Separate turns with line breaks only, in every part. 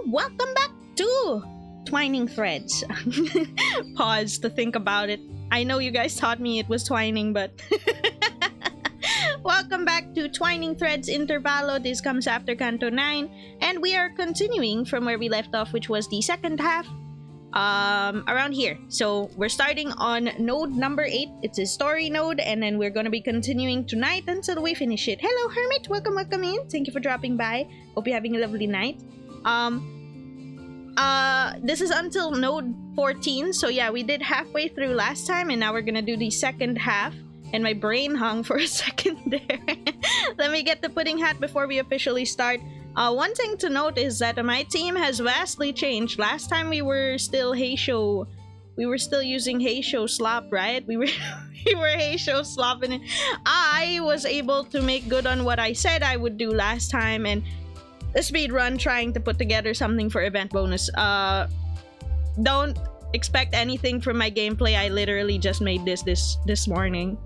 welcome back to Twining Threads. Pause to think about it. I know you guys taught me it was twining, but welcome back to Twining Threads Intervallo. This comes after Canto 9, and we are continuing from where we left off, which was the second half, around here. So we're starting on node number 8. It's a story node, and then we're gonna be continuing tonight until we finish it. Hello, Hermit. Welcome in. Thank you for dropping by. Hope you're having a lovely night. This is until node 14, so yeah, we did halfway through last time, and now we're gonna do the second half, and my brain hung for a second there. Let me get the pudding hat before we officially start. One thing to note is that my team has vastly changed. Last time we were still Heisho. We were still using Heisho slop, right? We were Heisho slopping it. I was able to make good on what I said I would do last time, and a speed run trying to put together something for event bonus. Don't expect anything from my gameplay. I literally just made this morning.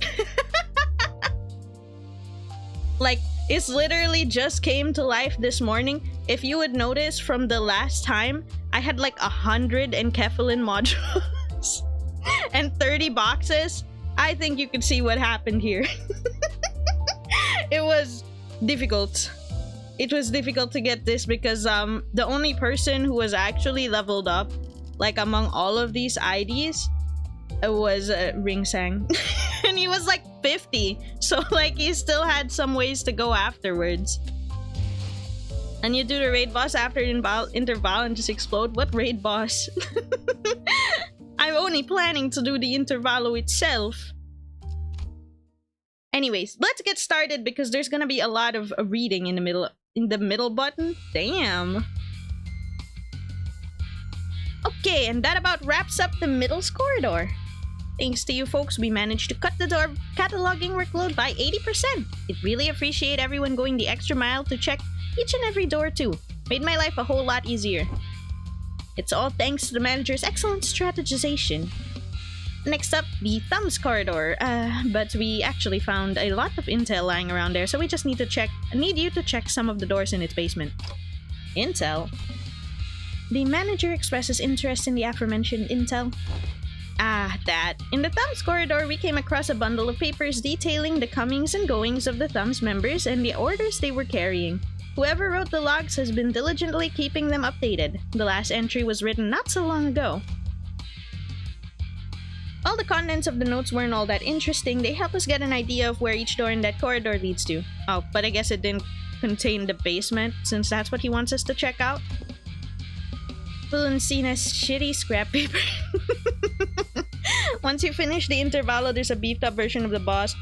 Like, it's literally just came to life this morning. If you would notice from the last time, I had like 100 enkephalin modules and 30 boxes. I think you could see what happened here. It was difficult. It was difficult to get this because the only person who was actually leveled up, like among all of these IDs, was Ringsang. And he was like 50, so like he still had some ways to go afterwards. And you do the raid boss after interval and just explode? What raid boss? I'm only planning to do the intervallo itself. Anyways, let's get started because there's gonna be a lot of reading in the middle button. Damn. Okay, and that about wraps up the middle's corridor. Thanks to you folks, we managed to cut the door cataloging workload by 80%. It really appreciate everyone going the extra mile to check each and every door too. Made my life a whole lot easier. It's all thanks to the manager's excellent strategization. Next up, the thumbs corridor. But we actually found a lot of intel lying around there, so we just need you to check some of the doors in its basement. Intel? The manager expresses interest in the aforementioned intel. Ah, that. In the Thumbs corridor, we came across a bundle of papers detailing the comings and goings of the Thumbs members and the orders they were carrying. Whoever wrote the logs has been diligently keeping them updated. The last entry was written not so long ago. While the contents of the notes weren't all that interesting, they help us get an idea of where each door in that corridor leads to. Oh, but I guess it didn't contain the basement, since that's what he wants us to check out. Fuluncina's shitty scrap paper. Once you finish the intervallo, there's a beefed up version of the boss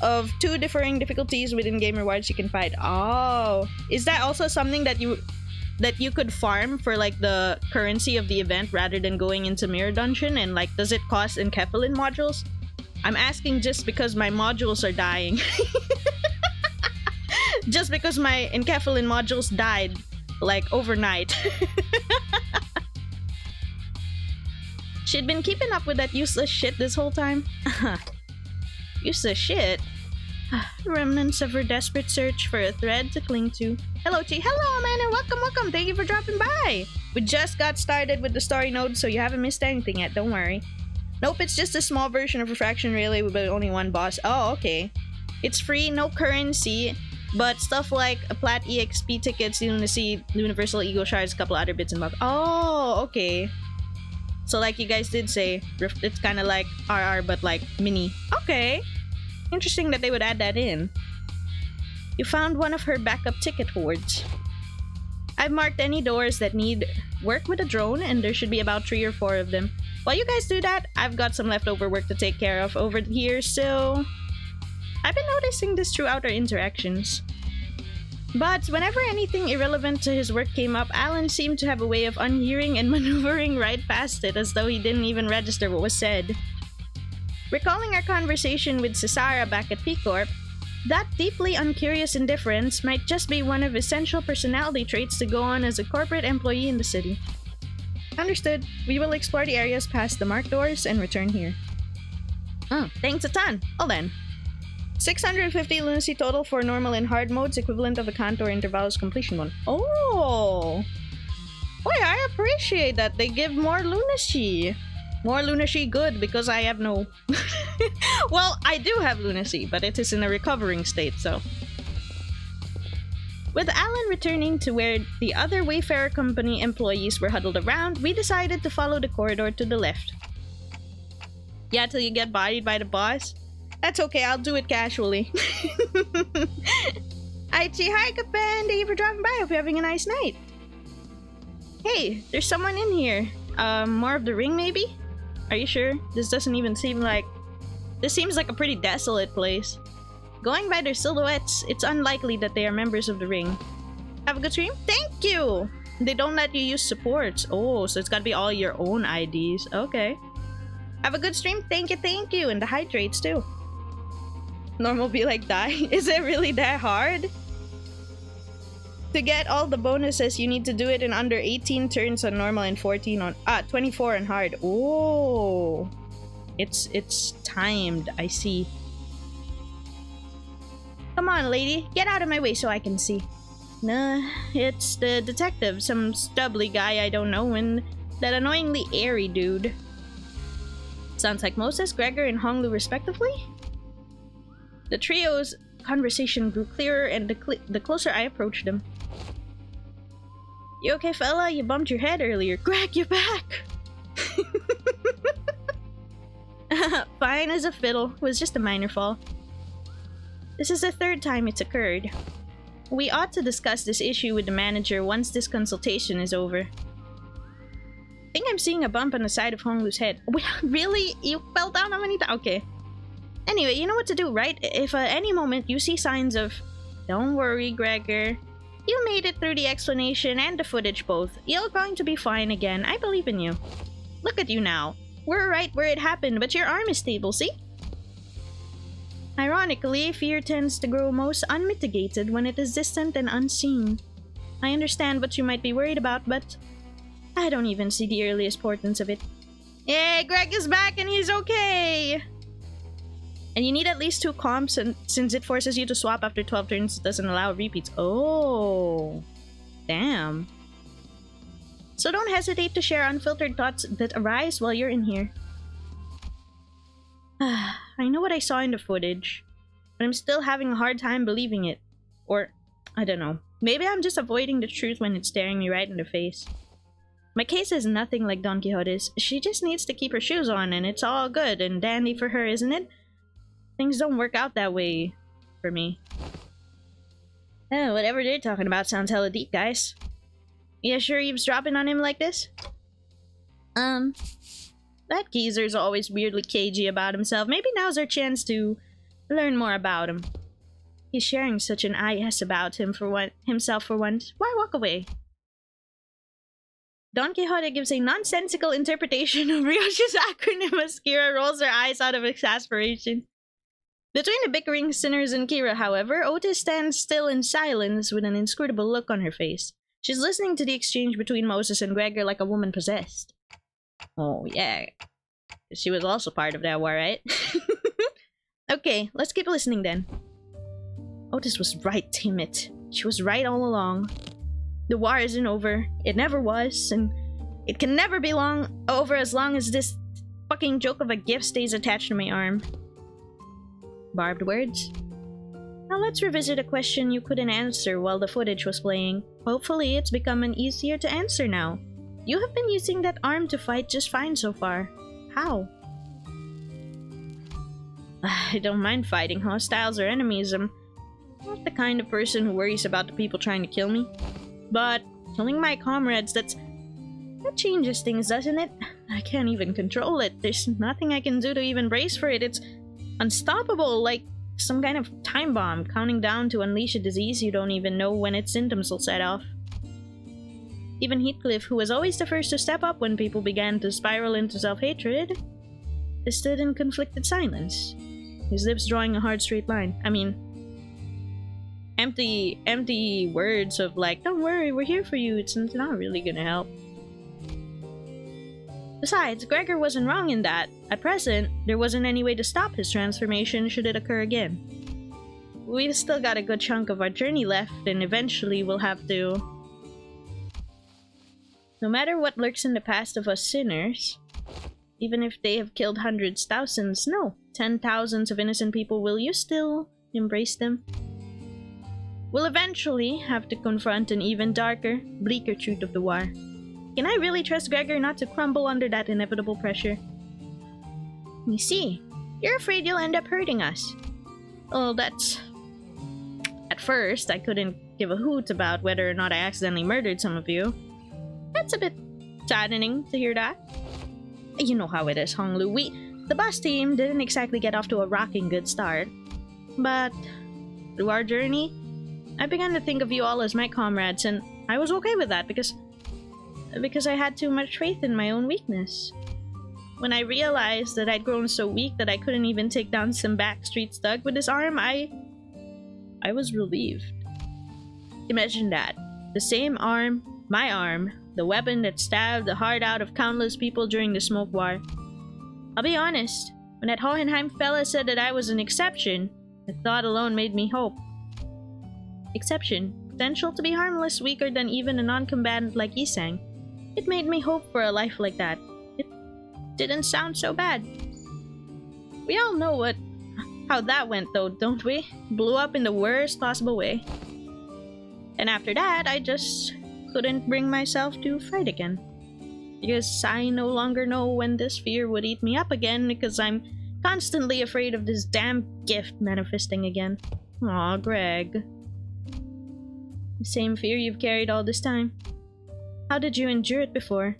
of 2 differing difficulties within game rewards you can fight. Oh, is that also something that you could farm for like the currency of the event rather than going into Mirror Dungeon? And like, does it cost enkephalin modules? I'm asking just because my modules are dying. Just because my enkephalin modules died like overnight. She'd been keeping up with that useless shit this whole time. Useless shit? Remnants of her desperate search for a thread to cling to. Hello, Chi. Hello, Amanda. Welcome. Thank you for dropping by. We just got started with the story node, so you haven't missed anything yet. Don't worry. Nope, it's just a small version of Refraction Relay with only one boss. Oh, okay. It's free, no currency, but stuff like a Plat EXP tickets, Universal Ego Shards, a couple other bits and bobs. Oh, okay. So like you guys did say, it's kind of like RR but like mini. Okay. Interesting that they would add that in. You found one of her backup ticket hoards. I've marked any doors that need work with a drone, and there should be about 3 or 4 of them. While you guys do that, I've got some leftover work to take care of over here, so I've been noticing this throughout our interactions. But whenever anything irrelevant to his work came up, Alan seemed to have a way of unhearing and maneuvering right past it as though he didn't even register what was said. Recalling our conversation with Cesara back at P-Corp, that deeply uncurious indifference might just be one of essential personality traits to go on as a corporate employee in the city. Understood. We will explore the areas past the marked doors and return here. Oh, thanks a ton. Well then. 650 lunacy total for normal and hard modes, equivalent of a Cantor interval's completion one. Oh! appreciate that. They give more lunacy. More lunacy good because I have no... Well, I do have lunacy, but it is in a recovering state, so... With Alan returning to where the other Wayfarer Company employees were huddled around, we decided to follow the corridor to the left. Yeah, till you get bodied by the boss? That's okay, I'll do it casually. Hi, Kapan! Thank you for dropping by. Hope you're having a nice night. Hey, there's someone in here. More of the ring, maybe? Are you sure? This doesn't even seem like... This seems like a pretty desolate place. Going by their silhouettes, it's unlikely that they are members of the ring. Have a good stream? Thank you! They don't let you use supports. Oh, so it's gotta be all your own IDs. Okay. Have a good stream? Thank you! And the hydrates, too. Normal be like die? Is it really that hard? To get all the bonuses, you need to do it in under 18 turns on normal and 24 on hard. Oh, it's timed. I see. Come on, lady, get out of my way so I can see. Nah, it's the detective, some stubbly guy I don't know, and that annoyingly airy dude. Sounds like Moses, Gregor, and Honglu respectively. The trio's conversation grew clearer, and the closer I approached them. You okay, fella? You bumped your head earlier. Greg, you're back! Fine as a fiddle. It was just a minor fall. This is the third time it's occurred. We ought to discuss this issue with the manager once this consultation is over. I think I'm seeing a bump on the side of Honglu's head. Really? You fell down how many times? Okay. Anyway, you know what to do, right? If at any moment you see signs of... Don't worry, Gregor. You made it through the explanation and the footage both. You're going to be fine again. I believe in you. Look at you now. We're right where it happened, but your arm is stable, see? Ironically, fear tends to grow most unmitigated when it is distant and unseen. I understand what you might be worried about, but I don't even see the earliest portents of it. Yay, Greg is back and he's okay! And you need at least 2 comps, and since it forces you to swap after 12 turns, it doesn't allow repeats. Oh, damn. So don't hesitate to share unfiltered thoughts that arise while you're in here. I know what I saw in the footage, but I'm still having a hard time believing it. Or, I don't know. Maybe I'm just avoiding the truth when it's staring me right in the face. My case is nothing like Don Quixote's. She just needs to keep her shoes on and it's all good and dandy for her, isn't it? Things don't work out that way for me. Oh, whatever they're talking about sounds hella deep, guys. Yeah, sure eavesdropping on him like this? That geezer's always weirdly cagey about himself. Maybe now's our chance to learn more about him. He's sharing such an IS about himself for once. Why walk away? Don Quixote gives a nonsensical interpretation of Ryoshi's acronym as Kira rolls her eyes out of exasperation. Between the bickering sinners and Kira, however, Otis stands still in silence with an inscrutable look on her face. She's listening to the exchange between Moses and Gregor like a woman possessed. Oh, yeah. She was also part of that war, right? Okay, let's keep listening then. Otis was right, damn it. She was right all along. The war isn't over. It never was, and it can never be over as long as this fucking joke of a gift stays attached to my arm. Barbed words? Now let's revisit a question you couldn't answer while the footage was playing. Hopefully it's becoming easier to answer now. You have been using that arm to fight just fine so far. How? I don't mind fighting hostiles or enemies. I'm not the kind of person who worries about the people trying to kill me. But killing my comrades, that changes things, doesn't it? I can't even control it. There's nothing I can do to even brace for it. It's unstoppable, like some kind of time bomb, counting down to unleash a disease you don't even know when its symptoms will set off. Even Heathcliff, who was always the first to step up when people began to spiral into self-hatred, stood in conflicted silence, his lips drawing a hard straight line. I mean, empty words of like, don't worry, we're here for you, it's not really gonna help. Besides, Gregor wasn't wrong in that. At present, there wasn't any way to stop his transformation should it occur again. We've still got a good chunk of our journey left, and eventually we'll have to No matter what lurks in the past of us sinners, even if they have killed hundreds, thousands, no, 10,000s of innocent people, will you still embrace them? We'll eventually have to confront an even darker, bleaker truth of the war. Can I really trust Gregor not to crumble under that inevitable pressure? You see, you're afraid you'll end up hurting us. Well, that's... At first, I couldn't give a hoot about whether or not I accidentally murdered some of you. That's a bit saddening to hear that. You know how it is, Honglu. The bus team didn't exactly get off to a rocking good start. But through our journey, I began to think of you all as my comrades, and I was okay with that because I had too much faith in my own weakness. When I realized that I'd grown so weak that I couldn't even take down some backstreet thug with his arm, I was relieved. Imagine that. The same arm, my arm, the weapon that stabbed the heart out of countless people during the smoke war. I'll be honest, when that Hohenheim fella said that I was an exception, the thought alone made me hope. Exception. Potential to be harmless, weaker than even a non-combatant like Isang. It made me hope for a life like that. It didn't sound so bad. We all know how that went though, don't we? Blew up in the worst possible way. And after that, I just couldn't bring myself to fight again. Because I no longer know when this fear would eat me up again, because I'm constantly afraid of this damn gift manifesting again. Aw, Greg. The same fear you've carried all this time. How did you endure it before?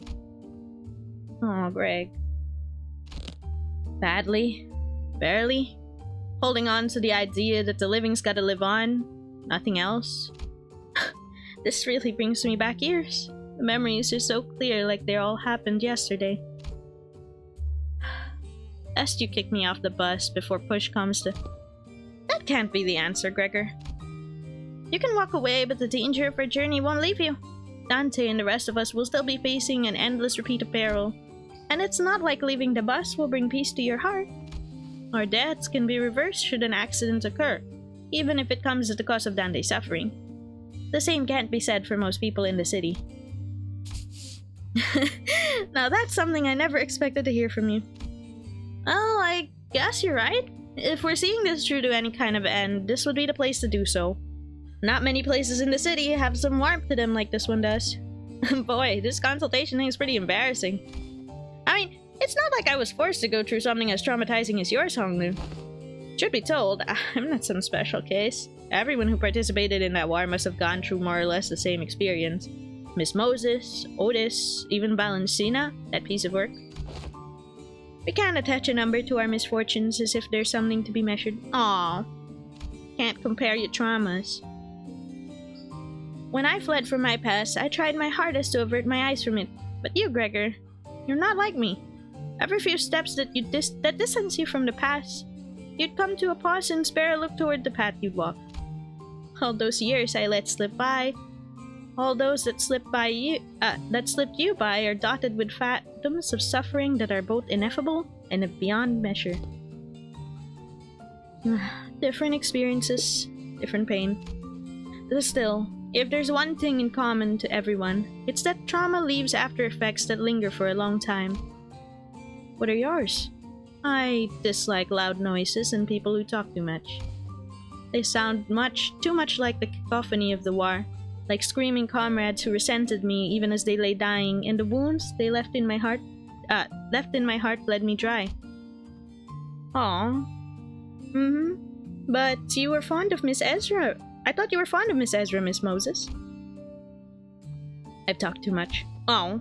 Aw, Greg. Badly. Barely. Holding on to the idea that the living's gotta live on. Nothing else. This really brings me back years. The memories are so clear, like they all happened yesterday. Best you kick me off the bus before push comes to... That can't be the answer, Gregor. You can walk away, but the danger of our journey won't leave you. Dante and the rest of us will still be facing an endless repeat of peril. And it's not like leaving the bus will bring peace to your heart. Our deaths can be reversed should an accident occur, even if it comes at the cost of Dante's suffering. The same can't be said for most people in the city. Now that's something I never expected to hear from you. Oh, I guess you're right. If we're seeing this through to any kind of end, this would be the place to do so. Not many places in the city have some warmth to them like this one does. Boy, this consultation thing is pretty embarrassing. I mean, it's not like I was forced to go through something as traumatizing as yours, Honglu. Truth be told, I'm not some special case. Everyone who participated in that war must have gone through more or less the same experience. Miss Moses, Otis, even Valencina, that piece of work. We can't attach a number to our misfortunes as if there's something to be measured. Aww. Can't compare your traumas. When I fled from my past, I tried my hardest to avert my eyes from it. But you, Gregor, you're not like me. Every few steps that distance you from the past, you'd come to a pause and spare a look toward the path you'd walk. All those years I let slip by, all those that slipped you by are dotted with phantoms of suffering that are both ineffable and beyond measure. Different experiences, different pain. But still, if there's one thing in common to everyone, it's that trauma leaves after effects that linger for a long time. What are yours? I dislike loud noises and people who talk too much. They sound too much like the cacophony of the war, like screaming comrades who resented me even as they lay dying, and the wounds they left in my heart bled me dry. Aww. But you were fond of Miss Ezra. I thought you were fond of Miss Ezra, Miss Moses. I've talked too much. Oh.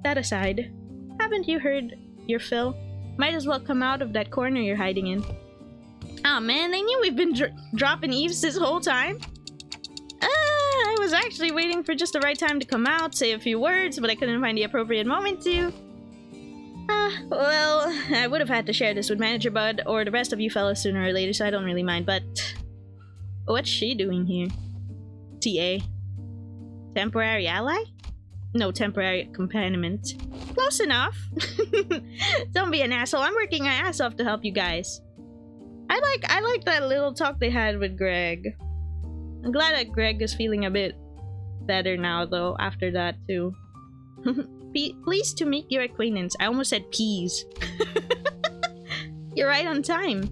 That aside, haven't you heard your fill? Might as well come out of that corner you're hiding in. Oh man, they knew we've been dropping eaves this whole time. I was actually waiting for just the right time to come out, say a few words, but I couldn't find the appropriate moment to. Well, I would have had to share this with Manager Bud or the rest of you fellas sooner or later, so I don't really mind, but... What's she doing here? TA. Temporary ally? No, temporary accompaniment. Close enough. Don't be an asshole. I'm working my ass off to help you guys. I like that little talk they had with Greg. I'm glad that Greg is feeling a bit better now, though, after that, too. Pleased to make your acquaintance. I almost said peas. You're right on time.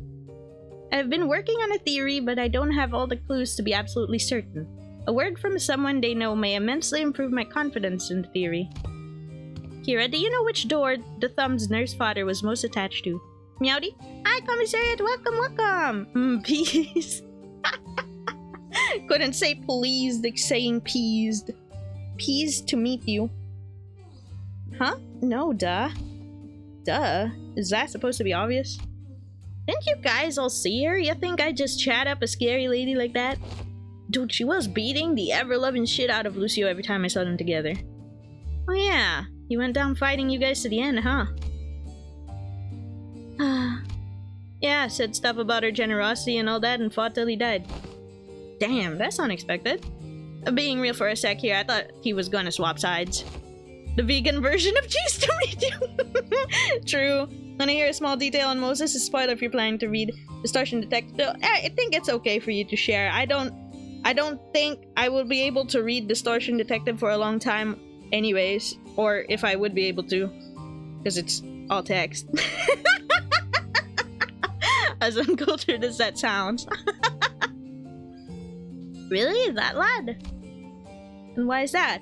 I've been working on a theory, but I don't have all the clues to be absolutely certain. A word from someone they know may immensely improve my confidence in the theory. Kira, do you know which door the Thumb's nurse father was most attached to? Meowdy? Hi, Commissariat! Welcome! Peas. Couldn't say pleased, like saying peased. Pleased to meet you. Huh? No, duh. Duh? Is that supposed to be obvious? Didn't you guys all see her? You think I just chat up a scary lady like that? Dude, she was beating the ever-loving shit out of Lucio every time I saw them together. Oh yeah, he went down fighting you guys to the end, huh? Yeah, said stuff about her generosity and all that and fought till he died. Damn, that's unexpected. Being real for a sec here, I thought he was gonna swap sides. The vegan version of cheese to meet you. True. When I hear a small detail on Moses, a spoiler if you're planning to read Distortion Detective. I think it's okay for you to share. I don't think I will be able to read Distortion Detective for a long time anyways. Or if I would be able to. Because it's all text. As uncultured as that sounds. Really? That lad? And why is that?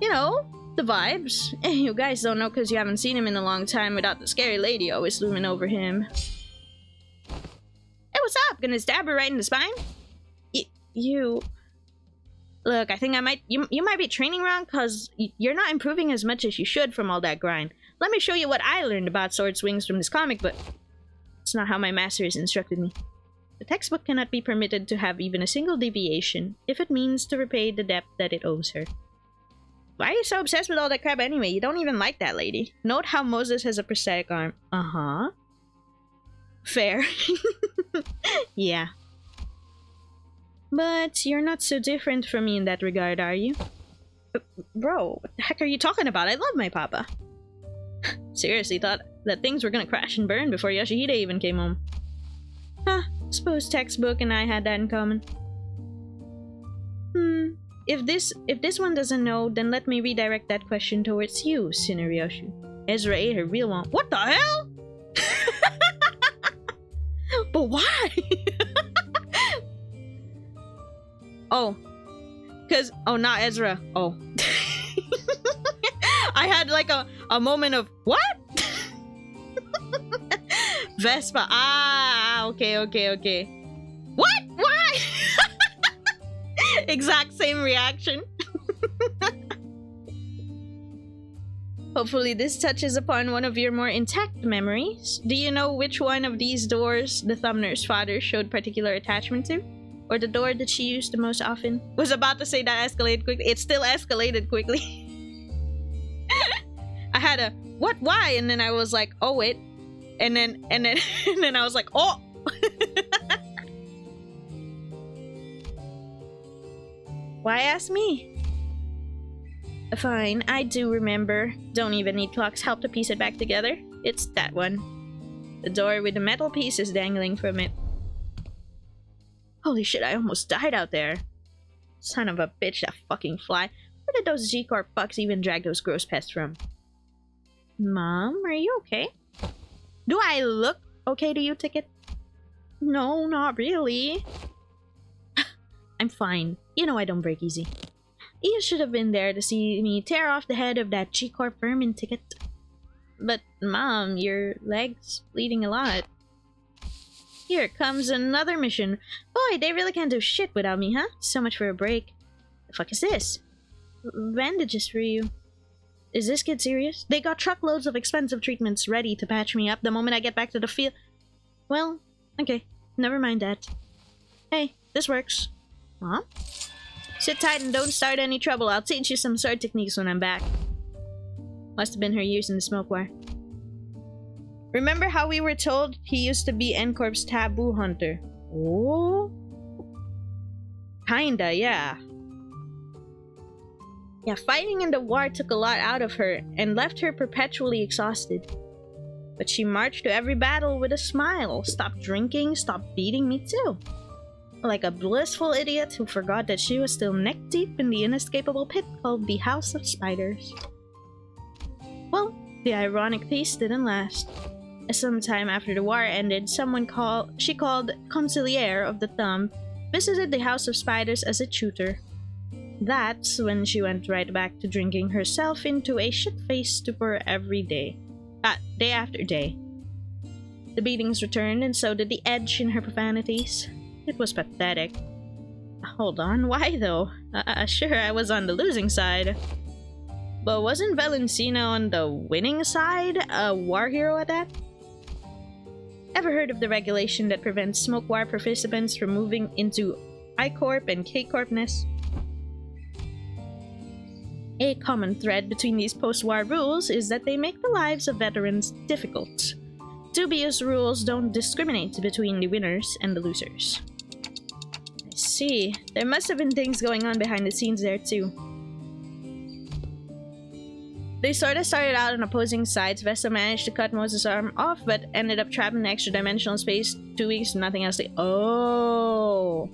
You know, the vibes. You guys don't know because you haven't seen him in a long time without the scary lady always looming over him. Hey, what's up? Gonna stab her right in the spine? You... Look, I think you might be training wrong because you're not improving as much as you should from all that grind. Let me show you what I learned about sword swings from this comic, but it's not how my master has instructed me. The textbook cannot be permitted to have even a single deviation if it means to repay the debt that it owes her. Why are you so obsessed with all that crap anyway? You don't even like that lady. Note how Moses has a prosthetic arm. Uh-huh. Fair. Yeah. But you're not so different from me in that regard, are you? Bro, what the heck are you talking about? I love my papa. Seriously thought that things were gonna crash and burn before Yoshihide even came home. Huh, suppose textbook and I had that in common. If this one doesn't know, then let me redirect that question towards you, Tsuneryoshi. Ezra ate her real one. What the hell? But why? Oh. Oh, not Ezra. Oh. I had like a moment of, what? Vespa. Ah, okay. What? Why? Exact same reaction. Hopefully this touches upon one of your more intact memories. Do you know which one of these doors the Thumbner's father showed particular attachment to? Or the door that she used the most often? Was about to say that escalated quickly. It still escalated quickly. I had a, what, why? And then I was like, oh wait. And then I was like, oh! Why ask me? Fine, I do remember. Don't even need clock's help to piece it back together. It's that one. The door with the metal pieces dangling from it. Holy shit, I almost died out there. Son of a bitch, that fucking fly. Where did those G-Corp fucks even drag those gross pests from? Mom, are you okay? Do I look okay to you, Ticket? No, not really. I'm fine. You know I don't break easy. You should have been there to see me tear off the head of that G-Corp vermin, Ticket. But, Mom, your leg's bleeding a lot. Here comes another mission. Boy, they really can't do shit without me, huh? So much for a break. The fuck is this? Bandages for you. Is this kid serious? They got truckloads of expensive treatments ready to patch me up the moment I get back to the field. Well, okay. Never mind that. Hey, this works. Huh? Sit tight and don't start any trouble. I'll teach you some sword techniques when I'm back. Must have been her years in the smoke wire. Remember how we were told he used to be N-Corp's taboo hunter? Oh? Kinda, yeah. Yeah, fighting in the war took a lot out of her and left her perpetually exhausted. But she marched to every battle with a smile. Stopped drinking, stopped beating me too. like a blissful idiot who forgot that she was still neck-deep in the inescapable pit called the House of Spiders. Well, the ironic peace didn't last. Sometime after the war ended, she called Consigliere of the Thumb, visited the House of Spiders as a tutor. That's when she went right back to drinking herself into a shit-faced stupor every day. Day after day. The beatings returned, and so did the edge in her profanities. It was pathetic. Hold on, why though? Sure, I was on the losing side. But wasn't Valencina on the winning side? A war hero at that? Ever heard of the regulation that prevents Smoke War participants from moving into I-Corp and K-Corpness? A common thread between these post-war rules is that they make the lives of veterans difficult. Dubious rules don't discriminate between the winners and the losers. I see. There must have been things going on behind the scenes there too. They sorta started out on opposing sides. Vesta managed to cut Moses' arm off, but ended up trapped in extra-dimensional space. 2 weeks, nothing else. Oh,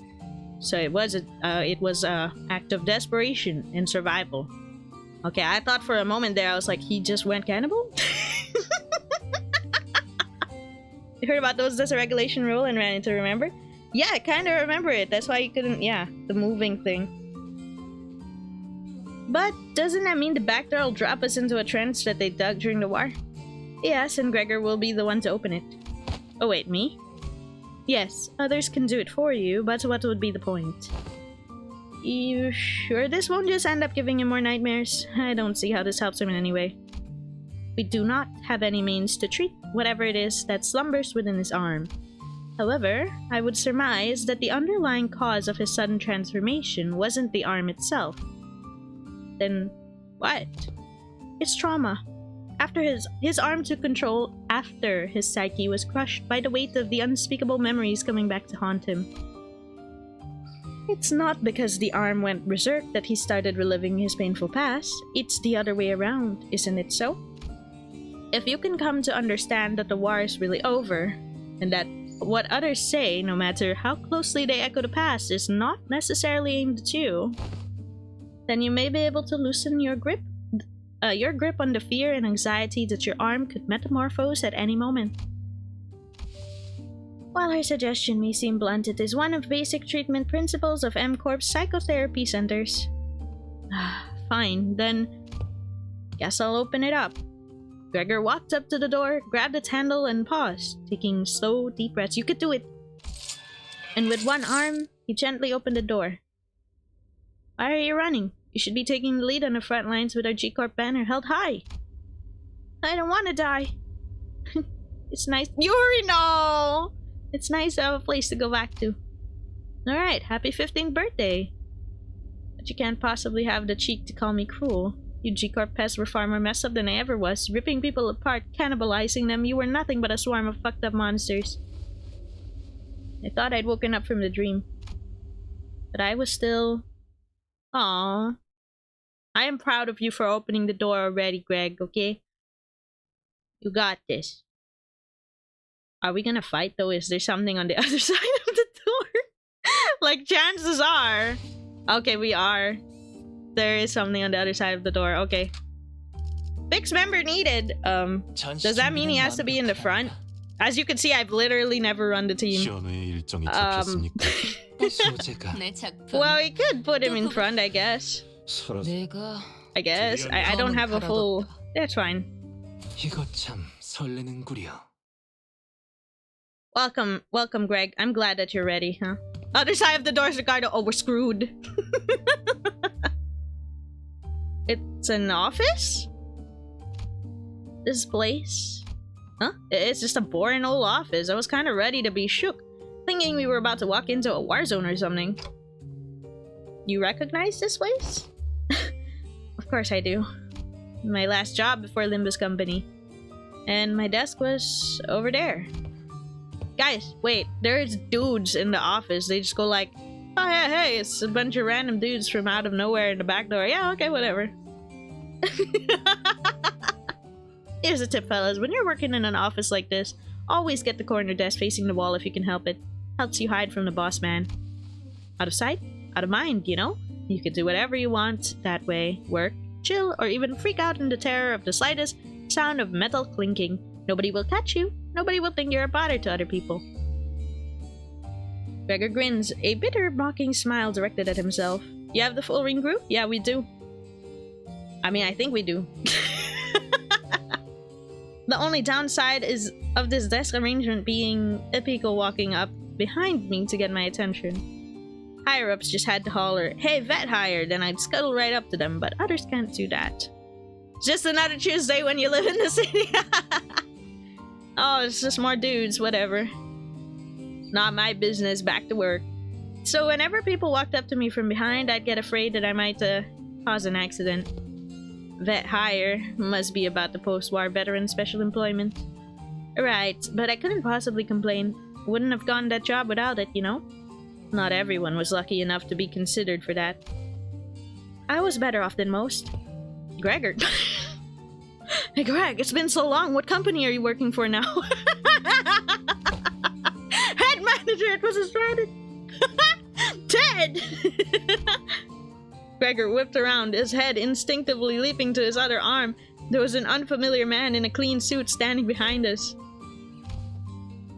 so it was a act of desperation and survival. Okay, I thought for a moment there I was like, he just went cannibal. You heard about those regulation rule and ran into remember? Yeah, I kind of remember it. That's why you couldn't. Yeah, the moving thing. But doesn't that mean the backdoor will drop us into a trench that they dug during the war? Yes, and Gregor will be the one to open it. Oh wait, me? Yes, others can do it for you, but what would be the point? You sure this won't just end up giving him more nightmares? I don't see how this helps him in any way. We do not have any means to treat whatever it is that slumbers within his arm. However, I would surmise that the underlying cause of his sudden transformation wasn't the arm itself. Then what? It's trauma. After his arm took control after his psyche was crushed by the weight of the unspeakable memories coming back to haunt him. It's not because the arm went berserk that he started reliving his painful past. It's the other way around, isn't it so? If you can come to understand that the war is really over, and that what others say, no matter how closely they echo the past, is not necessarily aimed at you, then you may be able to loosen your grip on the fear and anxiety that your arm could metamorphose at any moment. While her suggestion may seem blunt, it is one of basic treatment principles of M-Corp's psychotherapy centers. Fine, then guess I'll open it up. Gregor walked up to the door, grabbed its handle, and paused, taking slow, deep breaths. You could do it! And with one arm, he gently opened the door. Why are you running? You should be taking the lead on the front lines with our G-Corp banner held high. I don't want to die. It's nice. Yuri, no! It's nice to have a place to go back to. Alright, happy 15th birthday. But you can't possibly have the cheek to call me cruel. You G-Corp pests were far more messed up than I ever was. Ripping people apart, cannibalizing them. You were nothing but a swarm of fucked up monsters. I thought I'd woken up from the dream. But I was still... Aww. I am proud of you for opening the door already, Greg, okay? You got this. Are we gonna fight though? Is there something on the other side of the door? Like, chances are... Okay, we are. There is something on the other side of the door. Okay. Fixed member needed. Does that mean he has to be in the front? As you can see, I've literally never run the team. Well, we could put him in front, I guess. I don't have a full... That's fine. Welcome, Greg. I'm glad that you're ready, huh? Other side of the door, Ricardo. Oh, we're screwed. It's an office? This place? Huh? It's just a boring old office. I was kind of ready to be shook, thinking we were about to walk into a war zone or something. You recognize this place? Of course I do. My last job before Limbus Company. And my desk was over there. Guys, wait. There's dudes in the office. They just go like, oh yeah, hey, it's a bunch of random dudes from out of nowhere in the back door. Yeah, okay, whatever. Here's a tip, fellas. When you're working in an office like this, always get the corner desk facing the wall if you can help it. Helps you hide from the boss man. Out of sight, out of mind, you know? You could do whatever you want that way. Work, chill, or even freak out in the terror of the slightest sound of metal clinking. Nobody will catch you. Nobody will think you're a bother to other people. Gregor grins, a bitter, mocking smile directed at himself. You have the full ring group? Yeah, we do. I mean, I think we do. The only downside is of this desk arrangement being a people walking up behind me to get my attention. Higher-ups just had to holler, "Hey, vet hire," then I'd scuttle right up to them, but others can't do that. It's just another Tuesday when you live in the city. Oh, it's just more dudes, whatever. Not my business, back to work. So whenever people walked up to me from behind, I'd get afraid that I might cause an accident. Vet hire must be about the post-war veteran special employment. Right, but I couldn't possibly complain. Wouldn't have gotten that job without it, you know? Not everyone was lucky enough to be considered for that. I was better off than most. Gregor. Hey Greg, it's been so long. What company are you working for now? Head manager, it was a strategy. Ted! Gregor whipped around, his head instinctively leaping to his other arm. There was an unfamiliar man in a clean suit standing behind us.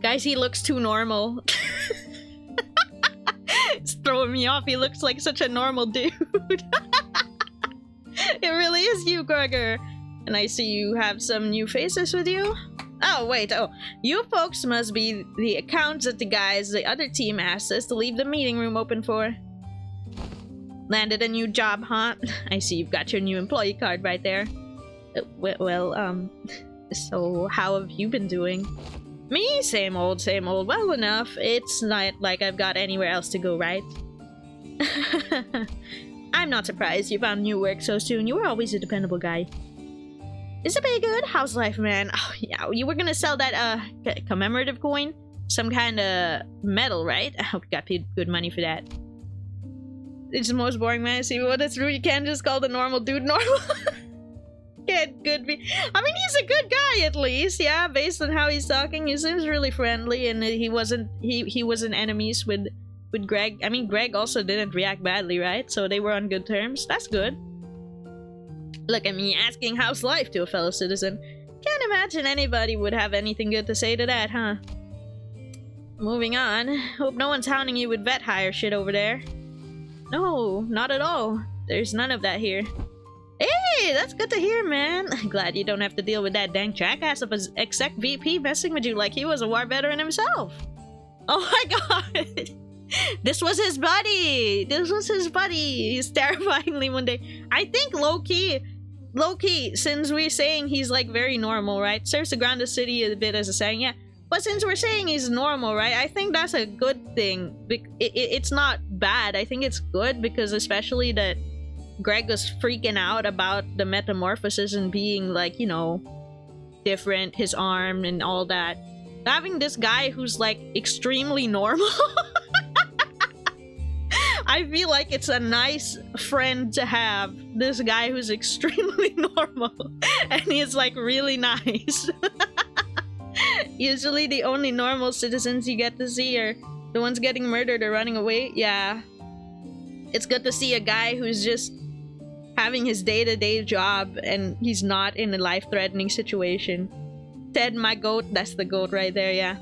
Guys, he looks too normal. It's throwing me off. He looks like such a normal dude. It really is you, Gregor. And I see you have some new faces with you. Oh, wait. Oh, you folks must be the accounts that the guys the other team asked us to leave the meeting room open for. Landed a new job, huh? I see you've got your new employee card right there. So how have you been doing? Me? Same old, same old. Well enough. It's not like I've got anywhere else to go, right? I'm not surprised you found new work so soon. You were always a dependable guy. Is it pretty good? How's life, man? Oh, yeah, you were gonna sell that, commemorative coin? Some kind of medal, right? I hope you got paid good money for that. It's the most boring man I see. Well, that's true. You can't just call the normal dude normal. Can't good be. I mean, he's a good guy at least. Yeah, based on how he's talking, he seems really friendly, and he wasn't enemies with Greg. I mean, Greg also didn't react badly, right? So they were on good terms. That's good. Look at me asking how's life to a fellow citizen. Can't imagine anybody would have anything good to say to that, huh? Moving on. Hope no one's hounding you with vet hire shit over there. No, not at all. There's none of that here. Hey, that's good to hear, man. Glad you don't have to deal with that dang jackass of an exec VP messing with you like he was a war veteran himself. Oh my god. This was his buddy. This was his buddy. He's terrifyingly one day. I think low-key, since we're saying he's like very normal, right? Serves to ground the city a bit as a saying, yeah. But since we're saying he's normal, right? I think that's a good thing. It's not bad. I think it's good because especially that Greg was freaking out about the metamorphosis and being like, you know, different, his arm and all that. Having this guy who's like extremely normal. I feel like it's a nice friend to have. This guy who's extremely normal. And he's like really nice. Usually the only normal citizens you get to see are the ones getting murdered or running away. Yeah. It's good to see a guy who's just having his day-to-day job and he's not in a life-threatening situation. Ted, my goat. That's the goat right there, yeah.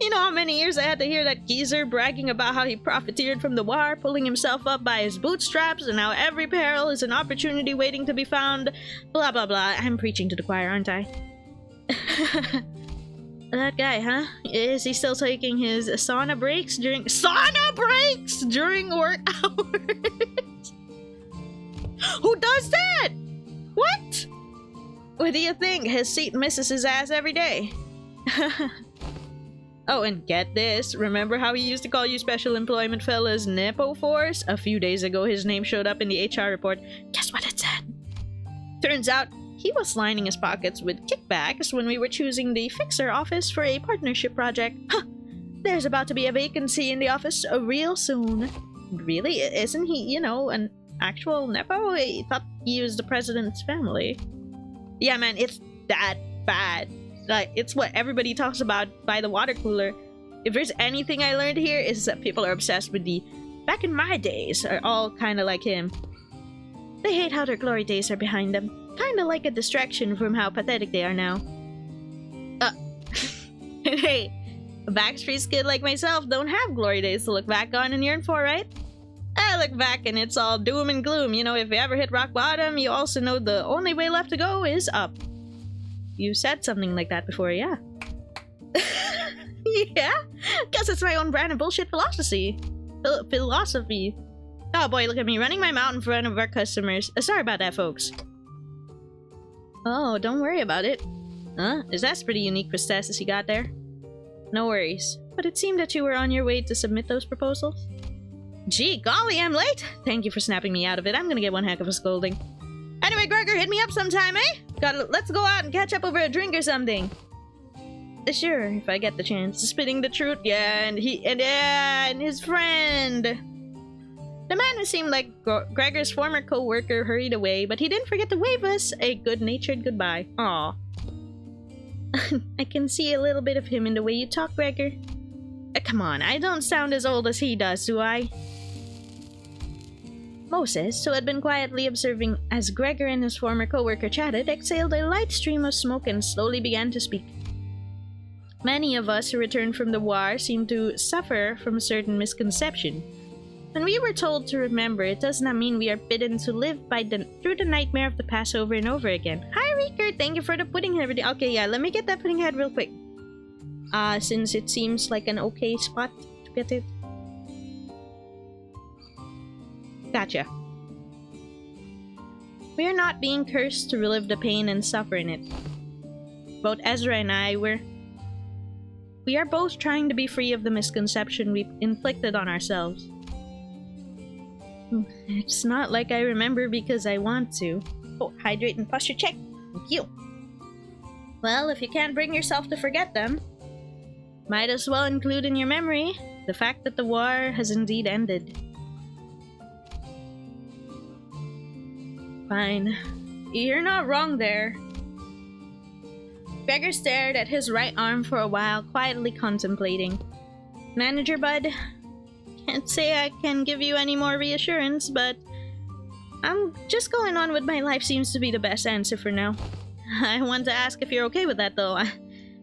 You know how many years I had to hear that geezer bragging about how he profiteered from the war, pulling himself up by his bootstraps, and how every peril is an opportunity waiting to be found. Blah, blah, blah. I'm preaching to the choir, aren't I? That guy, huh? Is he still taking his sauna breaks during work hours? Who does that? What? What do you think? His seat misses his ass every day. Oh, and get this. Remember how he used to call you special employment fellas Nepo Force? A few days ago, his name showed up in the HR report. Guess what it said? Turns out, he was lining his pockets with kickbacks when we were choosing the fixer office for a partnership project. Huh! There's about to be a vacancy in the office real soon. Really? Isn't he, you know, an actual Nepo? I thought he was the president's family. Yeah, man, it's that bad. Like, it's what everybody talks about by the water cooler. If there's anything I learned here, is that people are obsessed with the back in my days are all kind of like him. They hate how their glory days are behind them. Kind of like a distraction from how pathetic they are now. Hey, a Backstreet kid like myself don't have glory days to look back on and yearn for, right? I look back and it's all doom and gloom. You know, if you ever hit rock bottom, you also know the only way left to go is up. You said something like that before, yeah. Yeah? Guess it's my own brand of bullshit philosophy. Philosophy. Oh boy, look at me running my mouth in front of our customers. Sorry about that, folks. Oh, don't worry about it. Huh? Is that pretty unique prosthesis you got there? No worries. But it seemed that you were on your way to submit those proposals. Gee, golly, I'm late! Thank you for snapping me out of it. I'm gonna get one heck of a scolding. Anyway, Gregor, hit me up sometime, eh? Let's go out and catch up over a drink or something. Sure, if I get the chance. Spitting the truth, yeah, and his friend. The man who seemed like Gregor's former co-worker hurried away, but he didn't forget to wave us a good-natured goodbye. Aw. I can see a little bit of him in the way you talk, Gregor. Come on, I don't sound as old as he does, do I? Moses, who had been quietly observing as Gregor and his former co-worker chatted, exhaled a light stream of smoke and slowly began to speak. Many of us who returned from the war seemed to suffer from a certain misconception. When we were told to remember, it does not mean we are bidden to live through the nightmare of the past over and over again. Hi, Riker! Thank you for the pudding head. Okay, yeah, let me get that pudding head real quick. Since it seems like an okay spot to get it. Gotcha. We are not being cursed to relive the pain and suffer in it. Both Ezra and I we are both trying to be free of the misconception we've inflicted on ourselves. It's not like I remember because I want to. Oh, hydrate and posture check. Thank you. Well, if you can't bring yourself to forget them, might as well include in your memory the fact that the war has indeed ended. Fine. You're not wrong there. Gregor stared at his right arm for a while, quietly contemplating. Manager Bud, can't say I can give you any more reassurance, but I'm just going on with my life seems to be the best answer for now. I want to ask if you're okay with that, though.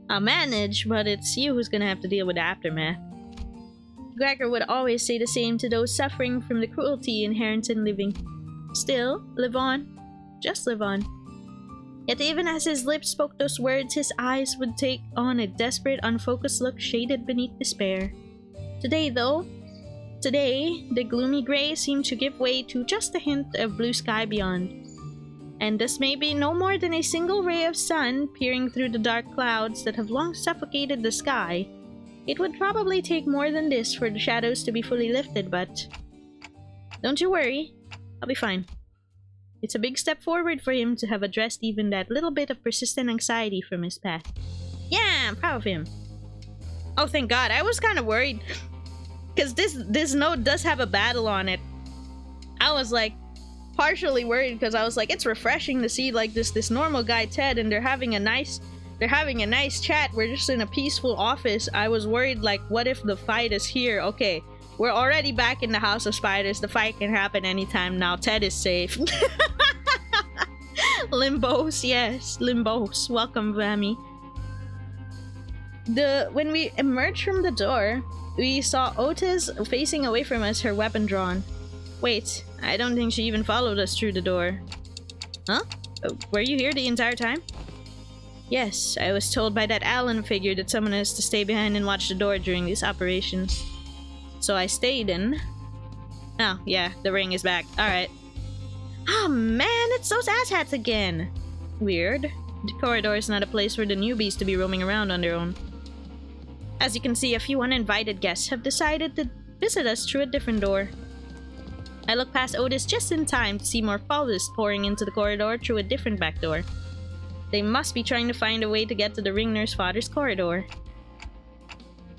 I'll manage, but it's you who's gonna have to deal with the aftermath. Gregor would always say the same to those suffering from the cruelty inherent in living. Still, live on. Just live on. Yet even as his lips spoke those words, his eyes would take on a desperate, unfocused look shaded beneath despair. Today, the gloomy gray seemed to give way to just a hint of blue sky beyond. And this may be no more than a single ray of sun peering through the dark clouds that have long suffocated the sky. It would probably take more than this for the shadows to be fully lifted, but don't you worry, I'll be fine. It's a big step forward for him to have addressed even that little bit of persistent anxiety from his past. Yeah, I'm proud of him. Oh, thank God. I was kind of worried. Because this note does have a battle on it. I was like partially worried because I was like, it's refreshing to see like this normal guy Ted and they're having a nice chat. We're just in a peaceful office. I was worried like, what if the fight is here? Okay. We're already back in the House of Spiders. The fight can happen anytime now. Ted is safe. Limbos, yes. Limbos. Welcome, Vami. When we emerged from the door, we saw Otis facing away from us, her weapon drawn. Wait, I don't think she even followed us through the door. Huh? Were you here the entire time? Yes, I was told by that Allen figure that someone has to stay behind and watch the door during these operations. So I stayed in. Oh, yeah, the ring is back. Alright. Oh man, it's those asshats again! Weird. The corridor is not a place for the newbies to be roaming around on their own. As you can see, a few uninvited guests have decided to visit us through a different door. I look past Otis just in time to see more followers pouring into the corridor through a different back door. They must be trying to find a way to get to the ring nurse father's corridor.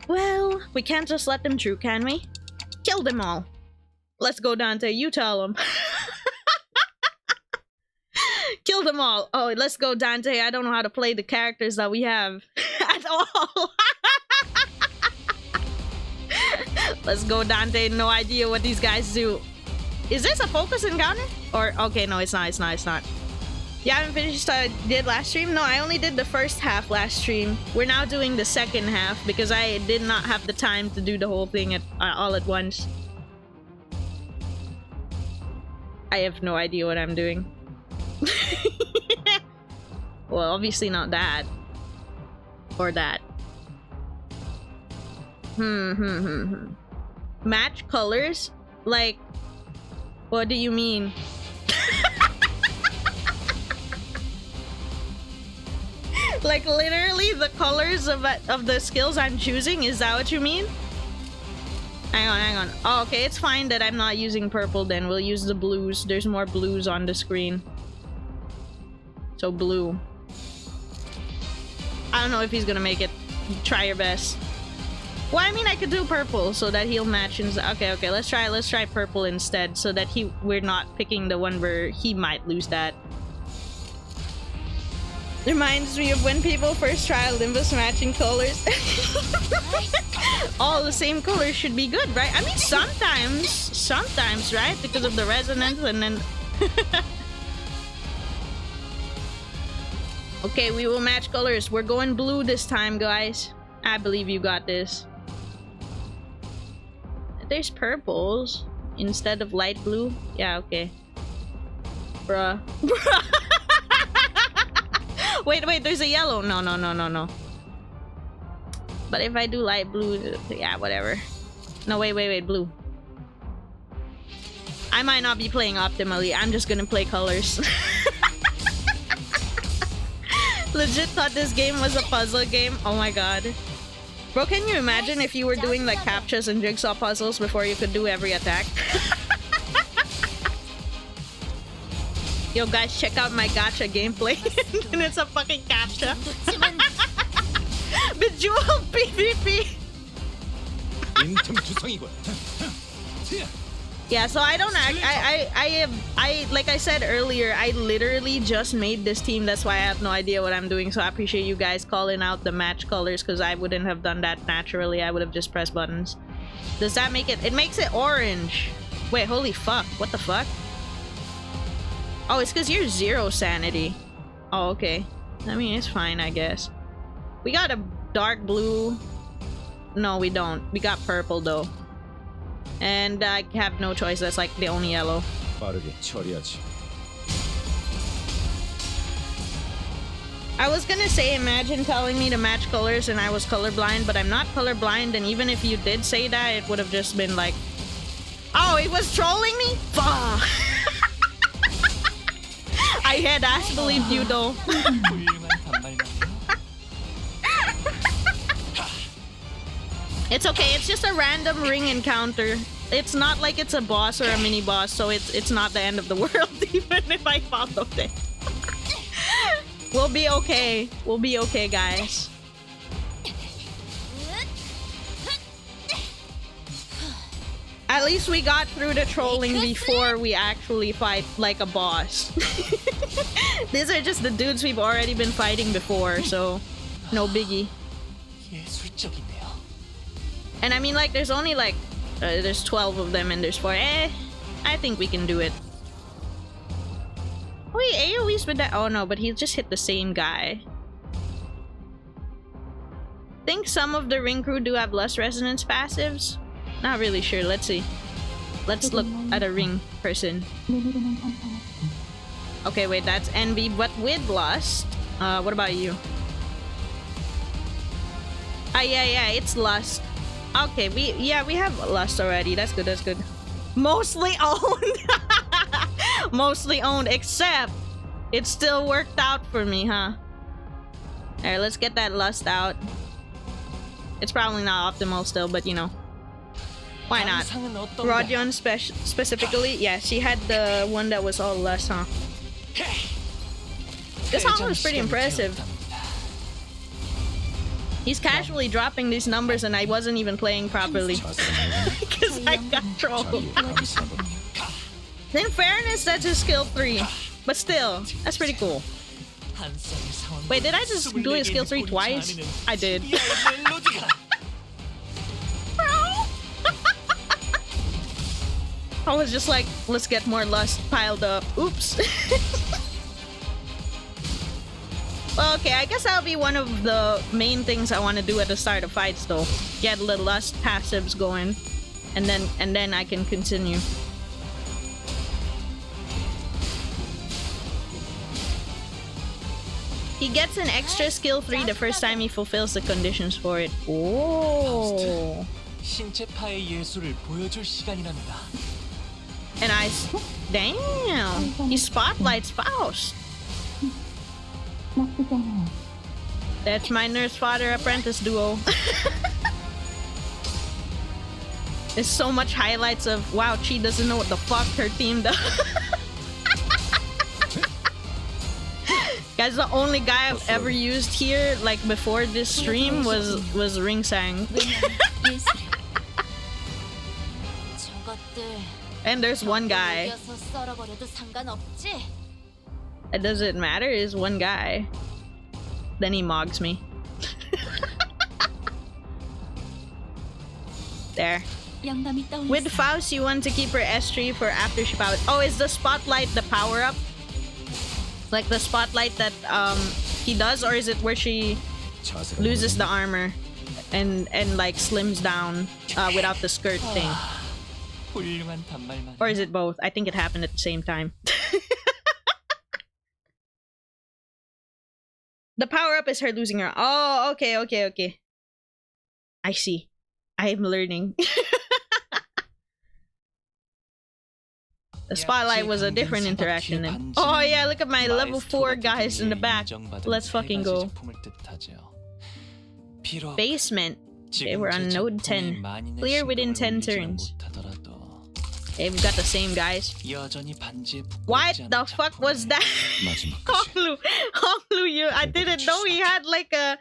Well, we can't just let them through, can we? Kill them all. Let's go, Dante. You tell them. Kill them all. Oh, let's go, Dante. I don't know how to play the characters that we have at all. Let's go, Dante. No idea what these guys do. Is this a focus encounter? Or, okay, no, it's not, it's not, it's not. You haven't finished what I did last stream? No, I only did the first half last stream. We're now doing the second half because I did not have the time to do the whole thing all at once. I have no idea what I'm doing. Well, obviously not that. Or that. Match colors? Like, what do you mean? Like literally the colors of the skills I'm choosing? Is that what you mean? Hang on, hang on. Oh, okay, it's fine that I'm not using purple then. We'll use the blues. There's more blues on the screen. So blue. I don't know if he's gonna make it. Try your best. Well, I mean, I could do purple so that he'll match. Okay, okay, let's try purple instead so that we're not picking the one where he might lose that. Reminds me of when people first try Limbus matching colors. All the same colors should be good, right? I mean, sometimes, right? Because of the resonance and then... Okay, we will match colors. We're going blue this time, guys. I believe you got this. There's purples instead of light blue. Yeah, okay. Bruh. Wait, there's a yellow. No. But if I do light blue, yeah, whatever. No, wait, blue. I might not be playing optimally. I'm just gonna play colors. Legit thought this game was a puzzle game. Oh my god. Bro, can you imagine if you were doing like captchas and jigsaw puzzles before you could do every attack? Yo guys, check out my gacha gameplay. And it's a fucking captcha. Bejeweled PvP. Yeah, so I don't like I said earlier, I literally just made this team. That's why I have no idea what I'm doing. So I appreciate you guys calling out the match colors because I wouldn't have done that naturally. I would have just pressed buttons. Does that make it? It makes it orange. Wait, holy fuck. What the fuck? Oh, it's because you're 0 sanity. Oh, okay. I mean, it's fine, I guess. We got a dark blue. No, we don't. We got purple, though. And I have no choice. That's like the only yellow. I was gonna say, imagine telling me to match colors and I was colorblind, but I'm not colorblind. And even if you did say that, it would have just been like, oh, he was trolling me? Fuck. I had ass believed you though. It's okay, it's just a random ring encounter. It's not like it's a boss or a mini boss, so it's not the end of the world even if I followed it. We'll be okay. We'll be okay, guys. At least we got through the trolling before we actually fight like a boss. These are just the dudes we've already been fighting before, so no biggie. And I mean, like, there's only like there's 12 of them and there's 4. I think we can do it. Wait, AoE's with that? Oh no, but he just hit the same guy. Think some of the ring crew do have less resonance passives? Not really sure. Let's see. Let's look at a ring person. Okay, wait, that's envy, but with lust. What about you? Ah, yeah, it's lust. Okay, we have lust already. That's good, that's good. Mostly owned. Mostly owned, except it still worked out for me, huh? Alright, let's get that lust out. It's probably not optimal still, but you know. Why not? Rodion specifically? Yeah, she had the one that was all lust, huh? This one was pretty impressive. He's casually dropping these numbers and I wasn't even playing properly. Because I got trolled. In fairness, that's just skill 3. But still, that's pretty cool. Wait, did I just do his skill 3 twice? I did. Bro! I was just like, let's get more lust piled up. Oops. Well, okay, I guess that'll be one of the main things I want to do at the start of fights, though. Get the lust passives going, and then I can continue. He gets an extra skill 3 the first time he fulfills the conditions for it. Oh. And damn, he spotlights Faust. That's my nurse father apprentice duo. There's so much highlights of wow, Chi doesn't know what the fuck her team does. Guys, the only guy I've ever used here, like before this stream, was Ringsang. And there's one guy. It doesn't matter, is one guy. Then he mogs me. There. With Faust, you want to keep her S3 for after she powers. Oh, is the spotlight the power up? Like the spotlight that he does, or is it where she loses the armor and like slims down without the skirt thing? Or is it both? I think it happened at the same time. The power up is her losing her. Oh, okay. I see. I am learning. The spotlight was a different interaction then. Oh yeah, look at my level 4 guys in the back. Let's fucking go. Basement. Okay, we're on node 10. Clear within 10 turns. Okay, we've got the same guys. What the fuck was that? Honglu, I didn't know he had like a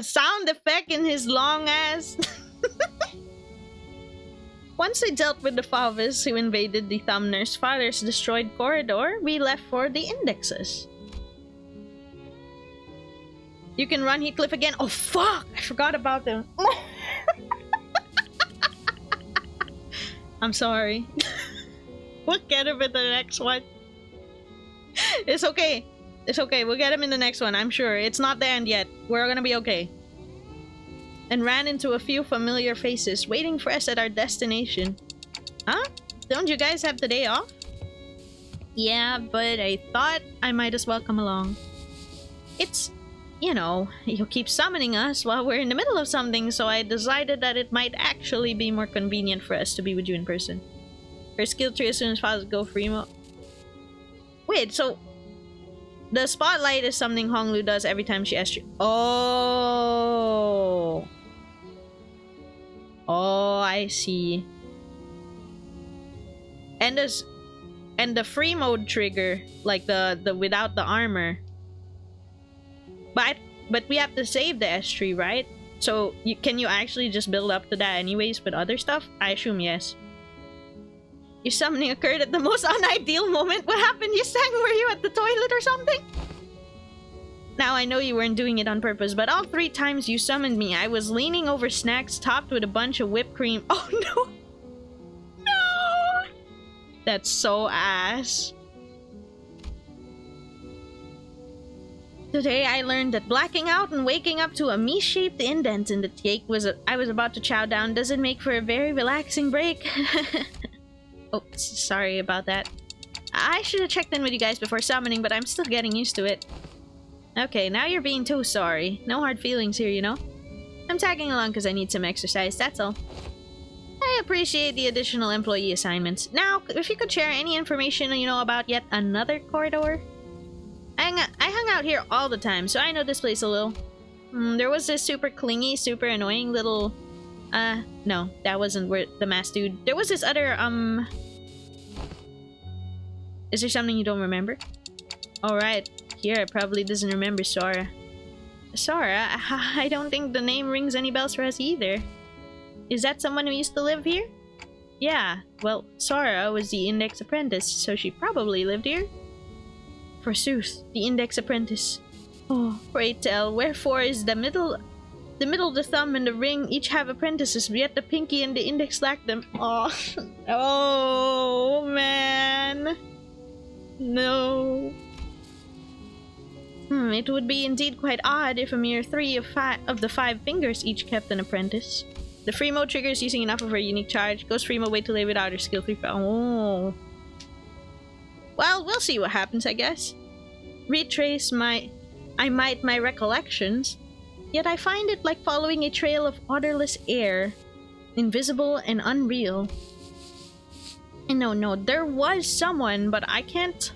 sound effect in his long ass. Once we dealt with the Favis who invaded the Thumner's father's destroyed corridor, we left for the indexes. You can run Heathcliff again. Oh fuck! I forgot about them. I'm sorry. We'll get him in the next one. It's okay. It's okay. We'll get him in the next one, I'm sure. It's not the end yet. We're gonna be okay. And ran into a few familiar faces waiting for us at our destination. Huh? Don't you guys have the day off? Yeah, but I thought I might as well come along. It's, you know, you keep summoning us while we're in the middle of something, so I decided that it might actually be more convenient for us to be with you in person. Her skill tree as soon as possible go free mode. Wait, so the spotlight is something Honglu does every time she asks you. Oh. Oh, I see. And the free mode trigger, like the without the armor. But we have to save the S3, right? So can you actually just build up to that anyways with other stuff? I assume yes. Your summoning occurred at the most unideal moment. What happened? You sang? Were you at the toilet or something? Now, I know you weren't doing it on purpose, but all 3 times you summoned me, I was leaning over snacks topped with a bunch of whipped cream. Oh, no! No! That's so ass. Today, I learned that blacking out and waking up to a me-shaped indent in the cake I was about to chow down doesn't make for a very relaxing break. Oh, sorry about that. I should have checked in with you guys before summoning, but I'm still getting used to it. Okay, now you're being too sorry. No hard feelings here, you know? I'm tagging along because I need some exercise, that's all. I appreciate the additional employee assignments. Now, if you could share any information you know about yet another corridor? I hung out here all the time, so I know this place a little. There was this super clingy, super annoying little... no, that wasn't where the masked dude. There was this other, Is there something you don't remember? Alright. Here, probably doesn't remember Sora. Sora? I don't think the name rings any bells for us either. Is that someone who used to live here? Yeah, well, Sora was the Index Apprentice, so she probably lived here. Forsooth, the Index Apprentice. Oh, pray tell, wherefore is the middle The middle, the thumb, and the ring each have apprentices, yet the pinky and the index lack them. Oh, oh man. No. It would be indeed quite odd if a mere 3 of the 5 fingers each kept an apprentice. The free mode triggers using enough of her unique charge. Goes free mode, wait till they without her skill 3. Oh. Well, we'll see what happens, I guess. Retrace my recollections. Yet I find it like following a trail of odorless air. Invisible and unreal. And no, there was someone, but I can't...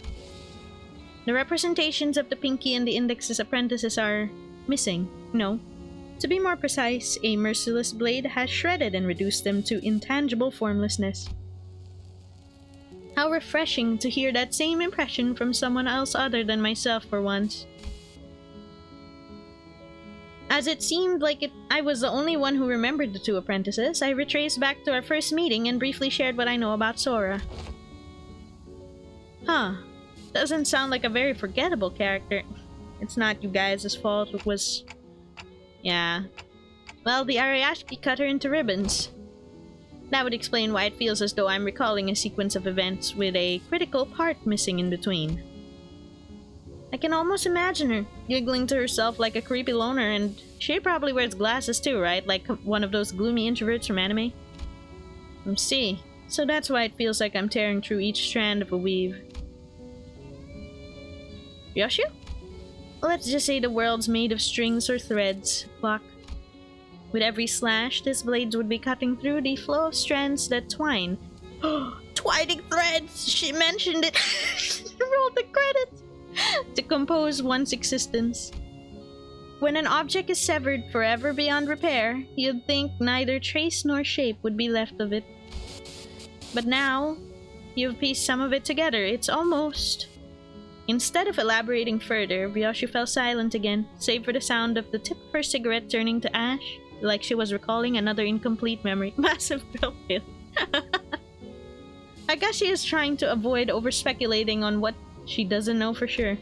The representations of the pinky and the index's apprentices are missing. No. To be more precise, a merciless blade has shredded and reduced them to intangible formlessness. How refreshing to hear that same impression from someone else other than myself for once. As it seemed like I was the only one who remembered the 2 apprentices, I retraced back to our first meeting and briefly shared what I know about Sora. Huh. Doesn't sound like a very forgettable character. It's not you guys' fault, it was... Yeah. Well, the Ariashki cut her into ribbons. That would explain why it feels as though I'm recalling a sequence of events with a critical part missing in between. I can almost imagine her, giggling to herself like a creepy loner, and she probably wears glasses too, right? Like one of those gloomy introverts from anime? See. So that's why it feels like I'm tearing through each strand of a weave. Yoshu? Let's just say the world's made of strings or threads, Clock. With every slash, these blades would be cutting through the flow of strands that twine. Twining threads! She mentioned it! Roll the credits! To compose one's existence. When an object is severed forever beyond repair, you'd think neither trace nor shape would be left of it. But now, you've pieced some of it together. It's almost... Instead of elaborating further, Ryoshi fell silent again, save for the sound of the tip of her cigarette turning to ash, like she was recalling another incomplete memory. Massive girl fail. I guess she is trying to avoid over-speculating on what she doesn't know for sure.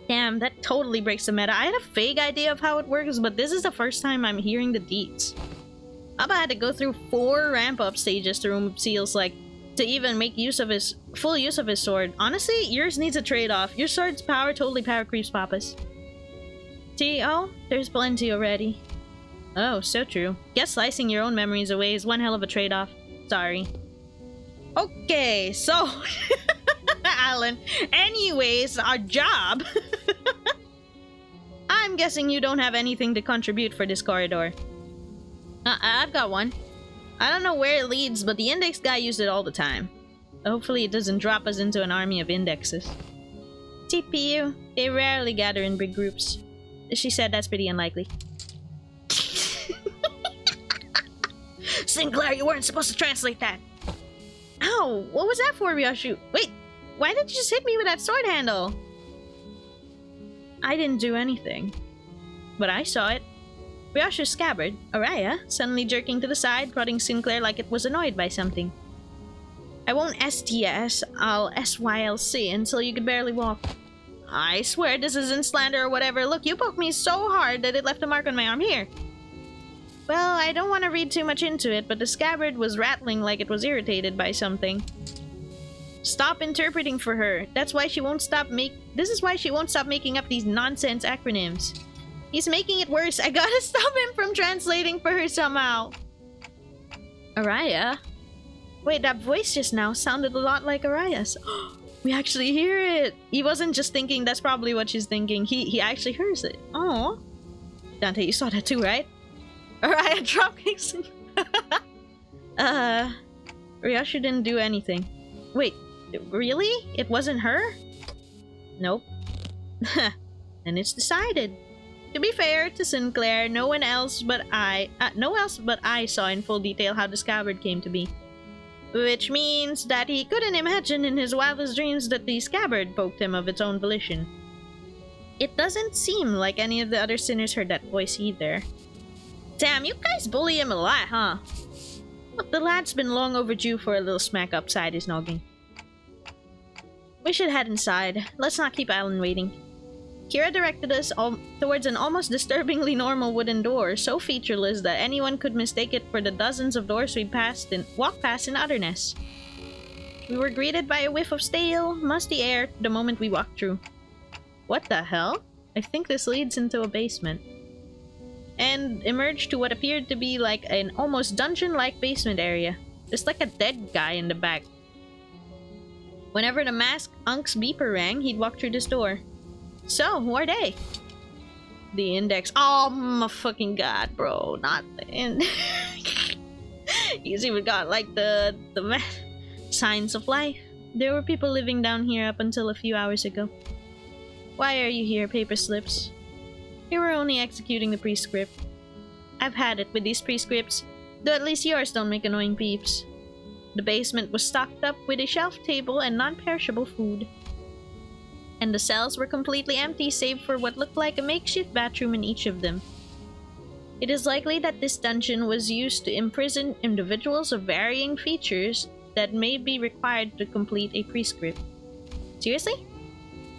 Damn, that totally breaks the meta. I had a vague idea of how it works, but this is the first time I'm hearing the deets. Abba had to go through 4 ramp-up stages to remove seals, like, to even make full use of his sword. Honestly, yours needs a trade-off. Your sword's power totally power creeps Papa's. Oh, there's plenty already. Oh, so true. Guess slicing your own memories away is one hell of a trade-off. Sorry. Okay, so... Alan, anyways, our job... I'm guessing you don't have anything to contribute for this corridor. I've got one. I don't know where it leads, but the index guy used it all the time. Hopefully it doesn't drop us into an army of indexes. TPU, they rarely gather in big groups. She said that's pretty unlikely. Sinclair, you weren't supposed to translate that! Ow! What was that for, Ryoshu? Wait, why did you just hit me with that sword handle? I didn't do anything. But I saw it. Ryoshu's scabbard, Araya, suddenly jerking to the side, prodding Sinclair like it was annoyed by something. I won't STS, I'll SYLC until you could barely walk. I swear this isn't slander or whatever. Look, you poked me so hard that it left a mark on my arm here. Well, I don't want to read too much into it, but the scabbard was rattling like it was irritated by something. Stop interpreting for her. This is why she won't stop making up these nonsense acronyms. He's making it worse. I gotta stop him from translating for her somehow. Araya? Wait, that voice just now sounded a lot like Araya's. We actually hear it. He wasn't just thinking that's probably what she's thinking. He actually hears it. Oh. Dante, you saw that too, right? Araya dropkicks. Ryoshu didn't do anything. Wait, really? It wasn't her? Nope. And it's decided. To be fair to Sinclair, no one else but I saw in full detail how the scabbard came to be. Which means that he couldn't imagine in his wildest dreams that the scabbard poked him of its own volition. It doesn't seem like any of the other sinners heard that voice either. Damn, you guys bully him a lot, huh? But the lad's been long overdue for a little smack upside his noggin. We should head inside. Let's not keep Alan waiting. Kira directed us towards an almost disturbingly normal wooden door, so featureless that anyone could mistake it for the dozens of doors we walked past in Otherness. We were greeted by a whiff of stale, musty air the moment we walked through. What the hell? I think this leads into a basement. And emerged to what appeared to be like an almost dungeon-like basement area. There's like a dead guy in the back. Whenever the masked unk's beeper rang, he'd walk through this door. So, who are they? The index. Oh my fucking god, bro. Not the index. He's even got like the signs of life. There were people living down here up until a few hours ago. Why are you here, paper slips? We were only executing the prescript. I've had it with these prescripts, though at least yours don't make annoying peeps. The basement was stocked up with a shelf table and non-perishable food. And the cells were completely empty save for what looked like a makeshift bathroom in each of them. It is likely that this dungeon was used to imprison individuals of varying features that may be required to complete a prescript. Seriously?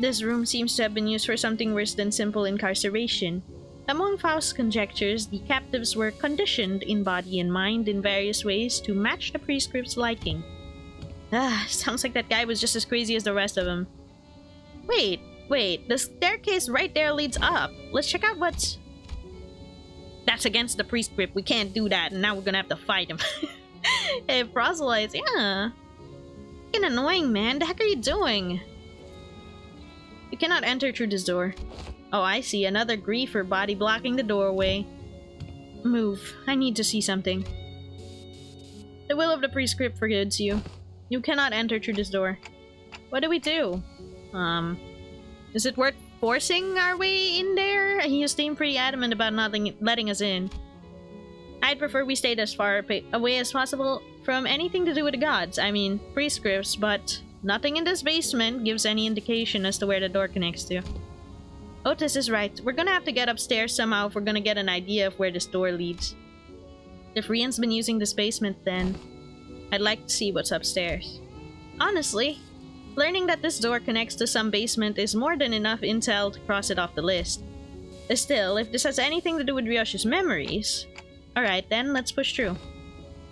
This room seems to have been used for something worse than simple incarceration. Among Faust's conjectures, the captives were conditioned in body and mind in various ways to match the prescript's liking. Sounds like that guy was just as crazy as the rest of them. Wait, the staircase right there leads up. Let's check out what's... That's against the prescript, we can't do that, and now we're gonna have to fight him. Hey, proselytes, yeah. Fucking annoying, man, the heck are you doing? You cannot enter through this door. Oh, I see, another griefer body blocking the doorway. Move, I need to see something. The will of the prescript forbids you. You cannot enter through this door. What do we do? Is it worth forcing our way in there? He seemed pretty adamant about not letting us in. I'd prefer we stayed as far away as possible from anything to do with the gods. I mean, prescripts, but nothing in this basement gives any indication as to where the door connects to. Otis is right. We're gonna have to get upstairs somehow if we're gonna get an idea of where this door leads. If Rian's been using this basement, then I'd like to see what's upstairs. Honestly, learning that this door connects to some basement is more than enough intel to cross it off the list. Still, if this has anything to do with Ryosh's memories... Alright then, let's push through.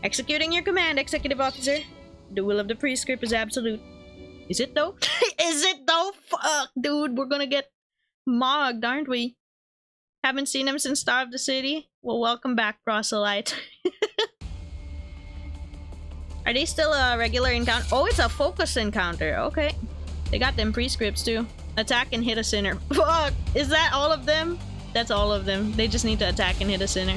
Executing your command, Executive Officer. The will of the prescript is absolute. Is it though? Is it though? Fuck, dude, we're gonna get mogged, aren't we? Haven't seen him since Star of the City? Well, welcome back, proselyte. Are they still a regular encounter? Oh, it's a focus encounter. Okay. They got them prescripts too. Attack and hit a sinner. Fuck! Is that all of them? That's all of them. They just need to attack and hit a sinner.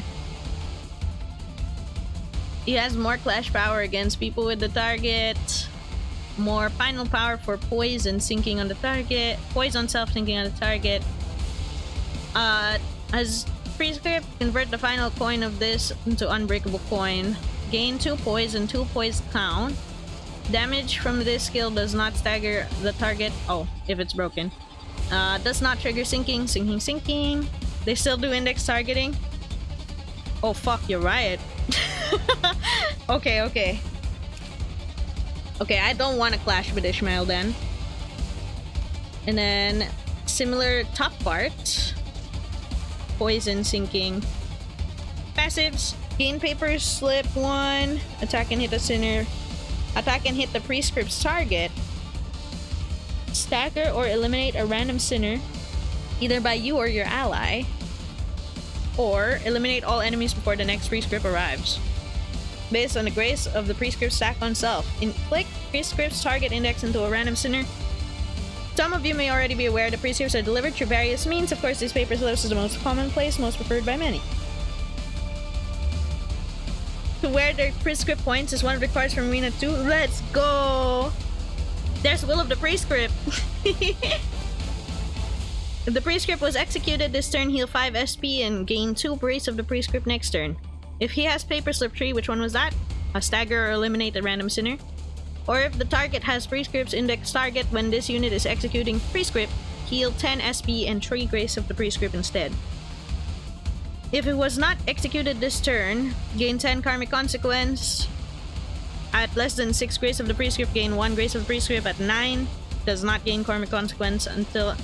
He has more clash power against people with the target. More final power for poison sinking on the target. Poison self sinking on the target. As prescript, convert the final coin of this into unbreakable coin. Gain 2 poison, 2 poison count. Damage from this skill does not stagger the target. Oh, if it's broken. Does not trigger sinking, sinking. They still do index targeting. Oh fuck, you're right. Okay. Okay, I don't want to clash with Ishmael then. And then, similar top part. Poison sinking. Passives. Gain paper slip 1. Attack and hit a sinner. Attack and hit the prescript's target. Stagger or eliminate a random sinner, either by you or your ally. Or eliminate all enemies before the next prescript arrives. Based on the grace of the prescript stack on self. Click prescript's target index into a random sinner. Some of you may already be aware the prescripts are delivered through various means. Of course, these paper slips is the most commonplace, most preferred by many. To where the prescript points is one requires from Arena 2. Let's go! There's Will of the Prescript! If the prescript was executed this turn, heal 5 SP and gain 2 Brace of the Prescript next turn. If he has paper slip 3, which one was that? A stagger or eliminate a random sinner. Or if the target has prescript's index target when this unit is executing prescript, heal 10 SP and 3 Grace of the Prescript instead. If it was not executed this turn, gain 10 Karmic Consequence. At less than 6 Grace of the Prescript, gain 1 Grace of the Prescript. At 9, does not gain Karmic Consequence until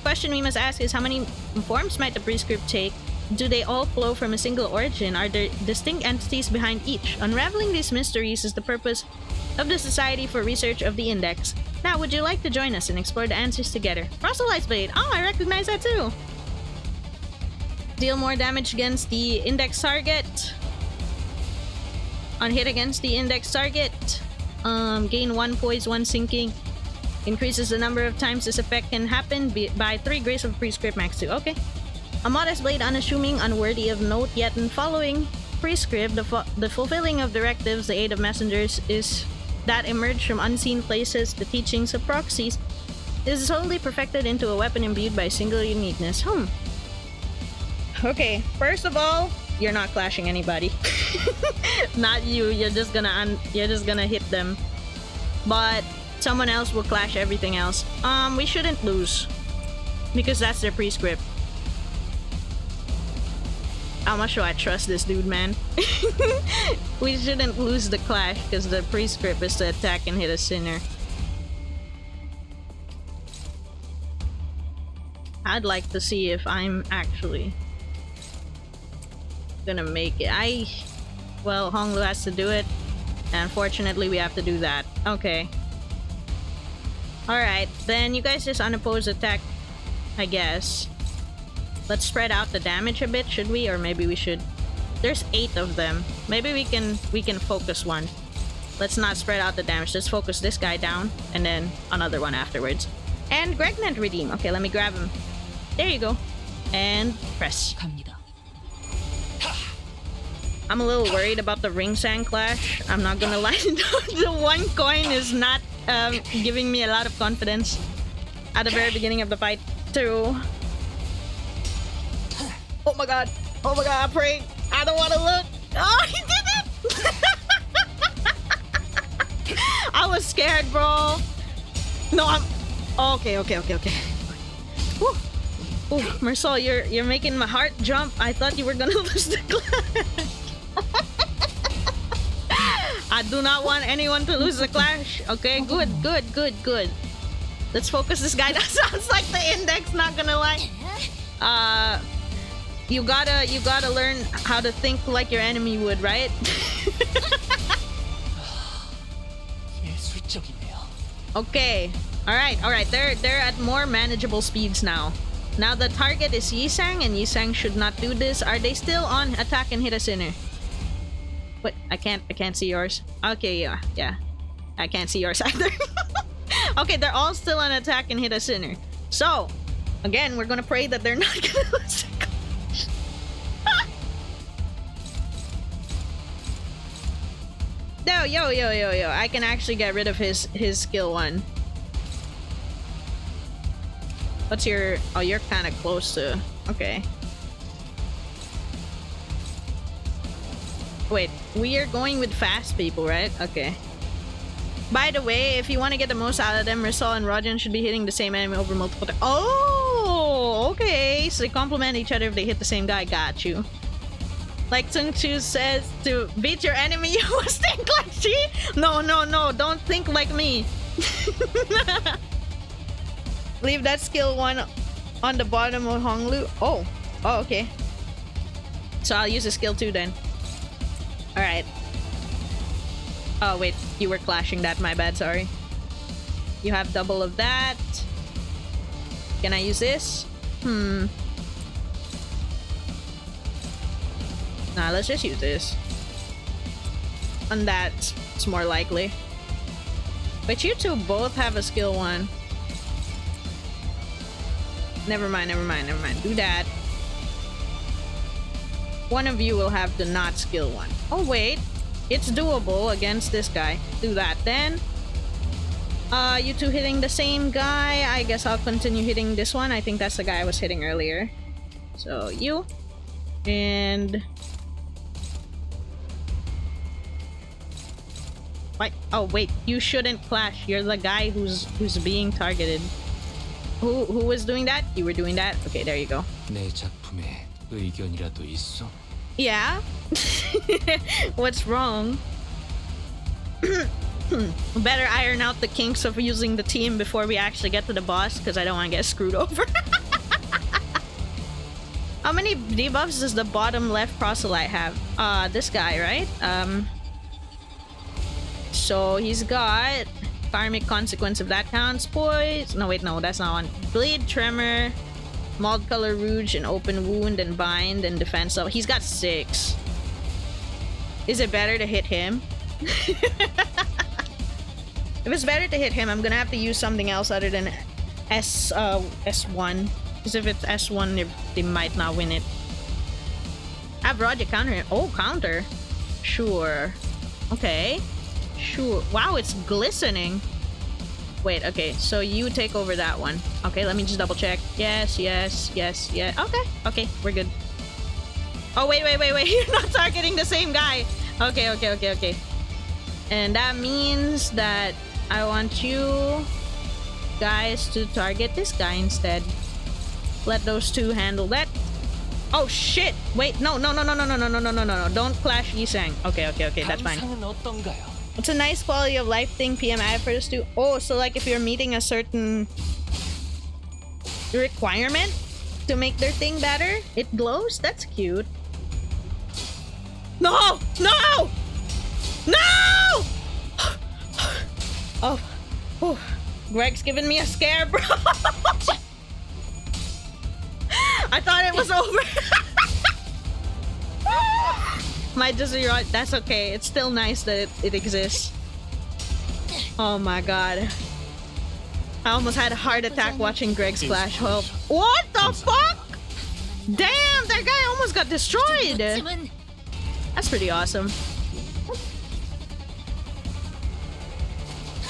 question we must ask is how many forms might the prescript take? Do they all flow from a single origin? Are there distinct entities behind each? Unraveling these mysteries is the purpose of the Society for Research of the Index. Now, would you like to join us and explore the answers together? Proselyte's Blade! Oh, I recognize that too! Deal more damage against the index target. On hit against the index target. Gain 1 poise, 1 sinking. Increases the number of times this effect can happen by 3 Grace of Prescript Max 2. Okay. A modest blade, unassuming, unworthy of note, yet in following prescript, the fulfilling of directives, the aid of messengers is that emerge from unseen places, the teachings of proxies, is solely perfected into a weapon imbued by single uniqueness. Okay, first of all, you're not clashing anybody. Not you. You're just gonna hit them. But someone else will clash everything else. We shouldn't lose because that's their prescript. How much do I trust this dude, man? We shouldn't lose the clash because the prescript is to attack and hit a sinner. I'd like to see if I'm actually gonna make it. Well, Honglu has to do it. And unfortunately, we have to do that. Okay. Alright, then you guys just unopposed attack, I guess. Let's spread out the damage a bit, should we? Or maybe we should... There's 8 of them. Maybe we can focus one. Let's not spread out the damage. Let's focus this guy down, and then another one afterwards. And Gregnet redeem. Okay, let me grab him. There you go. And press. I'm a little worried about the Ring Sang clash. I'm not gonna lie. The 1 coin is not giving me a lot of confidence at the very beginning of the fight, too. Oh my god, I pray. I don't want to look. Oh, he did it! I was scared, bro. No, I'm... Okay. Whew. Ooh, Mersol, you're making my heart jump. I thought you were gonna lose the clash. I do not want anyone to lose the clash. Okay, good. Let's focus this guy. That sounds like the index, not gonna lie. You gotta learn how to think like your enemy would, right? Okay. Alright. They're at more manageable speeds now. Now the target is Yisang, and Yisang should not do this. Are they still on attack and hit a sinner? What? I can't see yours. Okay, yeah. I can't see yours either. Okay, they're all still on attack and hit a sinner. So, again, we're gonna pray that they're not gonna lose the clash. No, yo. I can actually get rid of his skill 1. What's your... Oh, you're kind of close to... Okay. Wait, we are going with fast people, right? Okay. By the way, if you want to get the most out of them, Rizal and Rajan should be hitting the same enemy over multiple times. Oh, okay. So they complement each other if they hit the same guy. Got you. Like Sun Tzu says, to beat your enemy, you must think like she. No. Don't think like me. Leave that skill 1 on the bottom of Honglu. Oh, okay. So I'll use the skill 2 then. Alright. Oh, wait. You were clashing that. My bad. Sorry. You have double of that. Can I use this? Nah, let's just use this. And that, it's more likely. But you two both have a skill 1. Never mind. Do that. One of you will have the not skill 1. Oh, wait. It's doable against this guy. Do that then. You two hitting the same guy. I guess I'll continue hitting this one. I think that's the guy I was hitting earlier. So, you. And... What? Oh, wait. You shouldn't clash. You're the guy who's being targeted. Who was doing that? You were doing that? Okay, there you go. Yeah? What's wrong? Better iron out the kinks of using the team before we actually get to the boss, because I don't want to get screwed over. How many debuffs does the bottom left proselyte have? This guy, right? So he's got karmic consequence if that counts, boys. No, wait, no, that's not one. Bleed, tremor, mold color rouge, and open wound, and bind, and defense level. He's got 6. Is it better to hit him? If it's better to hit him, I'm gonna have to use something else other than S1. Because if it's S1, they might not win it. Have Roger counter him. Oh, counter. Sure. Okay. Sure. Wow, it's glistening. Wait, okay. So you take over that one. Okay, let me just double check. Yes, yes, yes, yes. Okay, okay, we're good. Oh, wait. You're not targeting the same guy. Okay. And that means that I want you guys to target this guy instead. Let those two handle that. Oh shit! Wait, no. Don't clash Yisang. Okay, that's fine. It's a nice quality of life thing PM added for this too. Oh, so like if you're meeting a certain requirement to make their thing better, it glows? That's cute. No! Oh, Greg's giving me a scare, bro. I thought it was over. Might just be right. That's okay. It's still nice that it exists. Oh my god. I almost had a heart attack watching Greg's flash help. What the fuck? Damn, that guy almost got destroyed. That's pretty awesome.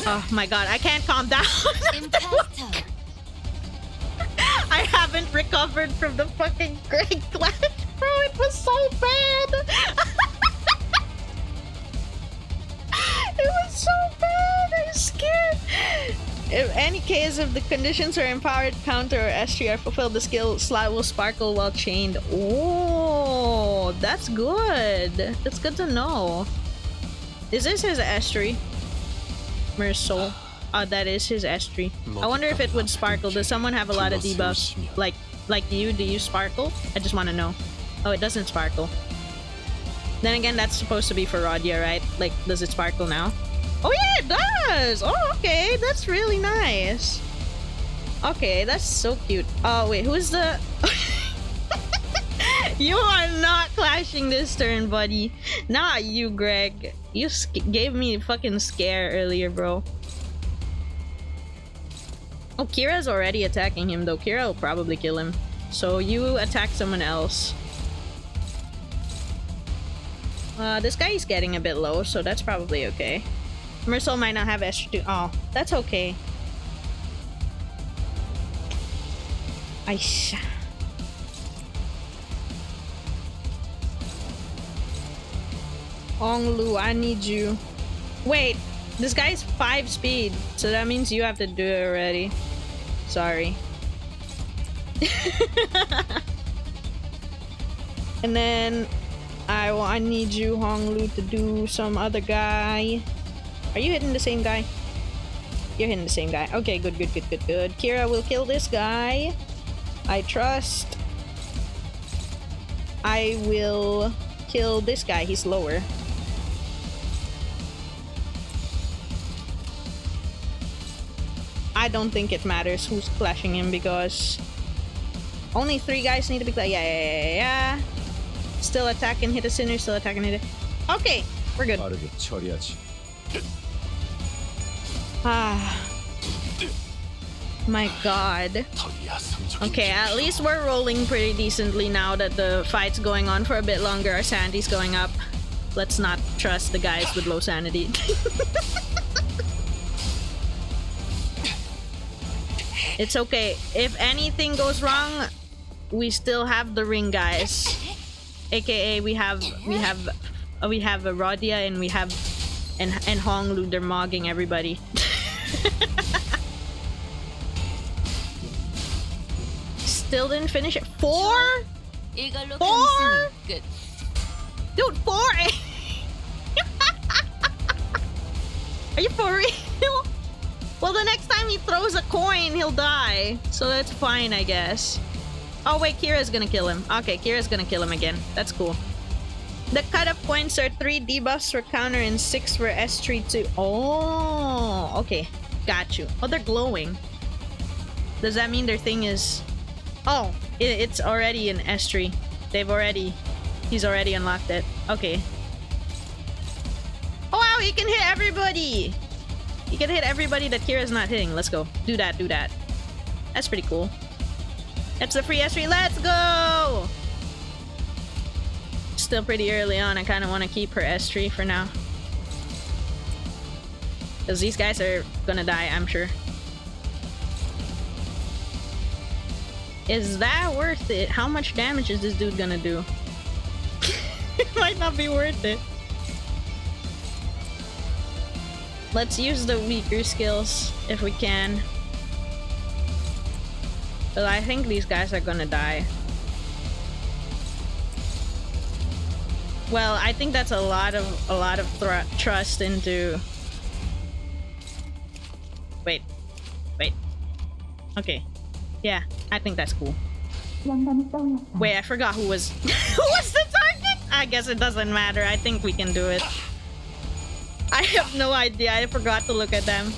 Oh my god, I can't calm down. I haven't recovered from the fucking Greg clash, bro. It was so bad. It was so bad. I'm scared. In any case, if the conditions are empowered, counter, or S3 are fulfilled, the skill slot will sparkle while chained. Oh, that's good. That's good to know. Is this his S3? Mersoul. Oh, that is his S3. I wonder if it would sparkle. Does someone have a lot of debuffs? Like you? Do you sparkle? I just want to know. Oh, it doesn't sparkle. Then again, that's supposed to be for Rodia, right? Like, does it sparkle now? Oh yeah, it does! Oh, okay. That's really nice. Okay, that's so cute. Oh, wait. Who's the... You are not clashing this turn, buddy. Not you, Greg. You gave me a fucking scare earlier, bro. Oh, Kira's already attacking him, though. Kira will probably kill him. So you attack someone else. This guy is getting a bit low, so that's probably okay. Mersoul might not have S2. Oh, that's okay. Aish. Onglu, I need you. Wait, this guy's 5 speed, so that means you have to do it already. Sorry. And then I need you, Honglu, to do some other guy. Are you hitting the same guy? You're hitting the same guy. Okay, good. Kira will kill this guy. I trust. I will kill this guy. He's lower. I don't think it matters who's clashing him because only 3 guys need to be clashed. Yeah. Still attack and hit a sinner. Still attack and hit it. Okay, we're good. Ah. My god. Okay, at least we're rolling pretty decently now that the fight's going on for a bit longer. Our sanity's going up. Let's not trust the guys with low sanity. It's okay. If anything goes wrong, we still have the ring guys. AKA we have a Rodia and we have and Honglu. They're mogging everybody. Still didn't finish it. 4? 4? Dude, 4? Are you for real? Well, the next time he throws a coin, he'll die. So that's fine, I guess. Oh, wait, Kira's gonna kill him. Okay, Kira's gonna kill him again. That's cool. The cut-up points are 3 debuffs for counter and 6 for S3 too. Oh, okay. Got you. Oh, they're glowing. Does that mean their thing is... Oh, it's already in S3. He's already unlocked it. Okay. Oh, wow, he can hit everybody! He can hit everybody that Kira's not hitting. Let's go. Do that, do that. That's pretty cool. That's the free S3. Let's go! Still pretty early on. I kind of want to keep her S3 for now. Because these guys are gonna die, I'm sure. Is that worth it? How much damage is this dude gonna do? It might not be worth it. Let's use the weaker skills if we can. But I think these guys are gonna die. Well, I think that's a lot of trust into... Wait. Okay. Yeah, I think that's cool. Wait, I forgot who was... Who was the target? I guess it doesn't matter. I think we can do it. I have no idea. I forgot to look at them.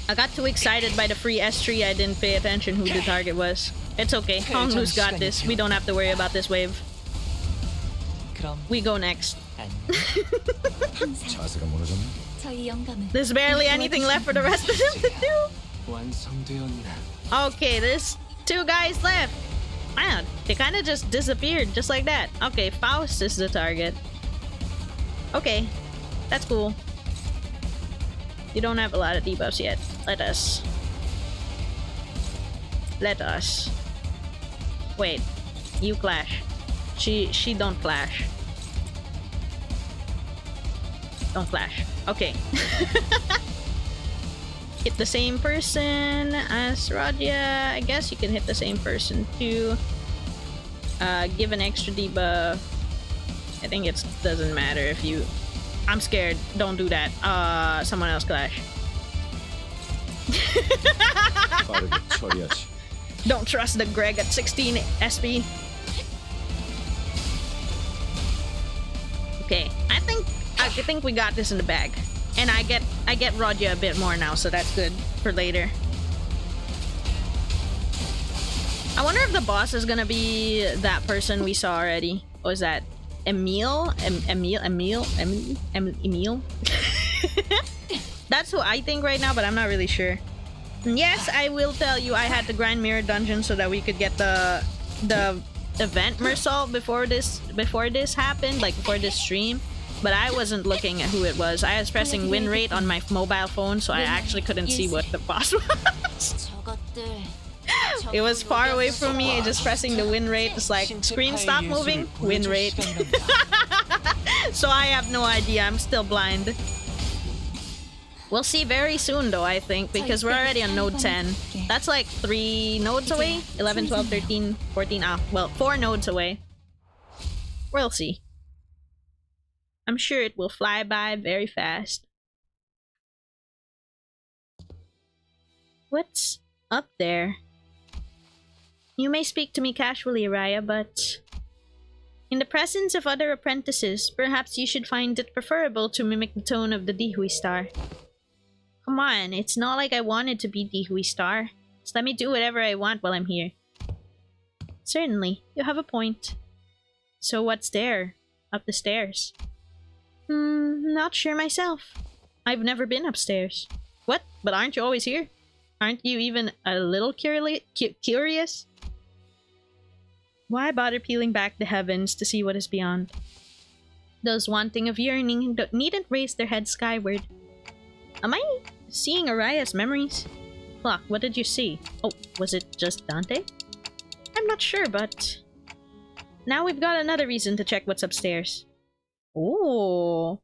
I got too excited by the free S3. I didn't pay attention who the target was. It's okay. Honglu's got this. We don't have to worry about this wave. We go next. There's barely anything left for the rest of them to do. Okay, there's 2 guys left. Man, they kind of just disappeared, just like that. Okay, Faust is the target. Okay, that's cool. You don't have a lot of debuffs yet. Let us. Wait, you clash. She don't clash. Don't clash. Okay. Hit the same person as Radia. I guess you can hit the same person too. Give an extra debuff. I think it doesn't matter if you... I'm scared. Don't do that. Someone else clash. Don't trust the Greg at 16 SP. Okay, I think we got this in the bag. And I get Roger a bit more now, so that's good for later. I wonder if the boss is gonna be that person we saw already. What was that? Emil? Emil? That's who I think right now, but I'm not really sure. Yes, I will tell you, I had to grind Mirror Dungeon so that we could get the event Mersault before this happened, like before this stream. But I wasn't looking at who it was. I was pressing win rate on my mobile phone, so I actually couldn't see what the boss was. It was far away from me, just pressing the win rate. It's like, screen stop moving, win rate. So I have no idea, I'm still blind. We'll see very soon though, I think, because we're already on node 10. That's like 3 nodes away? 11, 12, 13, 14, well, 4 nodes away. We'll see. I'm sure it will fly by very fast. What's up there? You may speak to me casually, Araya, but... in the presence of other apprentices, perhaps you should find it preferable to mimic the tone of the Dihui Star. Come on, it's not like I wanted to be Dihui Star. Just let me do whatever I want while I'm here. Certainly, you have a point. So what's there? Up the stairs? Not sure myself. I've never been upstairs. What? But aren't you always here? Aren't you even a little curious? Why bother peeling back the heavens to see what is beyond? Those wanting of yearning needn't raise their heads skyward. Am I seeing Araya's memories? Clock, what did you see? Oh, was it just Dante? I'm not sure, but... now we've got another reason to check what's upstairs. Ooh.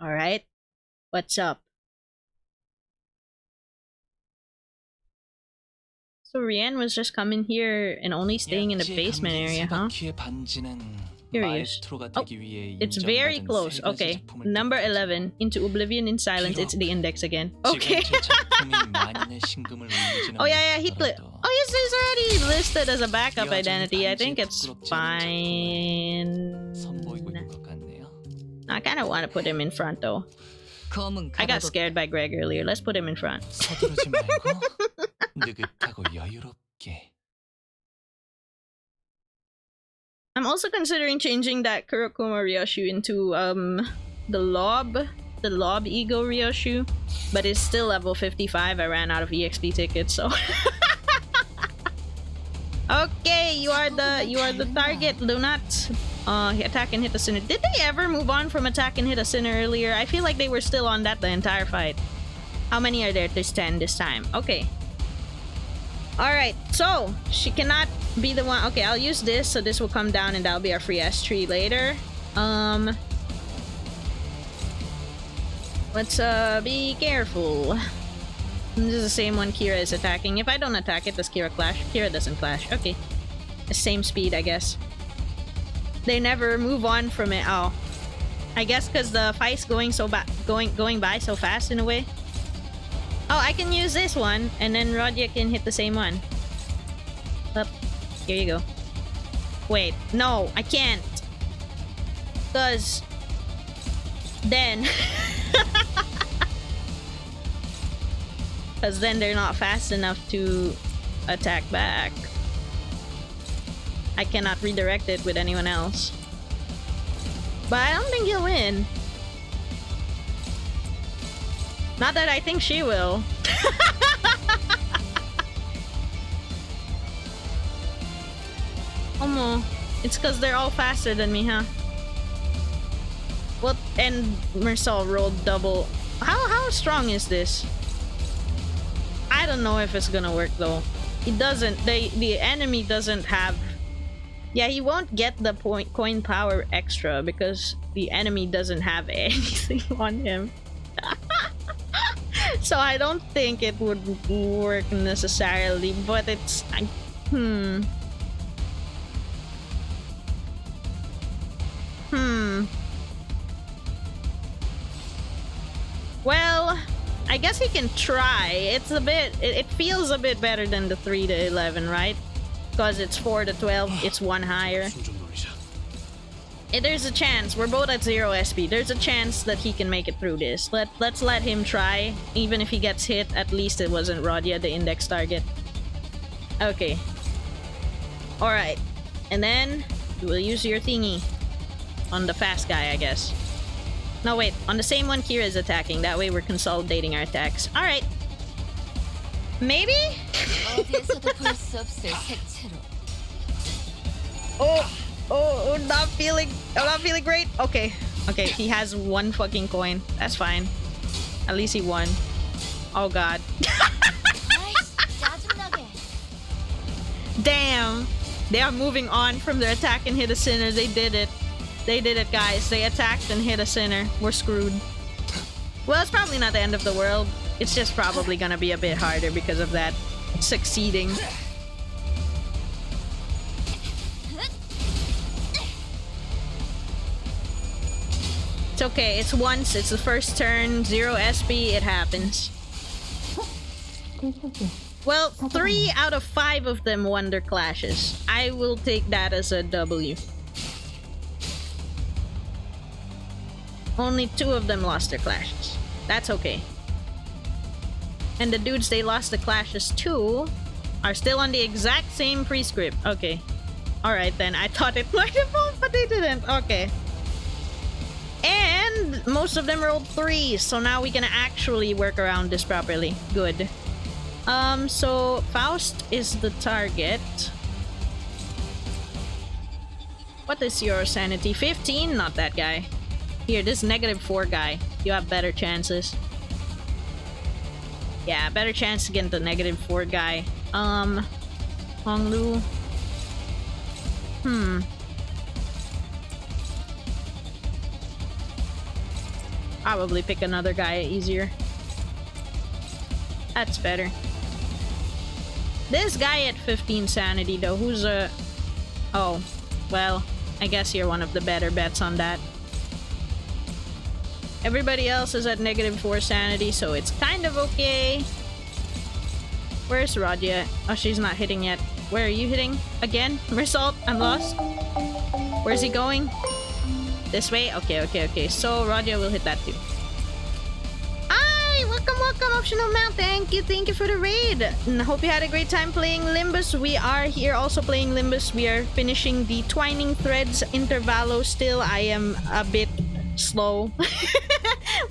Alright. What's up? So Rian was just coming here and only staying in the basement area, huh? Curious. Oh, it's very close. Okay. Number 11. Into Oblivion in Silence. It's the index again. Okay. Oh, yeah, yeah. Oh, he's already listed as a backup identity. I think it's fine. I kind of want to put him in front, though. I got scared by Greg earlier. Let's put him in front. I'm also considering changing that Kurokuma Ryoshu into the Lob Ego Ryoshu, but it's still level 55. I ran out of EXP tickets, so okay, you are the target, Lunat. Attack and hit a sinner. Did they ever move on from attack and hit a sinner earlier? I feel like they were still on that the entire fight. How many are there? There's 10 this time. Okay. Alright, so she cannot be the one. Okay, I'll use this, so this will come down and that'll be our free S3 later. Let's be careful. This is the same one Kira is attacking. If I don't attack it, does Kira clash? Kira doesn't clash. Okay. The same speed, I guess. They never move on from it. Oh. I guess because the fight's going by so fast in a way. Oh, I can use this one, and then Rodya can hit the same one. Up. Here you go. Wait, no, I can't. Because then... Because then they're not fast enough to attack back. I cannot redirect it with anyone else. But I don't think he'll win. Not that I think she will. It's because they're all faster than me, huh? Well, and Mersal rolled double. How strong is this? I don't know if it's gonna work though. It doesn't. The enemy doesn't have. Yeah, he won't get the coin power extra because the enemy doesn't have anything on him. So I don't think it would work necessarily, but it's... Well, I guess he can try. It's a bit... It feels a bit better than the 3 to 11, right? Because it's 4 to 12, it's 1 higher. There's a chance. We're both at 0 SP. There's a chance that he can make it through this. Let's let him try. Even if he gets hit, at least it wasn't Rodya, the index target. Okay. Alright. And then, we'll use your thingy. On the fast guy, I guess. No, wait. On the same one Kira is attacking. That way we're consolidating our attacks. Alright. Maybe? Oh, I'm not feeling great. Okay, he has 1 fucking coin. That's fine. At least he won. Oh god. Damn. They are moving on from their attack and hit a sinner. They did it. They did it, guys. They attacked and hit a sinner. We're screwed. Well, it's probably not the end of the world. It's just probably gonna be a bit harder because of that succeeding. It's okay, it's once, it's the first turn, 0 SP, it happens. Well, 3 out of 5 of them won their clashes. I will take that as a W. Only 2 of them lost their clashes. That's okay. And the dudes they lost the clashes to are still on the exact same prescript. Okay. Alright then, I thought it might have moved, but they didn't. Okay. And most of them rolled 3s, so now we can actually work around this properly. Good. So Faust is the target. What is your sanity? 15? Not that guy. Here, this -4 guy. You have better chances. Yeah, better chance against the -4 guy. Honglu. Probably pick another guy easier. That's better. This guy at 15 sanity though, who's a... Oh, well, I guess you're one of the better bets on that. Everybody else is at -4 sanity, so it's kind of okay. Where's Radia? Oh, she's not hitting yet. Where are you hitting? Again? Mersault? I'm lost. Where's he going? This way? Okay, okay, okay. So Radia will hit that too. Hi! Welcome, welcome, Optional Mount. Thank you for the raid. And I hope you had a great time playing Limbus. We are here also playing Limbus. We are finishing the Twining Threads intervallo still. I am a bit slow.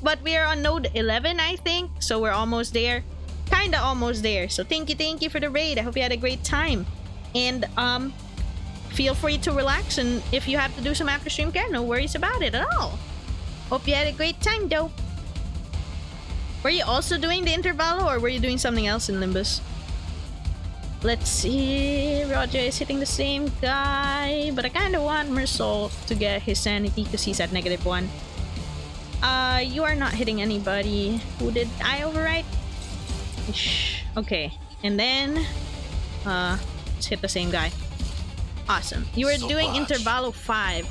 But we are on node 11, I think. So we're almost there. Kinda almost there. So thank you for the raid. I hope you had a great time. And feel free to relax, and if you have to do some after stream care, no worries about it at all. Hope you had a great time though. Were you also doing the intervallo, or were you doing something else in Limbus? Let's see. Roger is hitting the same guy, but I kind of want Mersault to get his sanity because he's at -1. You are not hitting anybody. Who did I overwrite? Okay, and then let's hit the same guy. Awesome. You were doing intervallo 5.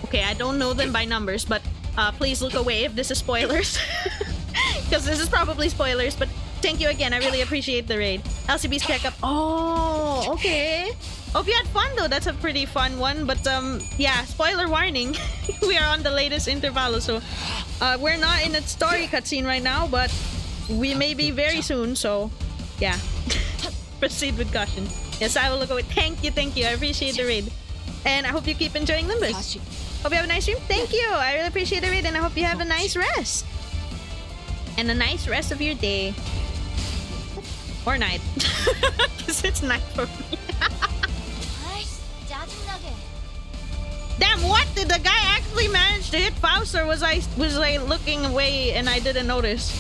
Okay, I don't know them by numbers, but please look away if this is spoilers. Because this is probably spoilers, but thank you again. I really appreciate the raid. LCB's checkup. Oh, okay. Hope you had fun though. That's a pretty fun one. But yeah, spoiler warning. We are on the latest intervallo, so we're not in a story cutscene right now, but we may be very soon. So yeah, proceed with caution. Yes, I will look away. Thank you. I appreciate the raid, and I hope you keep enjoying Limbus. Hope you have a nice stream. Thank you. I really appreciate the raid, and I hope you have a nice rest. And a nice rest of your day. Or night. Because it's night for me. Damn, what? Did the guy actually manage to hit Faust, or was I looking away and I didn't notice?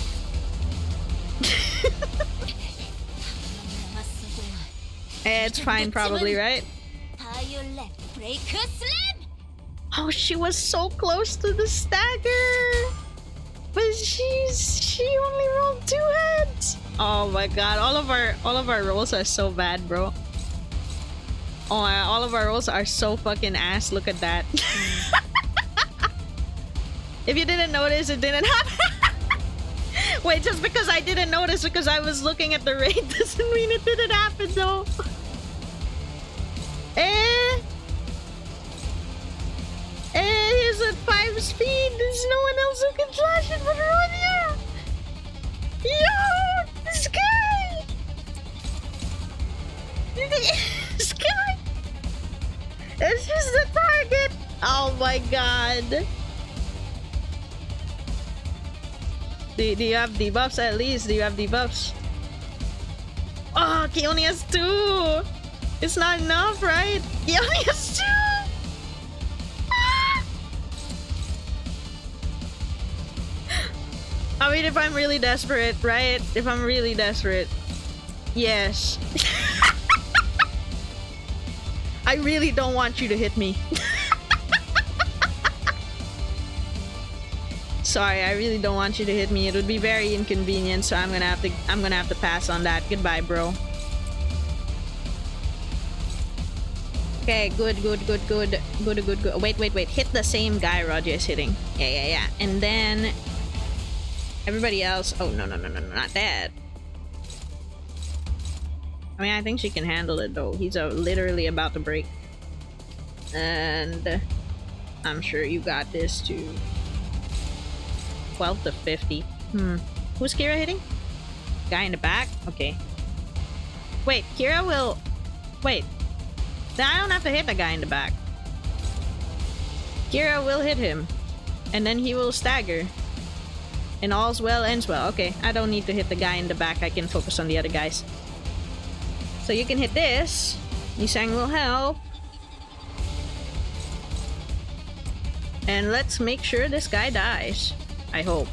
It's fine probably, right? Oh, she was so close to the stagger. But she only rolled 2 heads. Oh my god, all of our rolls are so bad, bro. Oh, all of our rolls are so fucking ass. Look at that. If you didn't notice, it didn't happen. Wait, just because I didn't notice because I was looking at the raid doesn't mean it didn't happen though. He's at 5 speed. There's no one else who can slash it but Rodia. Yo, this guy. This guy. It's just the target. Oh my god. Do you have debuffs at least? Do you have debuffs? Oh, he only has 2. It's not enough, right? He only has 2. I mean, if I'm really desperate, right? If I'm really desperate. Yes. I really don't want you to hit me. Sorry, I really don't want you to hit me. It would be very inconvenient, so I'm gonna have to pass on that. Goodbye, bro. Okay, good. Wait. Hit the same guy Roger is hitting. Yeah. And then everybody else. Oh, no, not that. I mean, I think she can handle it though. He's literally about to break. And I'm sure you got this too. 12 to 50. Who's Kira hitting? Guy in the back? Okay. Wait, Kira will... Wait. Then I don't have to hit the guy in the back. Kira will hit him. And then he will stagger. And all's well ends well. Okay, I don't need to hit the guy in the back. I can focus on the other guys. So you can hit this. Nisang will help. And let's make sure this guy dies. I hope.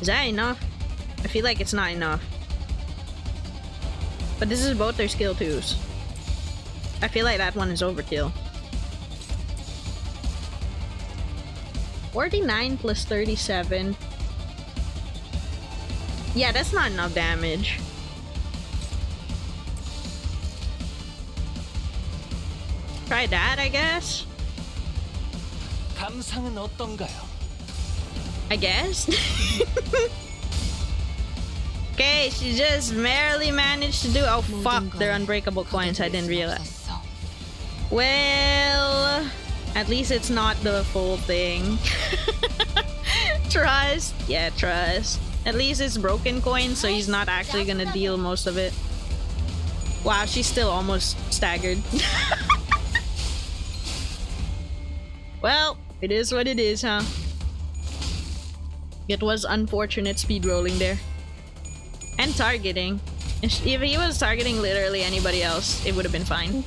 Is that enough? I feel like it's not enough. But this is both their skill 2s. I feel like that one is overkill. 49 plus 37. Yeah, that's not enough damage. Try that, I guess.
감상은 어떤가요?
I guess. Okay, she just barely managed to do. Oh fuck, they're unbreakable coins. I didn't realize. Well, at least it's not the full thing. Trust. Yeah, trust. At least it's broken coins, so he's not actually gonna deal most of it. Wow, she's still almost staggered. Well, it is what it is, huh? It was unfortunate speed rolling there. And targeting. If he was targeting literally anybody else, it would have been fine.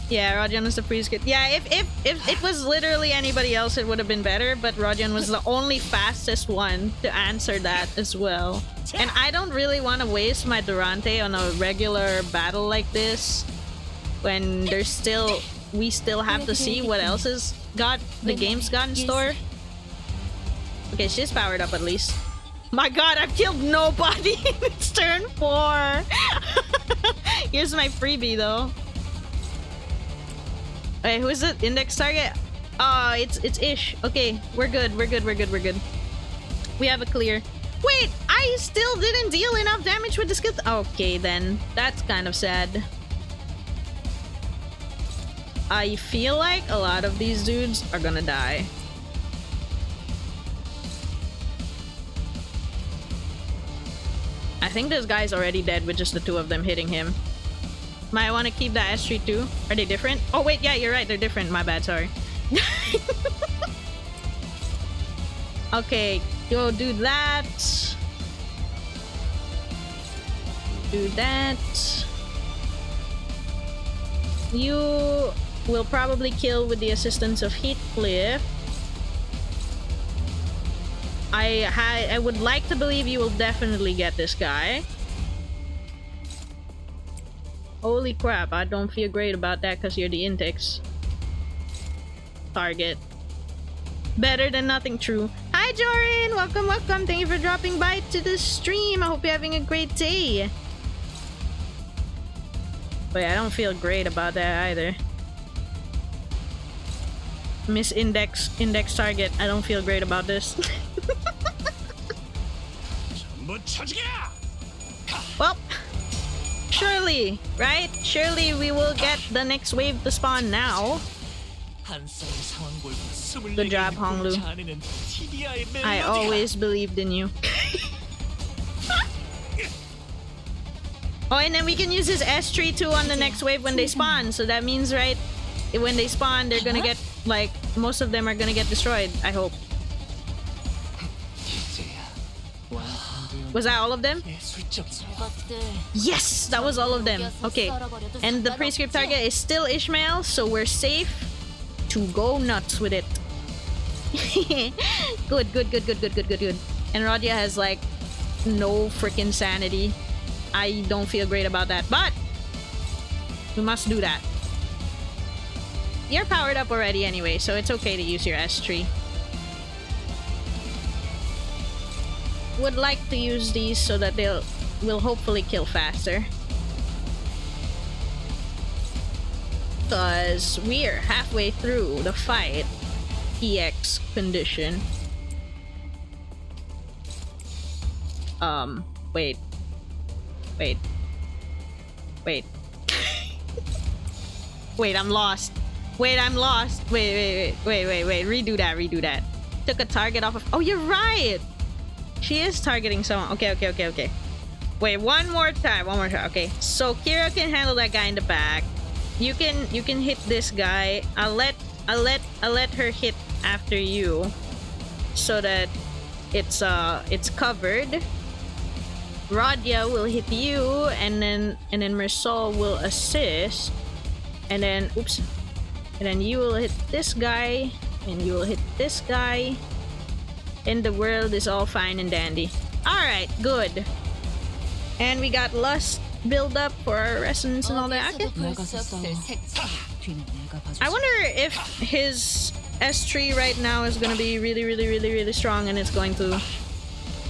Yeah, Rajan was the pre-skip. Yeah, if it was literally anybody else, it would have been better, but Rajan was the only fastest one to answer that as well. And I don't really want to waste my Durante on a regular battle like this when we still have to see what else the game's got in store. Okay, she's powered up at least. My god, I've killed nobody. It's turn 4. Here's my freebie though. Wait, who is it? Index target? It's Ish. Okay, we're good. We're good. We have a clear. Wait, I still didn't deal enough damage with the skill. Okay, then. That's kind of sad. I feel like a lot of these dudes are gonna die. I think this guy's already dead with just the two of them hitting him. Might want to keep that S3 too. Are they different? Oh wait, yeah, you're right. They're different. My bad, sorry. Okay, go do that. Do that. You will probably kill with the assistance of Heathcliff. I would like to believe you will definitely get this guy. Holy crap, I don't feel great about that because you're the Intex target. Better than nothing, true. Hi Jorin! Welcome, welcome. Thank you for dropping by to the stream. I hope you're having a great day. But I don't feel great about that either. Miss Index target. I don't feel great about this. Well, surely, right? Surely we will get the next wave to spawn now. Good job, Honglu. I always believed in you. Oh, and then we can use this S3 too on the next wave when they spawn. So that means, right, when they spawn, they're gonna get, like, most of them are gonna get destroyed, I hope. Was that all of them? Yes! That was all of them. Okay. And the prescript target is still Ishmael, so we're safe to go nuts with it. Good. And Radia has, like, no freaking sanity. I don't feel great about that, but we must do that. You're powered up already anyway, so it's okay to use your S3. Would like to use these so that will hopefully kill faster. Because we're halfway through the fight. EX condition. Wait. Wait, I'm lost. Wait, redo that. Took a target off of... Oh, you're right! She is targeting someone. Okay. Wait, one more time. Okay, so Kira can handle that guy in the back. You can hit this guy. I'll let her hit after you, so that it's covered. Radia will hit you, and then Mersol will assist, and then you will hit this guy, and you will hit this guy. And the world is all fine and dandy. Alright, good. And we got lust build up for our resonance and all that. Okay. I wonder if his S3 right now is gonna be really strong, and it's going to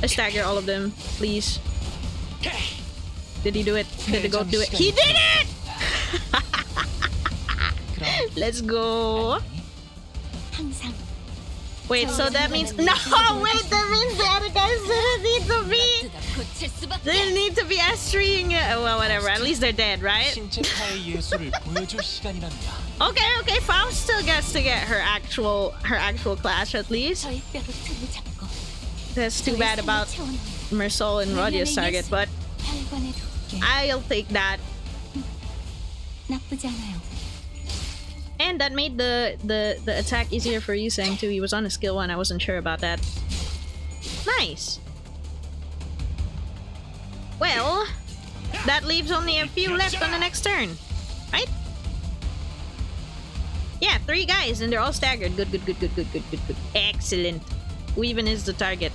stagger all of them. Please. Did he do it? Did the goat do it? He did it! Let's go. Wait, so that means no. Wait, that means the other guys didn't need to be S3ing. Well, whatever. At least they're dead, right? Okay. Faust still gets to get her actual clash at least. That's too bad about Mersol and Rodia's target, but I'll take that. And that made the attack easier for Yusang too. He was on a skill 1. I wasn't sure about that. Nice. Well, that leaves only a few left on the next turn, right? Yeah, 3 guys and they're all staggered. Good. Excellent. Who even is the target?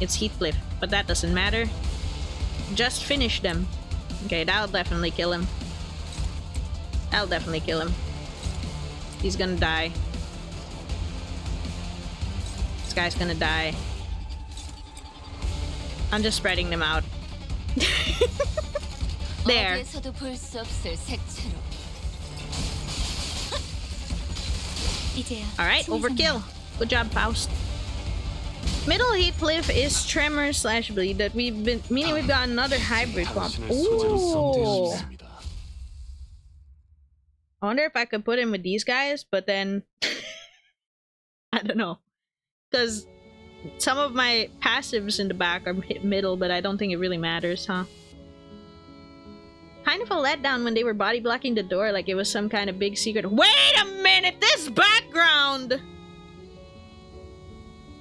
It's Heathcliff, but that doesn't matter. Just finish them. Okay, that'll definitely kill him. He's gonna die. This guy's gonna die. I'm just spreading them out. There. Alright, overkill. Good job, Faust. Middle Heathcliff is Tremor / Bleed that meaning we've got another hybrid swap. Ooh. I wonder if I could put him with these guys, but then I don't know. Because some of my passives in the back are middle, but I don't think it really matters, huh? Kind of a letdown when they were body blocking the door like it was some kind of big secret. Wait a minute! This background!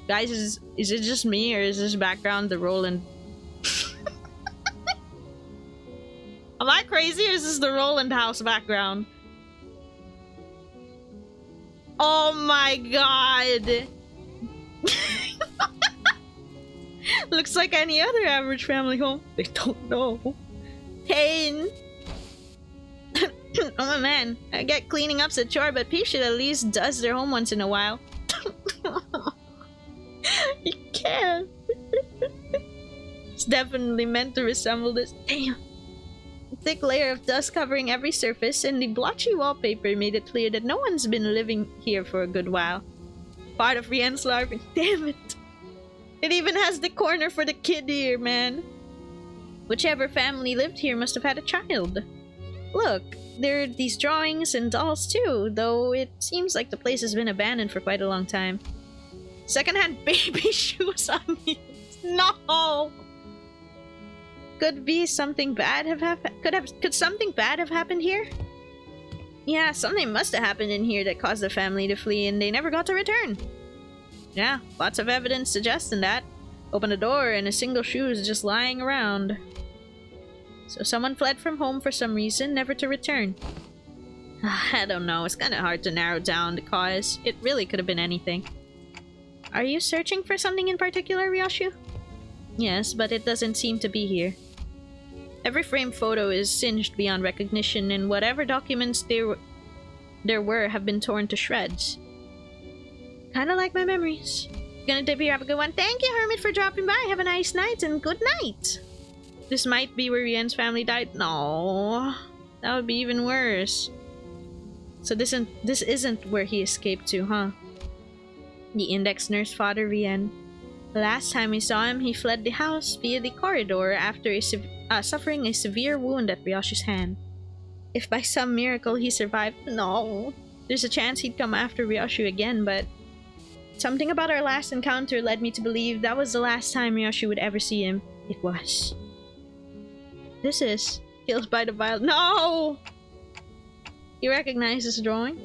Guys, is it just me or is this background the Roland? Am I crazy or is this the Roland house background? Oh my god! Looks like any other average family home. They don't know. Pain! Oh man, I get cleaning up's a chore, but Peach should at least does their home once in a while. You can't. It's definitely meant to resemble this. Damn. A thick layer of dust covering every surface, and the blotchy wallpaper made it clear that no one's been living here for a good while. Part of Rien's larvae. Damn it. It even has the corner for the kid here, man. Whichever family lived here must have had a child. Look, there are these drawings and dolls too, though it seems like the place has been abandoned for quite a long time. Secondhand baby shoes on me. No. Could be something bad have happened. Could something bad have happened here? Yeah, something must have happened in here that caused the family to flee, and they never got to return. Yeah, lots of evidence suggesting that. Open the door, and a single shoe is just lying around. So someone fled from home for some reason, never to return. I don't know. It's kind of hard to narrow down the cause. It really could have been anything. Are you searching for something in particular, Ryoshu? Yes, but it doesn't seem to be here. Every framed photo is singed beyond recognition, and whatever documents there were have been torn to shreds. Kinda like my memories. Gonna tip you, have a good one. Thank you, Hermit, for dropping by. Have a nice night, and good night! This might be where Rien's family died. No, that would be even worse. So this isn't where he escaped to, huh? The index nurse father Rien. The last time we saw him, he fled the house via the corridor after suffering a severe wound at Ryoshu's hand. If by some miracle he survived, no. There's a chance he'd come after Ryoshu again, but something about our last encounter led me to believe that was the last time Ryoshu would ever see him. It was. This is killed by the vile. No! He recognizes the drawing.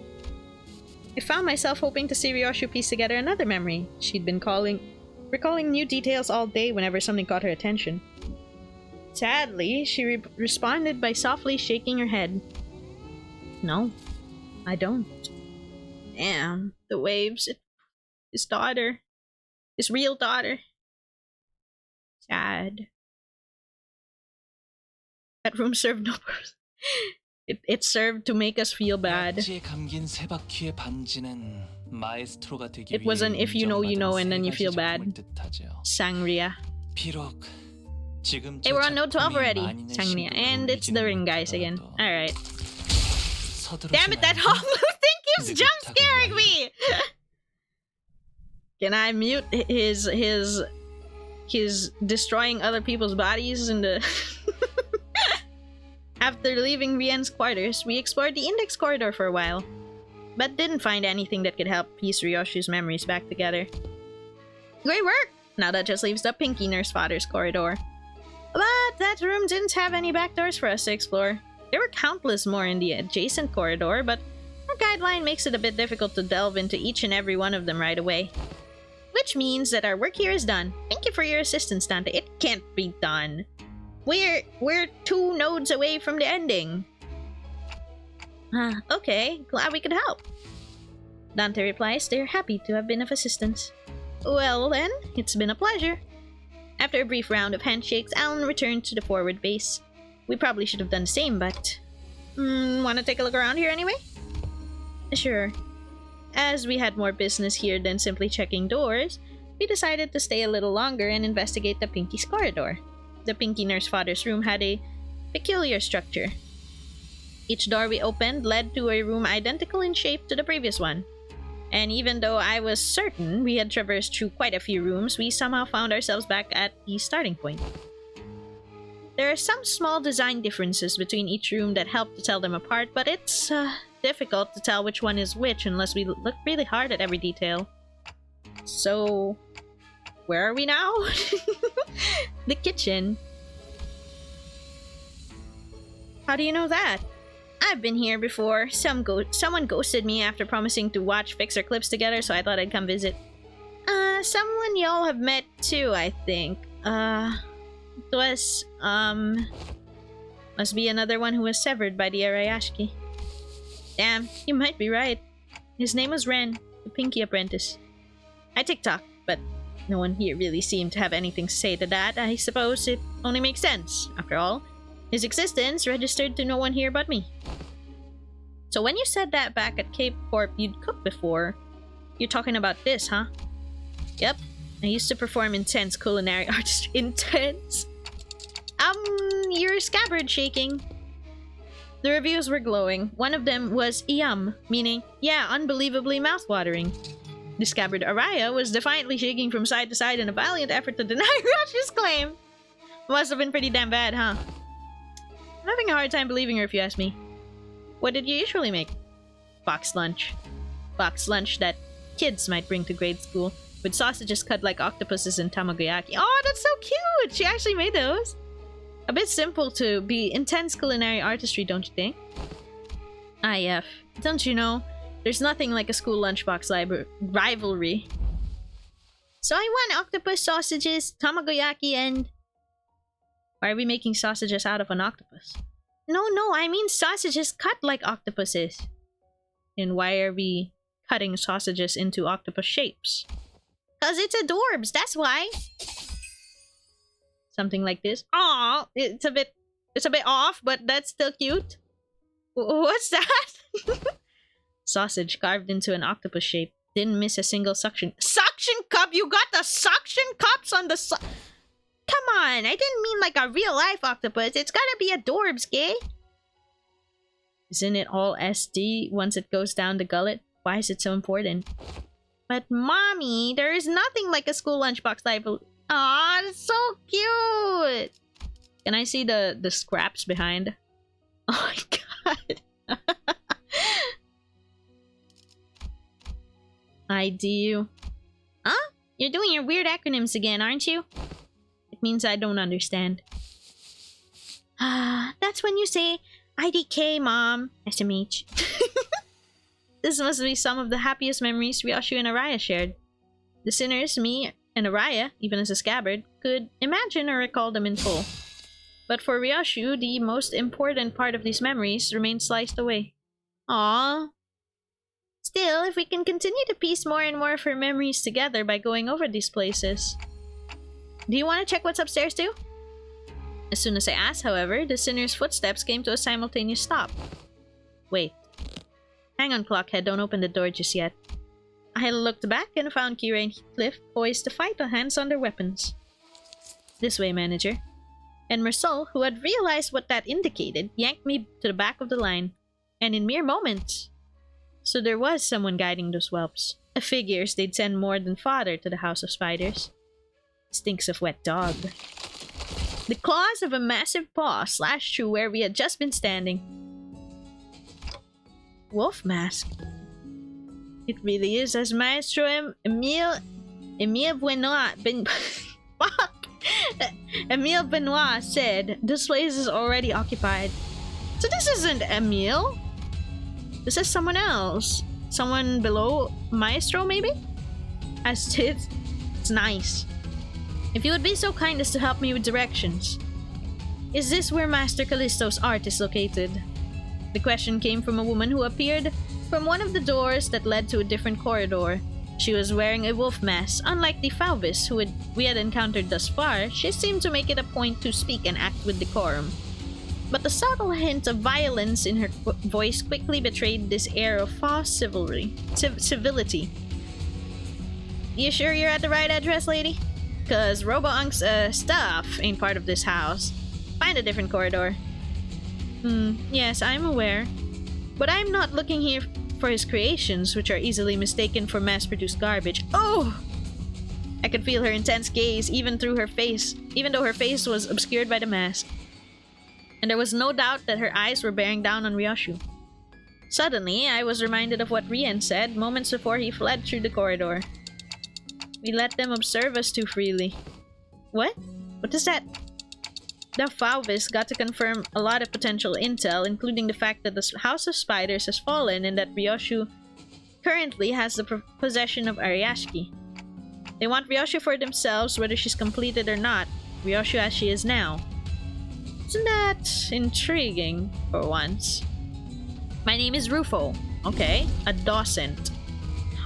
I found myself hoping to see Ryoshu piece together another memory. She'd been recalling new details all day whenever something caught her attention. Sadly, she responded by softly shaking her head. No, I don't. Damn, the waves. His daughter. His real daughter. Sad. That room served no purpose. It served to make us feel bad. It was an if you know, and then you feel bad. Sangria. Hey, we're on note 12 already. Sangria. And it's the ring guys again. Alright. Damn it, that Honglu! Thank keeps jump scaring me. Can I mute his destroying other people's bodies in the... After leaving Rien's quarters, we explored the index corridor for a while, but didn't find anything that could help piece Ryoshu's memories back together. Great work! Now that just leaves the Pinky Nurse Father's corridor. But that room didn't have any back doors for us to explore. There were countless more in the adjacent corridor, but our guideline makes it a bit difficult to delve into each and every one of them right away. Which means that our work here is done. Thank you for your assistance, Dante. It can't be done. We're 2 nodes away from the ending. Okay, glad we could help. Dante replies they're happy to have been of assistance. Well then, it's been a pleasure. After a brief round of handshakes, Alan returned to the forward base. We probably should have done the same, but... wanna take a look around here anyway? Sure. As we had more business here than simply checking doors, we decided to stay a little longer and investigate the Pinky's corridor. The Pinky Nurse Father's room had a peculiar structure. Each door we opened led to a room identical in shape to the previous one. And even though I was certain we had traversed through quite a few rooms, we somehow found ourselves back at the starting point. There are some small design differences between each room that help to tell them apart, but it's difficult to tell which one is which unless we look really hard at every detail. So, where are we now? The kitchen. How do you know that? I've been here before. Someone ghosted me after promising to watch Fixer clips together, so I thought I'd come visit. Someone y'all have met too, I think. It was, must be another one who was severed by the Arayashiki. Damn, you might be right. His name was Ren, the Pinky Apprentice. I TikTok, but no one here really seemed to have anything to say to that. I suppose it only makes sense. After all, his existence registered to no one here but me. So when you said that back at Cape Corp you'd cooked before, you're talking about this, huh? Yep. I used to perform intense culinary artistry. Intense? Your scabbard shaking. The reviews were glowing. One of them was yum, meaning, yeah, unbelievably mouthwatering. The scabbard Araya was defiantly shaking from side to side in a valiant effort to deny Rush's claim. Must have been pretty damn bad, huh? I'm having a hard time believing her if you ask me. What did you usually make? Box lunch. Box lunch that kids might bring to grade school, with sausages cut like octopuses and tamagoyaki. Oh, that's so cute! She actually made those. A bit simple to be intense culinary artistry, don't you think? IF. Don't you know? There's nothing like a school lunchbox rivalry. So I want octopus sausages, tamagoyaki, and... Why are we making sausages out of an octopus? No, I mean sausages cut like octopuses. And why are we cutting sausages into octopus shapes? Cause it's adorbs, that's why. Something like this. Aw, it's a bit off, but that's still cute. What's that? Sausage carved into an octopus shape. Didn't miss a single suction cup. You got the suction cups on the Come on, I didn't mean like a real life octopus. It's gotta be adorbs, gay. Isn't it all SD once it goes down the gullet? Why is it so important? But mommy, there is nothing like a school lunchbox rival. Aw, it's so cute! Can I see the scraps behind? Oh my god. IDU. Huh? You're doing your weird acronyms again, aren't you? It means I don't understand. That's when you say IDK, Mom. SMH. This must be some of the happiest memories Ryoshu and Araya shared. The sinners, me, and Araya, even as a scabbard, could imagine or recall them in full. But for Ryoshu, the most important part of these memories remained sliced away. Aww. Still, if we can continue to piece more and more of her memories together by going over these places. Do you want to check what's upstairs too? As soon as I asked, however, the sinner's footsteps came to a simultaneous stop. Wait. Hang on, Clockhead, don't open the door just yet. I looked back and found Kira and Heathcliff poised to fight with hands on their weapons. This way, manager. And Mersol, who had realized what that indicated, yanked me to the back of the line. And in mere moments, So there was someone guiding those whelps. Figures they'd send more than fodder to the House of Spiders. Stinks of wet dog. The claws of a massive paw slashed through where we had just been standing. Wolf mask. It really is, as Maestro Emile Benoit fuck! Emile Benoit said, this place is already occupied. So this isn't Emile? This is someone else. Someone below Maestro, maybe? As it's nice. If you would be so kind as to help me with directions. Is this where Master Callisto's art is located? The question came from a woman who appeared from one of the doors that led to a different corridor. She was wearing a wolf mask. Unlike the Faubus we had encountered thus far, she seemed to make it a point to speak and act with decorum. But the subtle hint of violence in her voice quickly betrayed this air of false civility. You sure you're at the right address, lady? Cause Robo-Unk's stuff ain't part of this house. Find a different corridor. Yes, I'm aware. But I'm not looking here for his creations, which are easily mistaken for mass-produced garbage. Oh! I could feel her intense gaze even though her face was obscured by the mask. And there was no doubt that her eyes were bearing down on Ryoshu. Suddenly, I was reminded of what Rien said moments before he fled through the corridor. We let them observe us too freely. What? What is that? The Faubus got to confirm a lot of potential intel, including the fact that the House of Spiders has fallen and that Ryoshu currently has the possession of Ariashiki. They want Ryoshu for themselves, whether she's completed or not. Ryoshu as she is now. Isn't that intriguing, for once? My name is Rufo. Okay, a docent.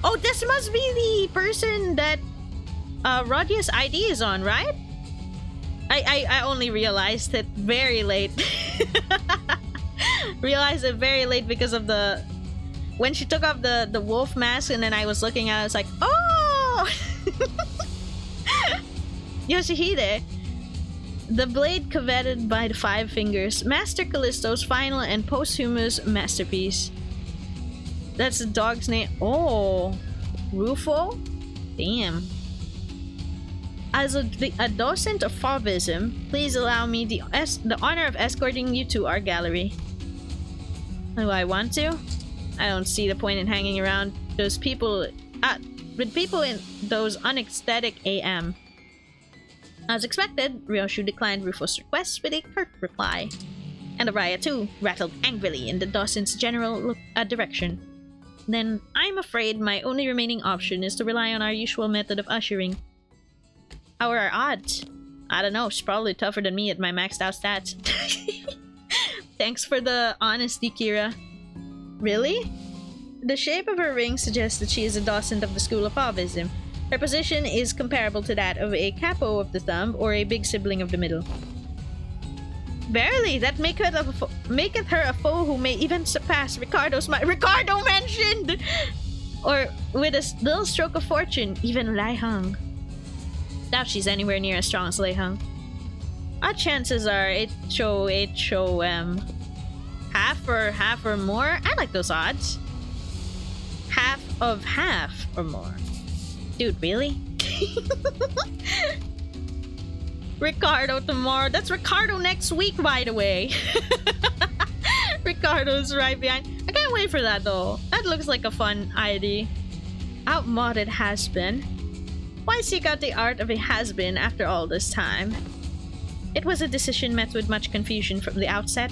Oh, this must be the person that Rodia's ID is on, right? I only realized it very late. Realized it very late because of the... When she took off the wolf mask and then I was looking at it, it's like, oh! Yoshihide. The blade coveted by the Five Fingers. Master Callisto's final and posthumous masterpiece. That's the dog's name. Oh. Rufo? Damn. As a docent of Faubism, please allow me the honor of escorting you to our gallery. Do I want to? I don't see the point in hanging around those people with people in those unaesthetic AM. As expected, Ryoshu declined Rufo's request with a curt reply. And Araya too rattled angrily in the docent's general direction. Then, I'm afraid my only remaining option is to rely on our usual method of ushering. How are our odds? I don't know, she's probably tougher than me at my maxed out stats. Thanks for the honesty, Kira. Really? The shape of her ring suggests that she is a docent of the School of Faubism. Her position is comparable to that of a capo of the thumb or a big sibling of the middle. Verily, that maketh her a foe who may even surpass Ricardo mentioned! Or, with a little stroke of fortune, even Lai Hung. Doubt she's anywhere near as strong as Lei Hung. Odd chances are half or more. I like those odds. Half of half or more. Dude, really? Ricardo tomorrow. That's Ricardo next week, by the way. Ricardo's right behind. I can't wait for that though. That looks like a fun ID. Outmoded has-been. Why seek out the art of a has-been after all this time? It was a decision met with much confusion from the outset.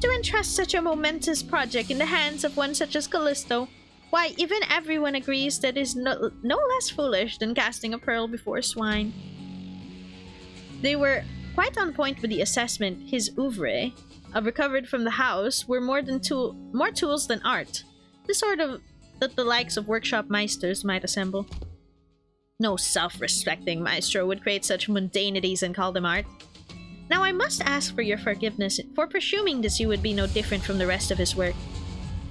To entrust such a momentous project in the hands of one such as Callisto, why, even everyone agrees that is no less foolish than casting a pearl before swine. They were quite on point with the assessment his oeuvre, recovered from the house, were more tools than art, the sort of that the likes of workshop meisters might assemble. No self-respecting maestro would create such mundanities and call them art. Now I must ask for your forgiveness for presuming this you would be no different from the rest of his work.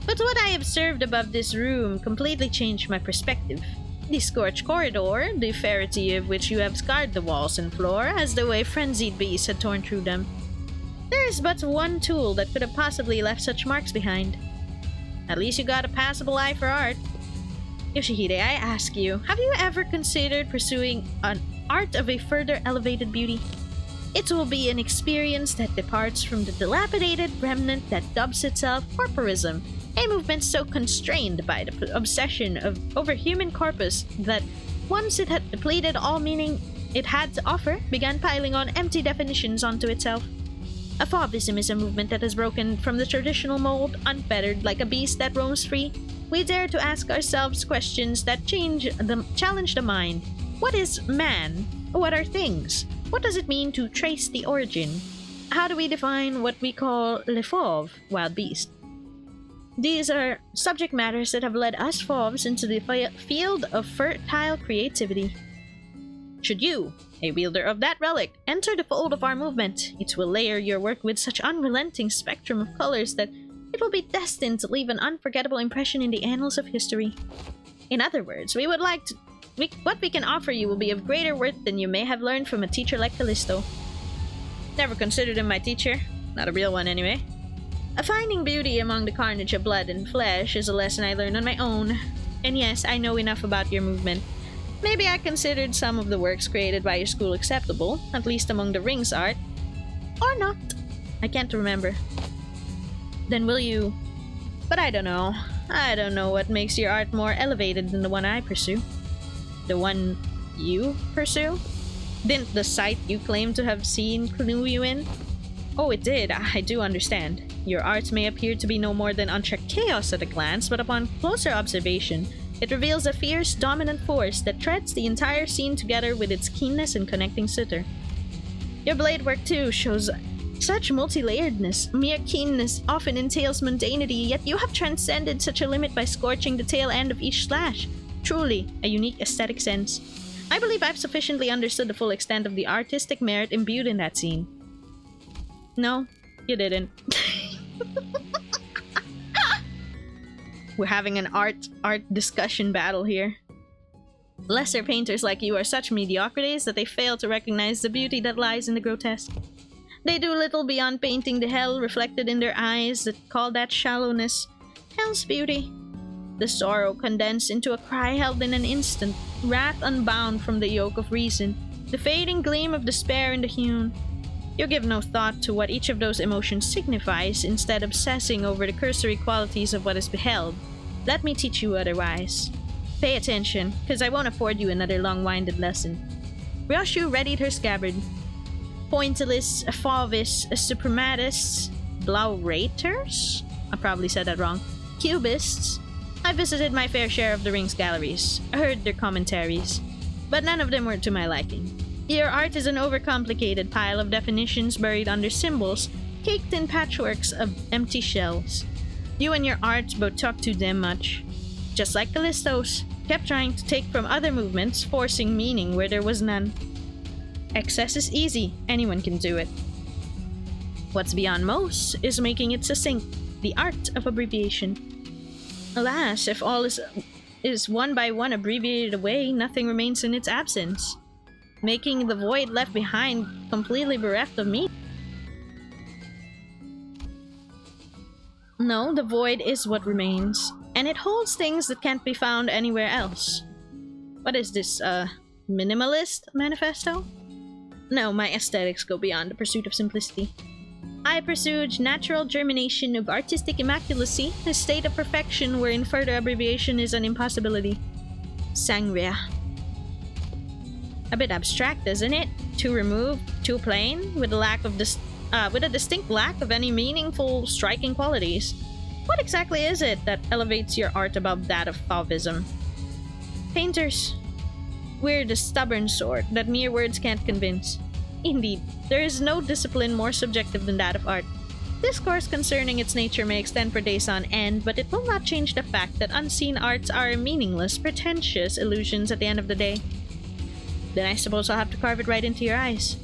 But what I observed above this room completely changed my perspective. The scorched corridor, the ferocity of which you have scarred the walls and floor, as though a frenzied beast had torn through them. There is but one tool that could have possibly left such marks behind. At least you got a passable eye for art. Yoshihide, I ask you, have you ever considered pursuing an art of a further elevated beauty? It will be an experience that departs from the dilapidated remnant that dubs itself corporism, a movement so constrained by the obsession over human corpus that once it had depleted all meaning it had to offer, began piling on empty definitions onto itself. A Fauvism is a movement that has broken from the traditional mold, unfettered like a beast that roams free. We dare to ask ourselves questions that challenge the mind. What is man? What are things? What does it mean to trace the origin? How do we define what we call le fauve, wild beast? These are subject matters that have led us fauves into the field of fertile creativity. Should you, a wielder of that relic, enter the fold of our movement, it will layer your work with such unrelenting spectrum of colors that it will be destined to leave an unforgettable impression in the annals of history. In other words, what we can offer you will be of greater worth than you may have learned from a teacher like Callisto. Never considered him my teacher. Not a real one, anyway. Finding beauty among the carnage of blood and flesh is a lesson I learned on my own. And yes, I know enough about your movement. Maybe I considered some of the works created by your school acceptable, at least among the rings art. Or not. I can't remember. Then will you... But I don't know. I don't know what makes your art more elevated than the one I pursue. The one you pursue? Didn't the site you claim to have seen clue you in? Oh, it did. I do understand. Your art may appear to be no more than unchecked chaos at a glance, but upon closer observation, it reveals a fierce, dominant force that threads the entire scene together with its keenness and connecting sitter. Your blade work, too, shows such multi-layeredness. Mere keenness often entails mundanity, yet you have transcended such a limit by scorching the tail end of each slash. Truly, a unique aesthetic sense. I believe I've sufficiently understood the full extent of the artistic merit imbued in that scene. No, you didn't. We're having an art discussion battle here. Lesser painters like you are such mediocrities that they fail to recognize the beauty that lies in the grotesque. They do little beyond painting the hell reflected in their eyes that call that shallowness hell's beauty. The sorrow condensed into a cry held in an instant, wrath unbound from the yoke of reason, the fading gleam of despair in the hewn. You give no thought to what each of those emotions signifies, instead obsessing over the cursory qualities of what is beheld. Let me teach you otherwise. Pay attention, cause I won't afford you another long-winded lesson. Ryoshu readied her scabbard. Pointillist, Fauvists, Suprematists, Blaurators? I probably said that wrong. Cubists. I visited my fair share of the Rings galleries, heard their commentaries, but none of them were to my liking. Your art is an overcomplicated pile of definitions buried under symbols, caked in patchworks of empty shells. You and your art both talk too damn much. Just like Callisto's, kept trying to take from other movements, forcing meaning where there was none. Excess is easy, anyone can do it. What's beyond most is making it succinct, the art of abbreviation. Alas, if all is one by one abbreviated away, nothing remains in its absence, making the void left behind completely bereft of meaning. No, the void is what remains, and it holds things that can't be found anywhere else. What is this, minimalist manifesto? No, my aesthetics go beyond the pursuit of simplicity. I pursued natural germination of artistic immaculacy, a state of perfection wherein further abbreviation is an impossibility. Sangria. A bit abstract, isn't it? Too removed, too plain, with a distinct lack of any meaningful, striking qualities. What exactly is it that elevates your art above that of Fauvism? Painters. We're the stubborn sort that mere words can't convince. Indeed, there is no discipline more subjective than that of art. Discourse concerning its nature may extend for days on end, but it will not change the fact that unseen arts are meaningless, pretentious illusions at the end of the day. Then I suppose I'll have to carve it right into your eyes.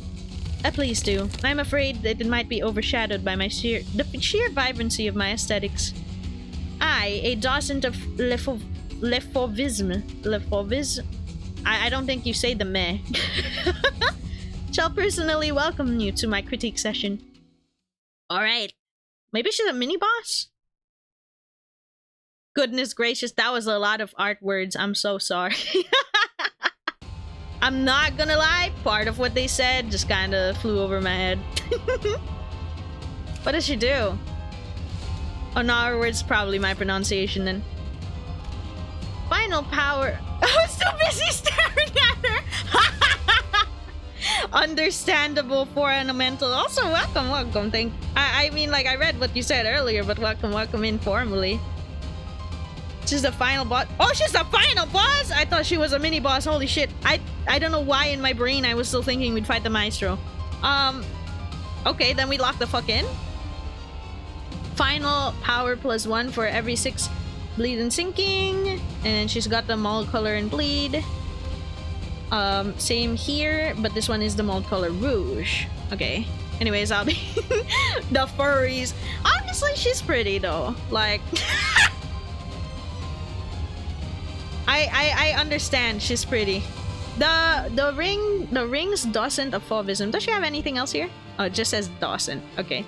Please do. I'm afraid that it might be overshadowed by the sheer vibrancy of my aesthetics. I, a docent of le fauvisme, I don't think you say the meh, shall personally welcome you to my critique session. Alright. Maybe she's a mini-boss? Goodness gracious, that was a lot of art words. I'm so sorry. I'm not gonna lie, part of what they said just kind of flew over my head. What does she do? Oh, no, her words probably my pronunciation then. Final power. I was too busy staring at her. Understandable for an elemental. Also, welcome. I mean, like, I read what you said earlier, but welcome informally. She's the final boss. Oh, she's the final boss! I thought she was a mini boss. Holy shit. I don't know why in my brain I was still thinking we'd fight the maestro. Okay, then we lock the fuck in. Final power +1 for every 6 bleed and sinking. And then she's got the mold color and bleed. Same here, but this one is the mold color rouge. Okay. Anyways, I'll be the furries. Honestly, she's pretty though. Like I understand she's pretty. The rings doesn't of Fauvism. Does she have anything else here? Oh, it just says doesn't. Okay.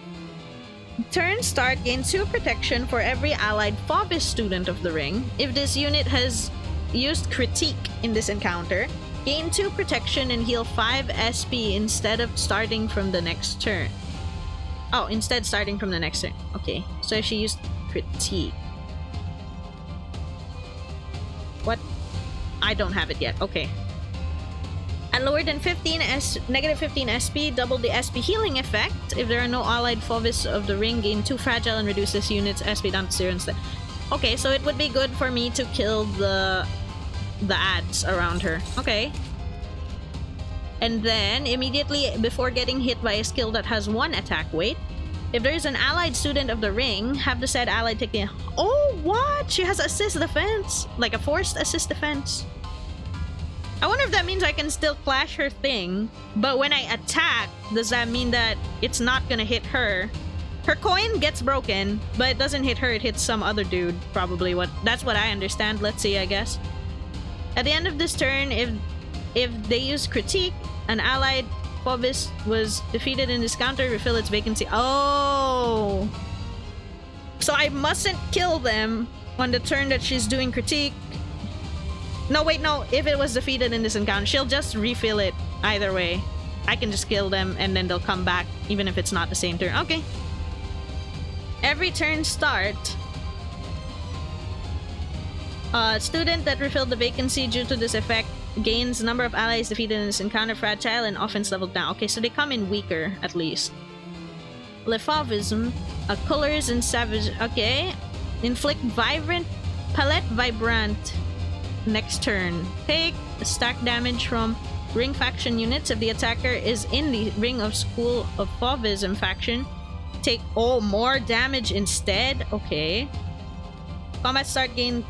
Turn start gains 2 protection for every allied Fauvis student of the ring. If this unit has used critique in this encounter, gain 2 protection and heal 5 SP instead of starting from the next turn. Oh, instead starting from the next turn. Okay, so if she used critique. What? I don't have it yet. Okay. At lower than negative 15 SP, double the SP healing effect. If there are no allied Fauvis of the ring, gain 2 fragile and reduce this unit's SP down to 0 instead. Okay, so it would be good for me to kill the ads around her. Okay. And then, immediately before getting hit by a skill that has 1 attack weight, if there is an allied student of the ring, have the said allied take the... Oh, what? She has assist defense. Like a forced assist defense. I wonder if that means I can still clash her thing, but when I attack, does that mean that it's not gonna hit her? Her coin gets broken, but it doesn't hit her, it hits some other dude, probably. That's what I understand. Let's see, I guess. At the end of this turn, if they use critique, an allied Fauvis was defeated in this counter, refill its vacancy. Oh! So I mustn't kill them on the turn that she's doing critique. No, wait, no. If it was defeated in this encounter, she'll just refill it either way. I can just kill them and then they'll come back even if it's not the same turn. Okay. Every turn start, student that refilled the vacancy due to this effect gains number of allies defeated in this encounter fragile and offense level down. Okay, so they come in weaker at least. Le Fauvism, colors and savage. Okay. Inflict vibrant palette vibrant. Next turn. Take stack damage from ring faction units if the attacker is in the ring of School of Fauvism faction. Take more damage instead. Okay. Combat start gain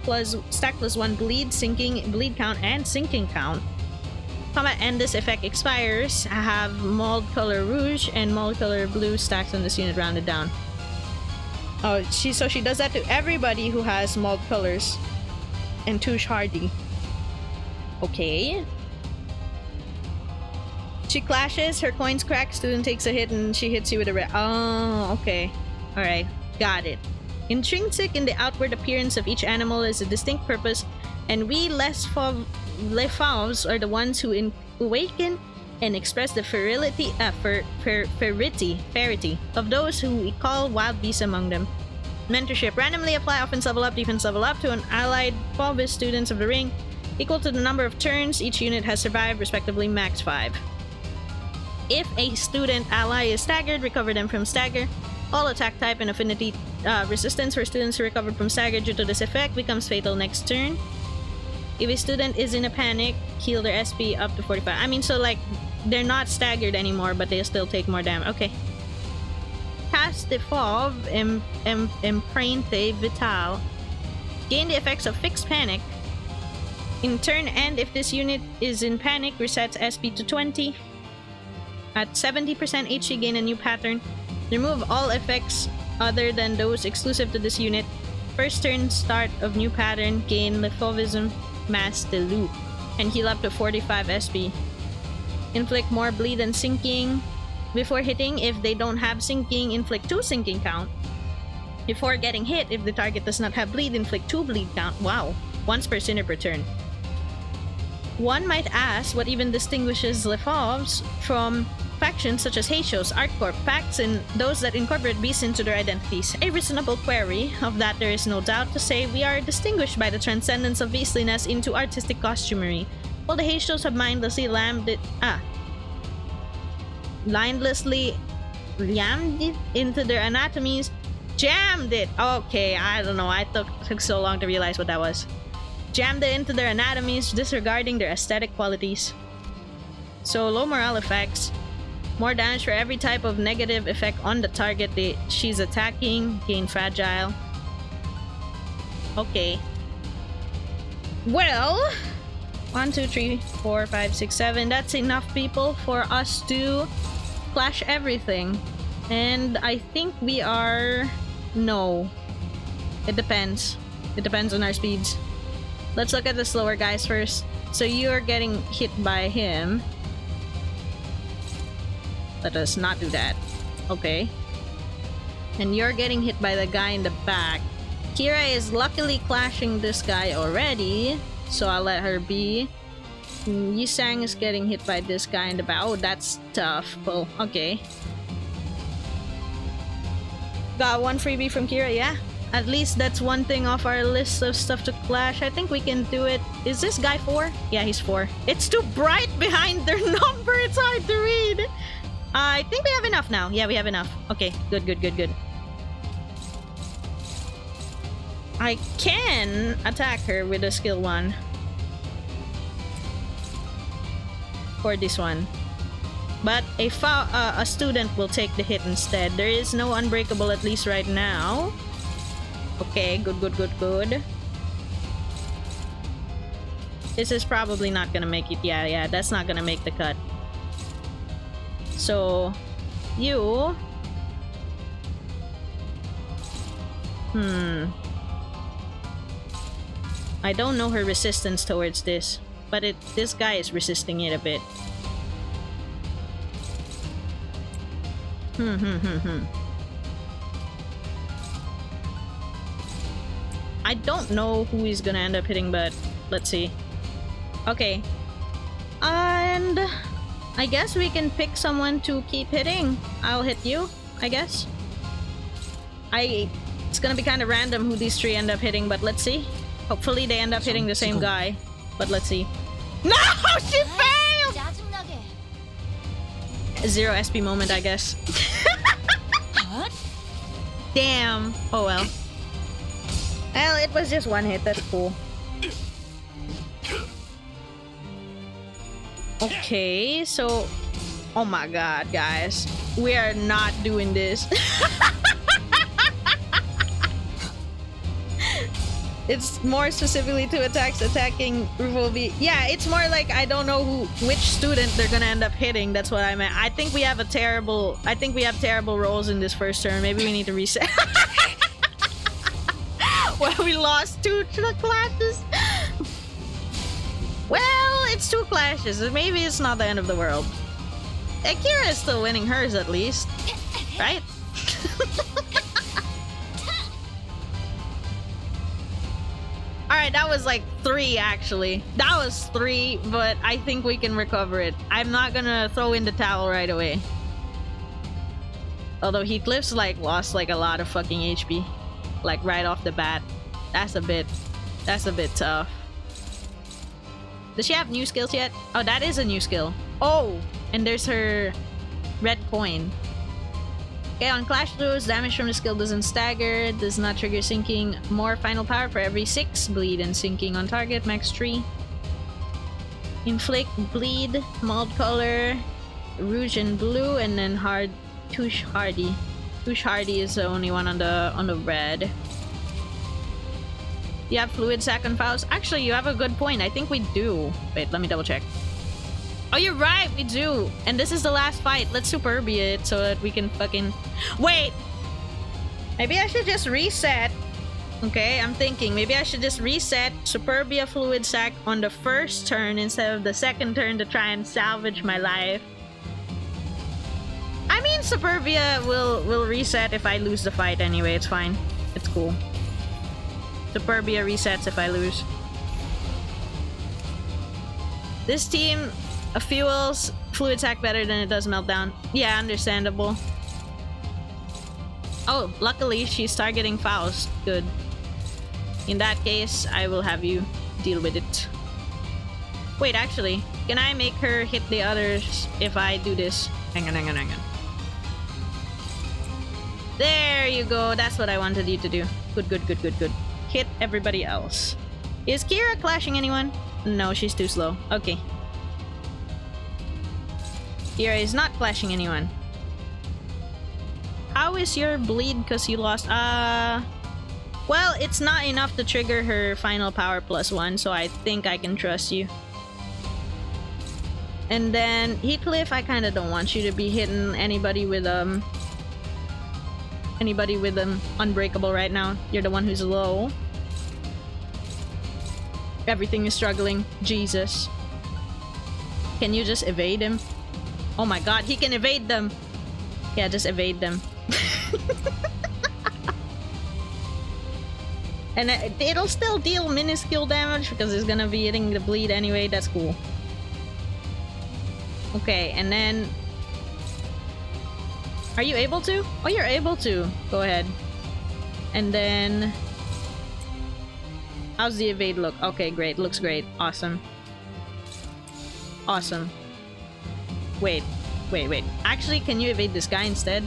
stack +1 bleed, sinking, bleed count, and sinking count. Combat end this effect expires. Have mold color rouge and mold color blue stacks on this unit rounded down. Oh, so she does that to everybody who has mold colors. And Touche Hardy. Okay. She clashes, her coins crack, student takes a hit, and she hits you with a red. Oh, okay. Alright, got it. Intrinsic in the outward appearance of each animal is a distinct purpose, and we les fauves are the ones who awaken and express the fertility of those who we call wild beasts among them. Mentorship. Randomly apply offense level up, defense level up to an allied Fauvis students of the ring, equal to the number of turns each unit has survived, respectively max 5. If a student ally is staggered, recover them from stagger. All attack type and affinity resistance for students who recovered from stagger due to this effect becomes fatal next turn. If a student is in a panic, heal their SP up to 45. I mean, so like, they're not staggered anymore, but they still take more damage. Okay. Cast the Fauve Empreinte Vital. Gain the effects of Fixed Panic. In turn end, if this unit is in panic, resets SP to 20. At 70% HP, gain a new pattern. Remove all effects other than those exclusive to this unit. First turn start of new pattern, gain Le Fauvism Mass de Loup. And heal up to 45 SP. Inflict more bleed and sinking. Before hitting, if they don't have sinking, inflict 2 sinking count. Before getting hit, if the target does not have bleed, inflict 2 bleed count. Wow. Once per sinner per turn. One might ask what even distinguishes Lefauves from factions such as Heishos, ArtCorp, pacts, and those that incorporate beasts into their identities. A reasonable query, of that there is no doubt to say, we are distinguished by the transcendence of beastliness into artistic costumery, while the Heishos have mindlessly rammed it into their anatomies. Jammed it! Okay, I don't know, I took so long to realize what that was. Jammed it into their anatomies, disregarding their aesthetic qualities. So, low morale effects. More damage for every type of negative effect on the target she's attacking. Gain fragile. Okay. Well, 1, 2, 3, 4, 5, 6, 7. That's enough people for us to clash everything. And I think we are... No. It depends. It depends on our speeds. Let's look at the slower guys first. So you're getting hit by him. Let us not do that. Okay. And you're getting hit by the guy in the back. Kira is luckily clashing this guy already, so I'll let her be. Yisang is getting hit by this guy in the back. Oh, that's tough. Oh, okay. Got one freebie from Kira, yeah. At least that's one thing off our list of stuff to clash. I think we can do it. Is this guy 4? Yeah, he's 4. It's too bright behind their number. It's hard to read. I think we have enough now. Yeah, we have enough. Okay, good. I can attack her with a skill 1. For this one. But a student will take the hit instead. There is no unbreakable, at least right now. Okay, good. This is probably not gonna make it. Yeah, that's not gonna make the cut. So, you... I don't know her resistance towards this, but this guy is resisting it a bit. I don't know who he's gonna end up hitting, but let's see. Okay. And I guess we can pick someone to keep hitting. I'll hit you, I guess. It's gonna be kind of random who these 3 end up hitting, but let's see. Hopefully they end up hitting the same guy. But let's see. No! She failed! 0 SP moment, I guess. Damn. Oh well. Well, it was just 1 hit. That's cool. Okay, so... Oh my god, guys. We are not doing this. It's more specifically to attacking Ruvobi. Yeah, it's more like I don't know which student they're gonna end up hitting. That's what I meant. I think we have terrible rolls in this first turn. Maybe we need to reset. Well, we lost 2 clashes. Well, it's 2 clashes. Maybe it's not the end of the world. Akira is still winning hers at least, right? Alright, that was like 3 actually. That was 3, but I think we can recover it. I'm not gonna throw in the towel right away. Although Heathcliff's like lost like a lot of fucking HP. Like right off the bat. That's a bit tough. Does she have new skills yet? Oh, that is a new skill. Oh, and there's her red coin. Okay, on Clash Throws, damage from the skill doesn't stagger, does not trigger sinking. More final power for every 6 bleed and sinking on target, max 3. Inflict bleed, mold color, rouge and blue, and then touche hardy. Touche hardy is the only one on the red. You have fluid sac on Faust? Actually, you have a good point. I think we do. Wait, let me double check. Oh, you're right, we do. And this is the last fight. Let's Superbia it so that we can fucking... Wait! Maybe I should just reset. Okay, I'm thinking. Maybe I should just reset Superbia Fluid Sac on the first turn instead of the second turn to try and salvage my life. I mean, Superbia will reset if I lose the fight anyway. It's fine. cool. Superbia resets if I lose. This team fuels fluid sac better than it does meltdown. Yeah, understandable. Oh, luckily she's targeting Faust. Good. In that case, I will have you deal with it. Wait, actually, can I make her hit the others if I do this? Hang on. There you go. That's what I wanted you to do. Good. Hit everybody else. Is Kira clashing anyone? No, she's too slow. Okay. Kira is not clashing anyone. How is your bleed because you lost? Well, it's not enough to trigger her final power +1, so I think I can trust you. And then Heathcliff, I kind of don't want you to be hitting anybody with unbreakable right now. You're the one who's low. Everything is struggling. Jesus. Can you just evade him? Oh my god, he can evade them. Yeah, just evade them. And it'll still deal minuscule damage because it's gonna be hitting the bleed anyway. That's cool. Okay, and then... Are you able to? Oh, you're able to. Go ahead. And then... How's the evade look? Okay, great. Looks great. Awesome. Awesome. Wait. Actually, can you evade this guy instead?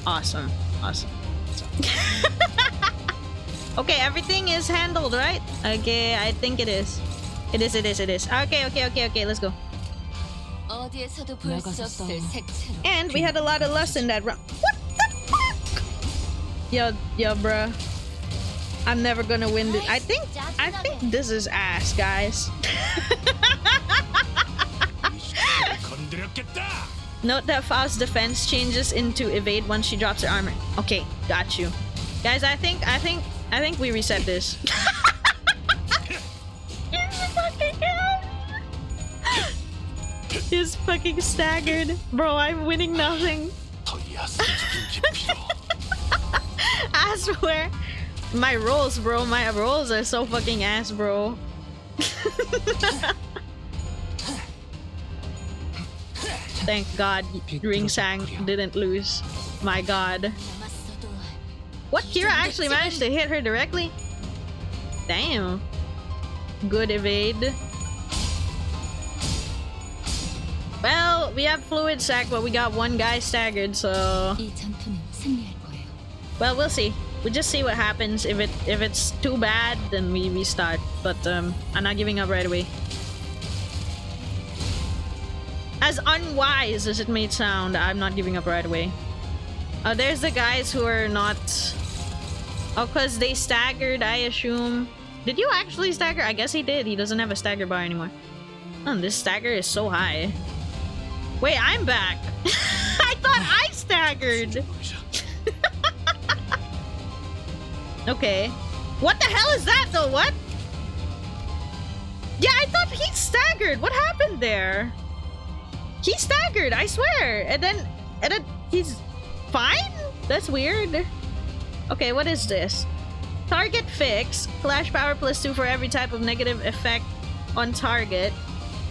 Awesome. Okay, everything is handled, right? Okay, I think it is. It is. Okay, let's go. And we had a lot of lust in that round. What the fuck? Yo, bruh. I'm never gonna win this. I think this is ass, guys. Note that Faust's defense changes into evade once she drops her armor. Okay, got you. Guys, I think we reset this. He's fucking staggered. Bro, I'm winning nothing. I swear. My rolls are so fucking ass, bro. Thank God Ring Sang didn't lose. My god. What? Kira actually managed to hit her directly? Damn. Good evade. Well, we have fluid sac, but we got one guy staggered, so... Well, we'll see. We'll just see what happens. If it's too bad, then we restart. But I'm not giving up right away. As unwise as it may sound, I'm not giving up right away. There's the guys who are not... Oh, because they staggered, I assume. Did you actually stagger? I guess he did. He doesn't have a stagger bar anymore. Oh, this stagger is so high. Wait, I'm back. I thought I staggered. Okay. What the hell is that though? What? Yeah, I thought he staggered. What happened there? He staggered, I swear. And then he's fine? That's weird. Okay, what is this? Target fix. Flash power +2 for every type of negative effect on target.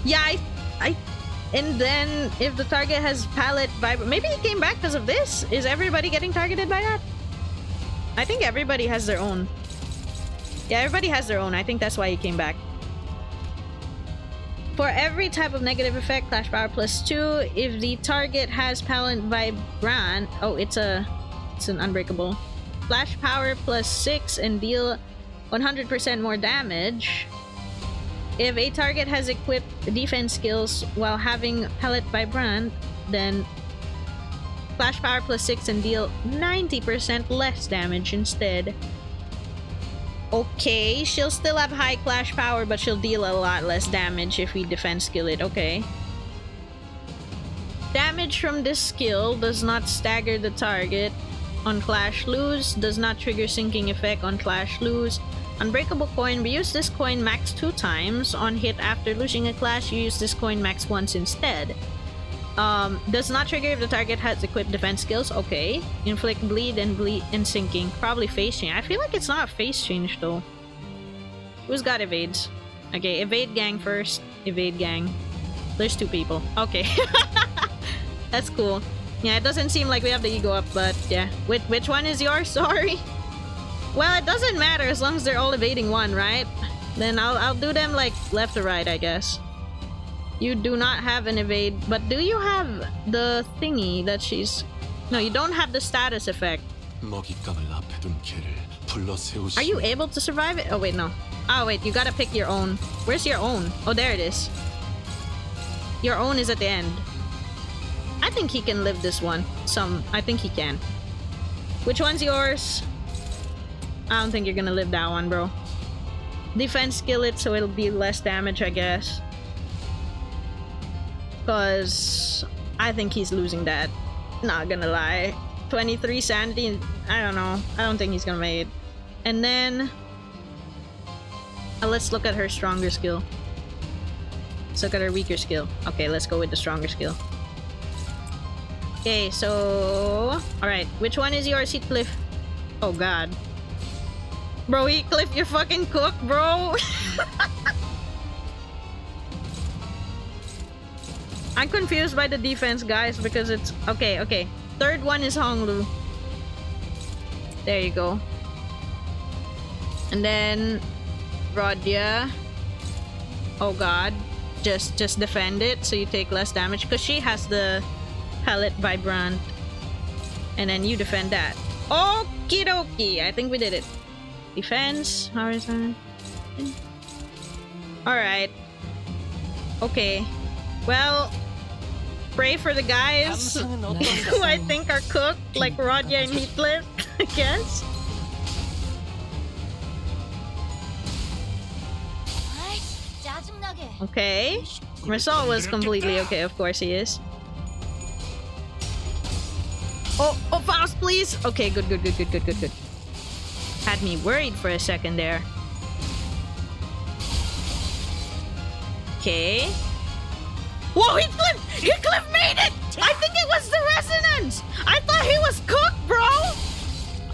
Yeah, and then if the target has palette vibra... Maybe he came back because of this? Is everybody getting targeted by that? I think everybody has their own. Yeah, everybody has their own. I think that's why he came back. For every type of negative effect, Flash power +2. If the target has palette vibrant... Oh, it's an unbreakable. Flash power +6 and deal 100% more damage. If a target has equipped defense skills while having palette vibrant, then Flash power +6 and deal 90% less damage instead. Okay, she'll still have high Flash power, but she'll deal a lot less damage if we defense skill it. Okay. Damage from this skill does not stagger the target on Clash Lose, does not trigger sinking effect on Clash Lose. Unbreakable coin, we use this coin max 2 times. On hit after losing a clash, you use this coin max once instead. Does not trigger if the target has equipped defense skills. Okay. Inflict bleed and sinking. Probably face change. I feel like it's not a face change though. Who's got evades? Okay, evade gang first. Evade gang. There's 2 people. Okay. That's cool. Yeah, it doesn't seem like we have the ego up, but yeah. Which one is yours? Sorry. Well, it doesn't matter as long as they're all evading one, right? Then I'll do them like left or right, I guess. You do not have an evade, but do you have the thingy that she's... No, you don't have the status effect. Are you able to survive it? Oh, wait, no. Oh, wait, you gotta pick your own. Where's your own? Oh, there it is. Your own is at the end. I think he can live this one. I think he can. Which one's yours? I don't think you're gonna live that one, bro. Defense skillet, so it'll be less damage, I guess. Because I think he's losing that. Not gonna lie. 23 sanity, I don't know. I don't think he's gonna make it. And then... let's look at her stronger skill. Let's look at her weaker skill. Okay, let's go with the stronger skill. Okay, so... Alright, which one is yours, Heathcliff? Oh god. Bro, Heathcliff, you're fucking cooked, bro! I'm confused by the defense, guys, because it's... Okay, okay. Third one is Honglu. There you go. And then... Rodya. Oh god. Just defend it so you take less damage. Because she has the Pellet Vibrant. And then you defend that. Okie dokie. I think we did it. Defense. Horizon. Alright. Okay. Well... Pray for the guys who I think are cooked, like Rodya and Heathcliff, I guess. Okay. Marisol was completely okay, of course he is. Oh, Faust, please! Okay, good. Had me worried for a second there. Okay. Whoa, Heathcliff made it! I think it was the resonance! I thought he was cooked, bro!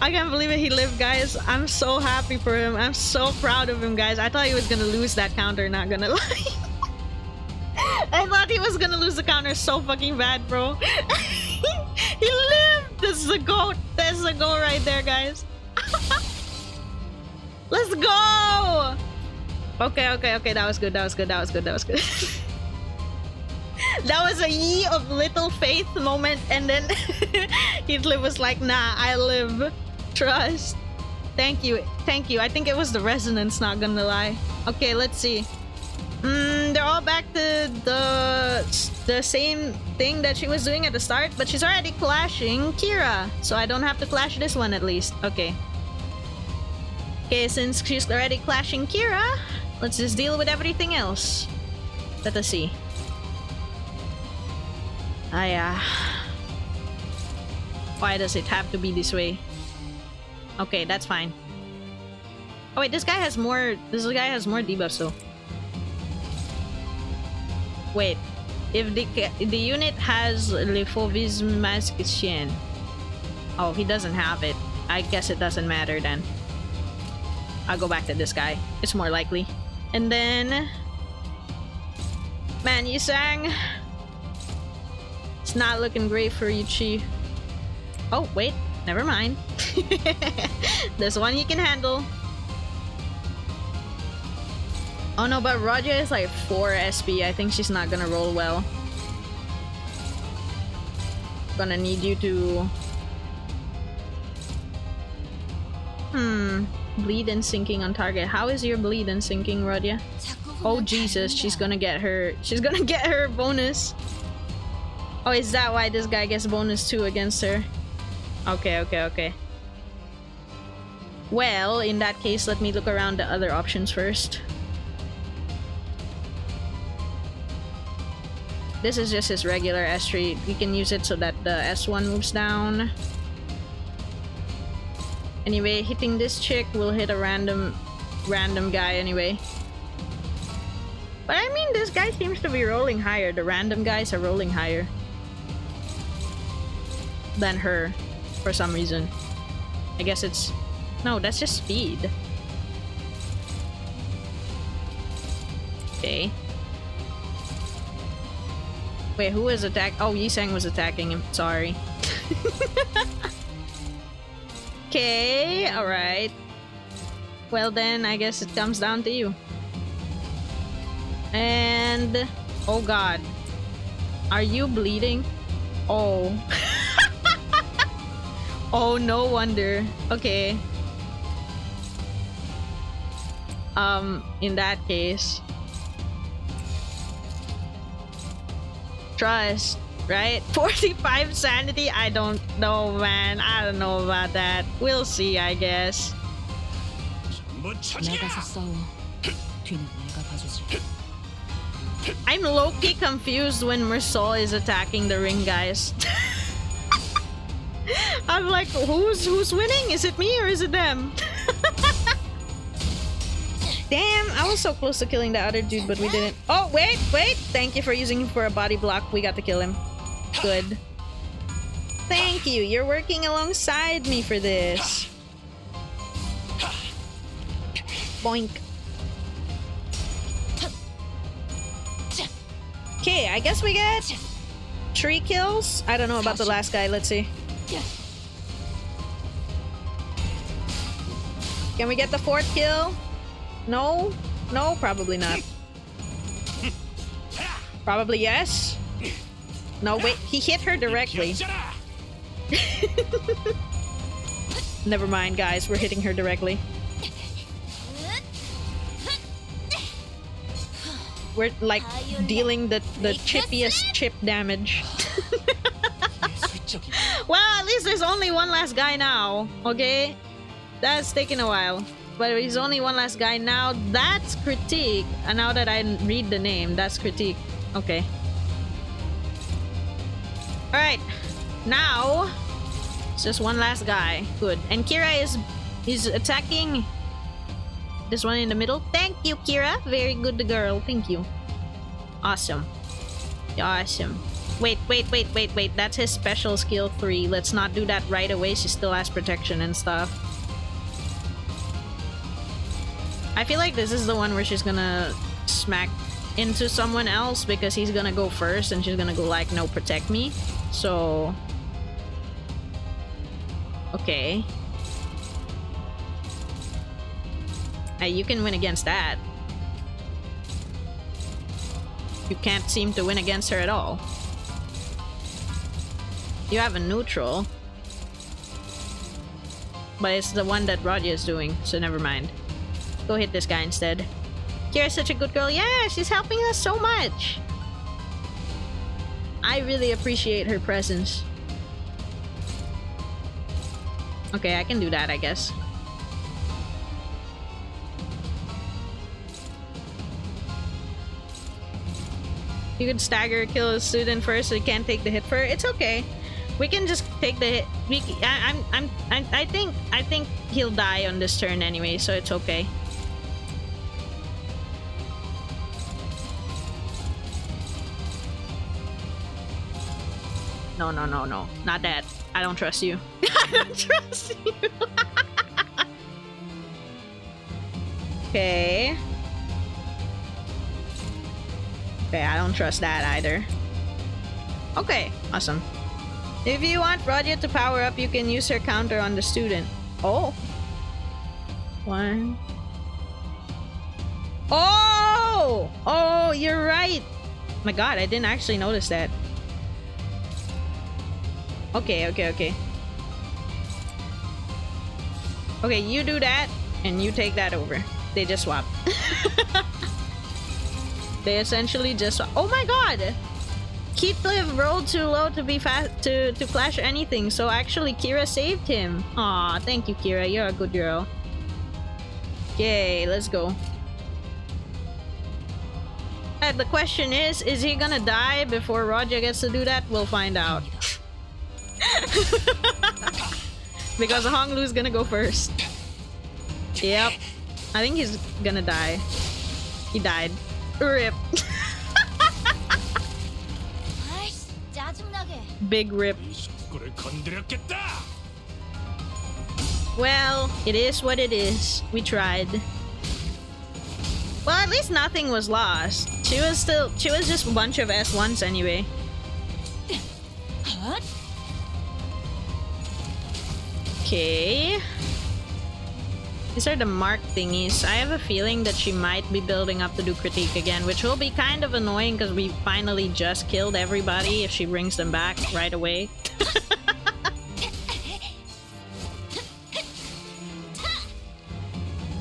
I can't believe it, he lived, guys. I'm so happy for him. I'm so proud of him, guys. I thought he was gonna lose that counter, not gonna lie. I thought he was gonna lose the counter so fucking bad, bro. He lived! This is a goat. This is a goat right there, guys. Let's go! Okay. That was good. That was a ye of little faith moment, and then Heathcliff was like, nah, I live. Trust. Thank you. I think it was the resonance, not gonna lie. Okay, let's see. They're all back to the same thing that she was doing at the start, but she's already clashing Kira, so I don't have to clash this one at least. Okay, since she's already clashing Kira, let's just deal with everything else. Let us see. Why does it have to be this way? Okay, that's fine. Oh wait, this guy has more debuffs though. Wait, if the unit has Le Fauvisme Magicien. Oh, he doesn't have it. I guess it doesn't matter then. I'll go back to this guy. It's more likely. And then... Man, you sang. It's not looking great for you, Chi. Oh, wait. Never mind. This one you can handle. Oh no, but Rodya is like 4 SP. I think she's not gonna roll well. Gonna need you to... Bleed and sinking on target. How is your bleed and sinking, Rodya? Oh Jesus, she's gonna get her bonus. Oh, is that why this guy gets bonus 2 against her? Okay. Well, in that case, let me look around the other options first. This is just his regular S3. We can use it so that the S1 moves down. Anyway, hitting this chick will hit a random guy anyway. But I mean, this guy seems to be rolling higher. The random guys are rolling higher. than her for some reason. I guess it's... No, that's just speed. Okay. Wait, who was attack? Oh, Yisang was attacking him. Sorry. Okay, alright. Well then, I guess it comes down to you. And... Oh god. Are you bleeding? Oh. Oh, no wonder. Okay. In that case... Trust, right? 45 sanity? I don't know, man. I don't know about that. We'll see, I guess. I'm low-key confused when Mersol is attacking the ring, guys. I'm like, who's winning? Is it me or is it them? Damn, I was so close to killing the other dude, but we didn't. Oh, wait. Thank you for using him for a body block. We got to kill him. Good. Thank you. You're working alongside me for this. Boink. Okay, I guess we get 3 kills. I don't know about the last guy. Let's see. Can we get the 4th kill? No? No, probably not. Probably yes? No, wait, he hit her directly. Never mind, guys, we're hitting her directly. We're, like, dealing the chippiest chip damage. Well, at least there's only one last guy now, okay? That's taking a while. But he's only one last guy now. That's critique. And now that I read the name, that's critique. Okay. Alright. Now, it's just one last guy. Good. And Kira is attacking this one in the middle. Thank you, Kira. Very good girl. Thank you. Awesome. Awesome. Wait. That's his special skill 3. Let's not do that right away. She still has protection and stuff. I feel like this is the one where she's gonna smack into someone else because he's gonna go first and she's gonna go like, no, protect me. So... Okay. Hey, you can win against that. You can't seem to win against her at all. You have a neutral. But it's the one that Rodya is doing, so never mind. Go hit this guy instead. Kira's such a good girl. Yeah, she's helping us so much. I really appreciate her presence. Okay, I can do that, I guess. You could stagger, kill a student first so you can't take the hit for her. It's okay. We can just take the hit. I think he'll die on this turn anyway, so it's okay. No. Not that. I don't trust you. I don't trust you. Okay. Okay, I don't trust that either. Okay, awesome. If you want Rodya to power up, you can use her counter on the student. Oh. 1. Oh! Oh, you're right. My god, I didn't actually notice that. Okay. Okay, you do that, and you take that over. They just swap. They essentially just swap. Oh my god! Keitliv rolled too low to be fast to flash anything, so actually Kira saved him. Aw, thank you, Kira. You're a good girl. Okay, let's go. The question is he gonna die before Rodya gets to do that? We'll find out. Because Honglu's gonna go first. Yep. I think he's gonna die. He died. RIP. Big rip. Well, it is what it is. We tried. Well, at least nothing was lost. She was just a bunch of S1s anyway. Okay. These are the mark thingies. I have a feeling that she might be building up to do critique again, which will be kind of annoying because we finally just killed everybody if she brings them back right away.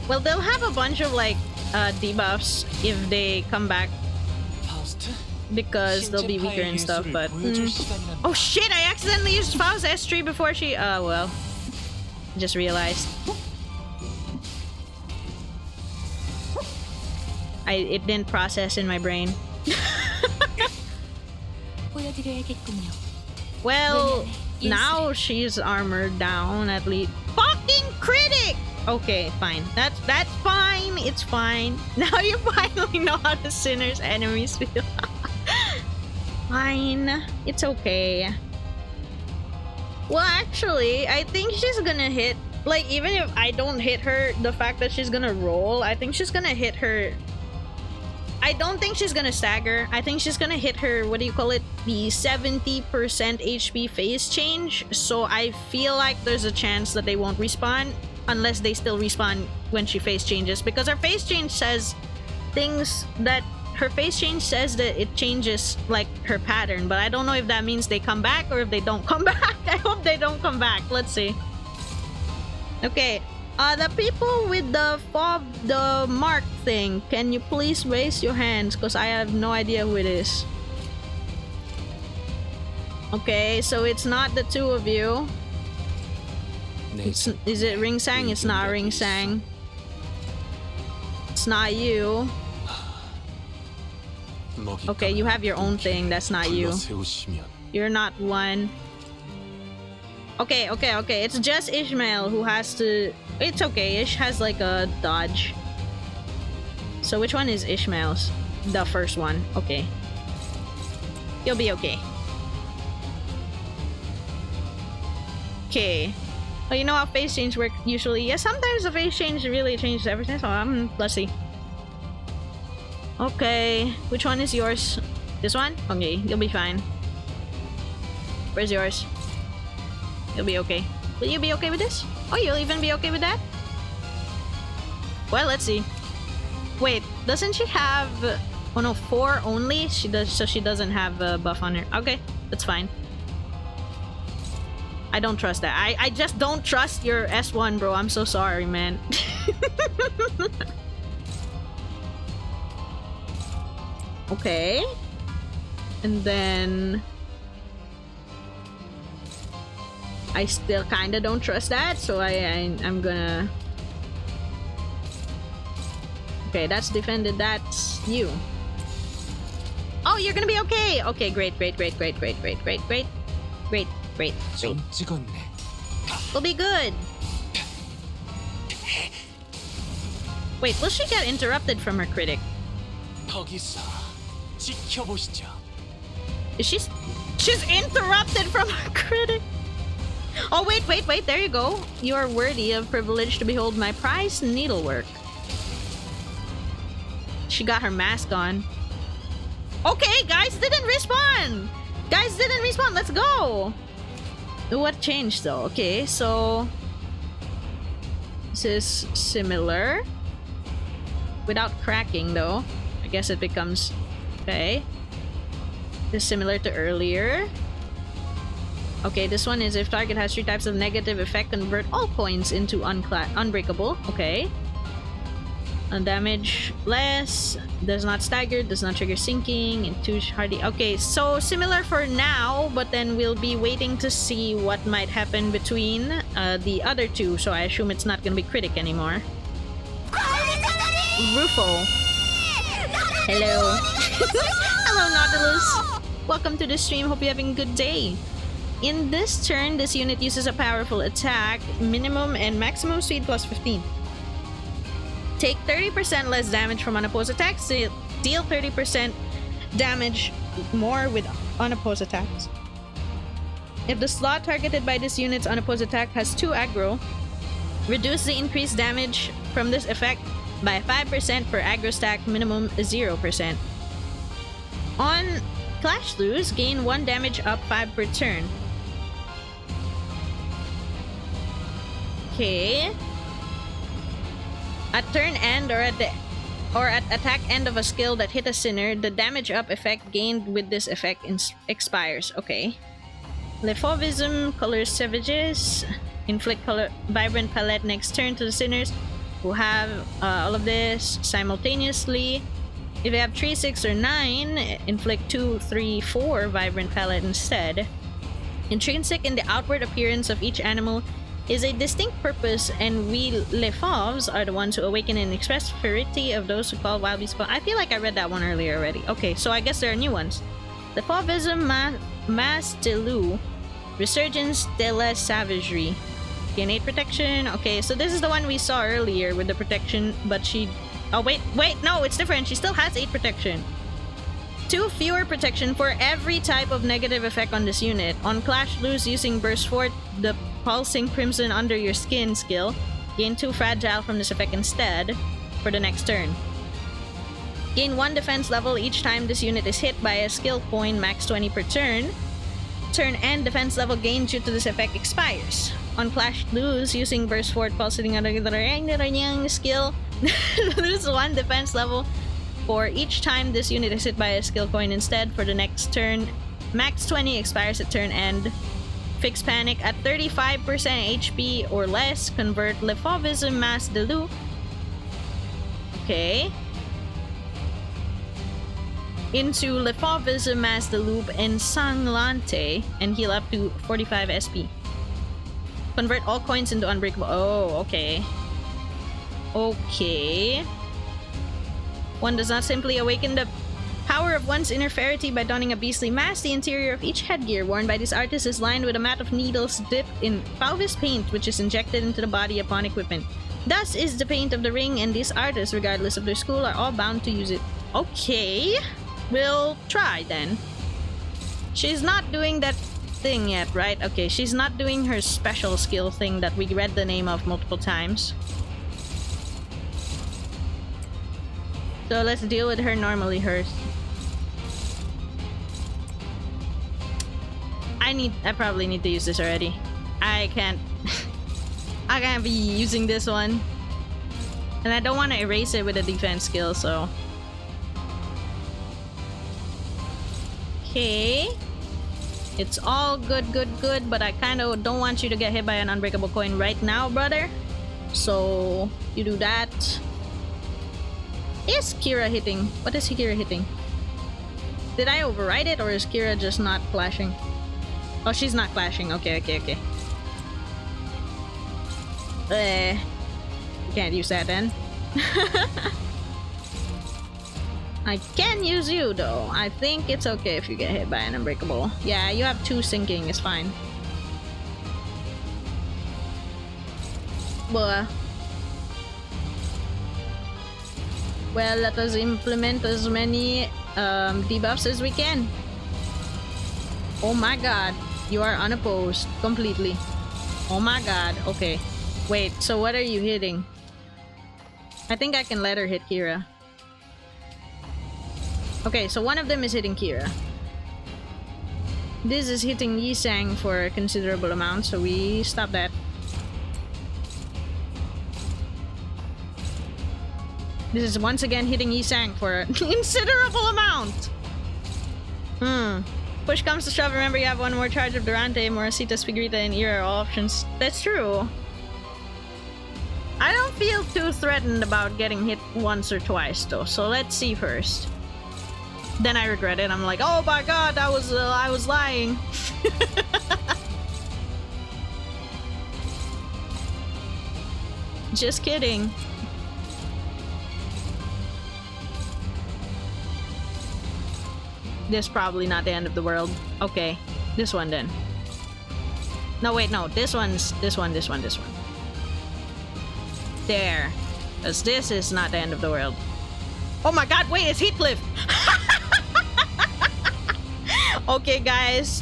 Well, they'll have a bunch of like debuffs if they come back because they'll be weaker and stuff, but oh shit, I accidentally used Faust S3 before she well, just realized. It didn't process in my brain. Well, now she's armored down at least. Fucking critic! Okay, fine. That's fine. It's fine. Now you finally know how the sinner's enemies feel. Fine. It's okay. Well, actually, I think she's gonna hit... Like, even if I don't hit her, the fact that she's gonna roll, I think she's gonna hit her... I don't think she's gonna stagger. I think she's gonna hit her, what do you call it? The 70% HP phase change. So I feel like there's a chance that they won't respawn unless they still respawn when she phase changes. Because her phase change says things that... Her phase change says that it changes, like, her pattern. But I don't know if that means they come back or if they don't come back. I hope they don't come back. Let's see. Okay. The people with the fob, the mark thing, can you please raise your hands? Because I have no idea who it is. Okay, so it's not the two of you. Is it Ring Sang? It's not Ring Sang. It's not you. Okay, you have your own thing. That's not you. You're not one. Okay. It's just Ishmael who has to... It's okay. Ish has like a dodge. So which one is Ishmael's? The first one. Okay. You'll be okay. Okay. Oh, you know how phase change work usually? Yeah, sometimes the phase change really changes everything. So let's see. Okay. Which one is yours? This one? Okay, you'll be fine. Where's yours? You'll be okay. Will you be okay with this? Oh, you'll even be okay with that? Well, let's see. Wait, doesn't she have... Oh no, 4 only? She does, so she doesn't have a buff on her. Okay, that's fine. I don't trust that. I just don't trust your S1, bro. I'm so sorry, man. Okay. And then... I still kinda don't trust that, so I'm gonna... Okay, that's defended. That's you. Oh, you're gonna be okay! Okay, great. We'll be good. Wait, will she get interrupted from her critic? Is she's interrupted from her critic? Oh, wait, there you go. You are worthy of privilege to behold my prized needlework. She got her mask on. Okay, guys didn't respawn! Let's go! What changed though? Okay, so... This is similar. Without cracking though. I guess it becomes... Okay. This is similar to earlier. Okay, this one is if target has 3 types of negative effect, convert all coins into unbreakable. Okay. Damage less, does not stagger, does not trigger sinking, and 2 hardy. Okay, so similar for now, but then we'll be waiting to see what might happen between the other 2. So I assume it's not gonna be critic anymore. Rufo. Hello. Hello, Nautilus. Welcome to the stream. Hope you're having a good day. In this turn, this unit uses a powerful attack, minimum and maximum speed plus 15. Take 30% less damage from unopposed attacks, deal 30% damage more with unopposed attacks. If the slot targeted by this unit's unopposed attack has 2 aggro, reduce the increased damage from this effect by 5% per aggro stack, minimum 0%. On Clash Lose, gain 1 damage up 5 per turn. Okay. At turn end or at attack end of a skill that hit a sinner, the damage up effect gained with this effect expires. Okay. Lefauvism, Color Savages, inflict color vibrant palette next turn to the sinners who have all of this simultaneously. If you have 3, 6, or 9, inflict 2, 3, 4 vibrant palette instead. Intrinsic in the outward appearance of each animal is a distinct purpose, and we Lefauves are the ones who awaken and express ferocity of those who call wild beasts. I feel like I read that one earlier already. Okay, so I guess there are new ones. Lefauvism, Mass de Loup, Resurgence de la Savagerie. Gain 8 protection. Okay, so this is the one we saw earlier with the protection, but she... Oh, wait, no, it's different. She still has 8 protection. 2 fewer protection for every type of negative effect on this unit. On Clash Lose using Burst Forth, the Pulsing Crimson Under Your Skin skill, gain 2 fragile from this effect instead for the next turn. Gain 1 defense level each time this unit is hit by a skill coin, max 20 per turn. Turn end defense level gained due to this effect expires. On Clash Lose, using Burst Forth, Pulsing Under Your skill, lose 1 defense level for each time this unit is hit by a skill coin instead for the next turn. Max 20 expires at turn end. Fix Panic at 35% HP or less. Convert Lefauvism Mass de Loup. Okay. Into Lefauvism Mass de Loup and Sanglante and heal up to 45 SP. Convert all coins into Unbreakable. Oh, okay. Okay. One does not simply awaken the power of one's inner ferocity by donning a beastly mask. The interior of each headgear worn by this artist is lined with a mat of needles dipped in Pauvis paint, which is injected into the body upon equipment. Thus is the paint of the ring, and these artists, regardless of their school, are all bound to use it. Okay. We'll try then. She's not doing that thing yet, right? Okay, she's not doing her special skill thing that we read the name of multiple times. So let's deal with her normally first. I probably need to use this already. I can't I can't be using this one. And I don't want to erase it with a defense skill, so. Okay. It's all good, but I kind of don't want you to get hit by an unbreakable coin right now, brother. So, you do that. Is Kira hitting? What is Kira hitting? Did I override it, or is Kira just not flashing? Oh, she's not flashing. Okay. You can't use that then. I can use you though. I think it's okay if you get hit by an unbreakable. Yeah, you have 2 sinking, it's fine. Well, let us implement as many debuffs as we can. Oh my god, you are unopposed completely. Oh my god, okay. Wait, so what are you hitting? I think I can let her hit Kira. Okay, so one of them is hitting Kira. This is hitting Yisang for a considerable amount, so we stop that. This is once again hitting Yisang for a considerable amount! Push comes to shove, remember you have one more charge of Durante, Morosita, Spigrita, and Ira are all options. That's true. I don't feel too threatened about getting hit once or twice though, so let's see first. Then I regret it. I'm like, oh my god, I was lying. Just kidding. This is probably not the end of the world. Okay, this one then. No, wait, no. This one. There. Because this is not the end of the world. Oh my god, wait, it's Heathcliff! Okay, guys.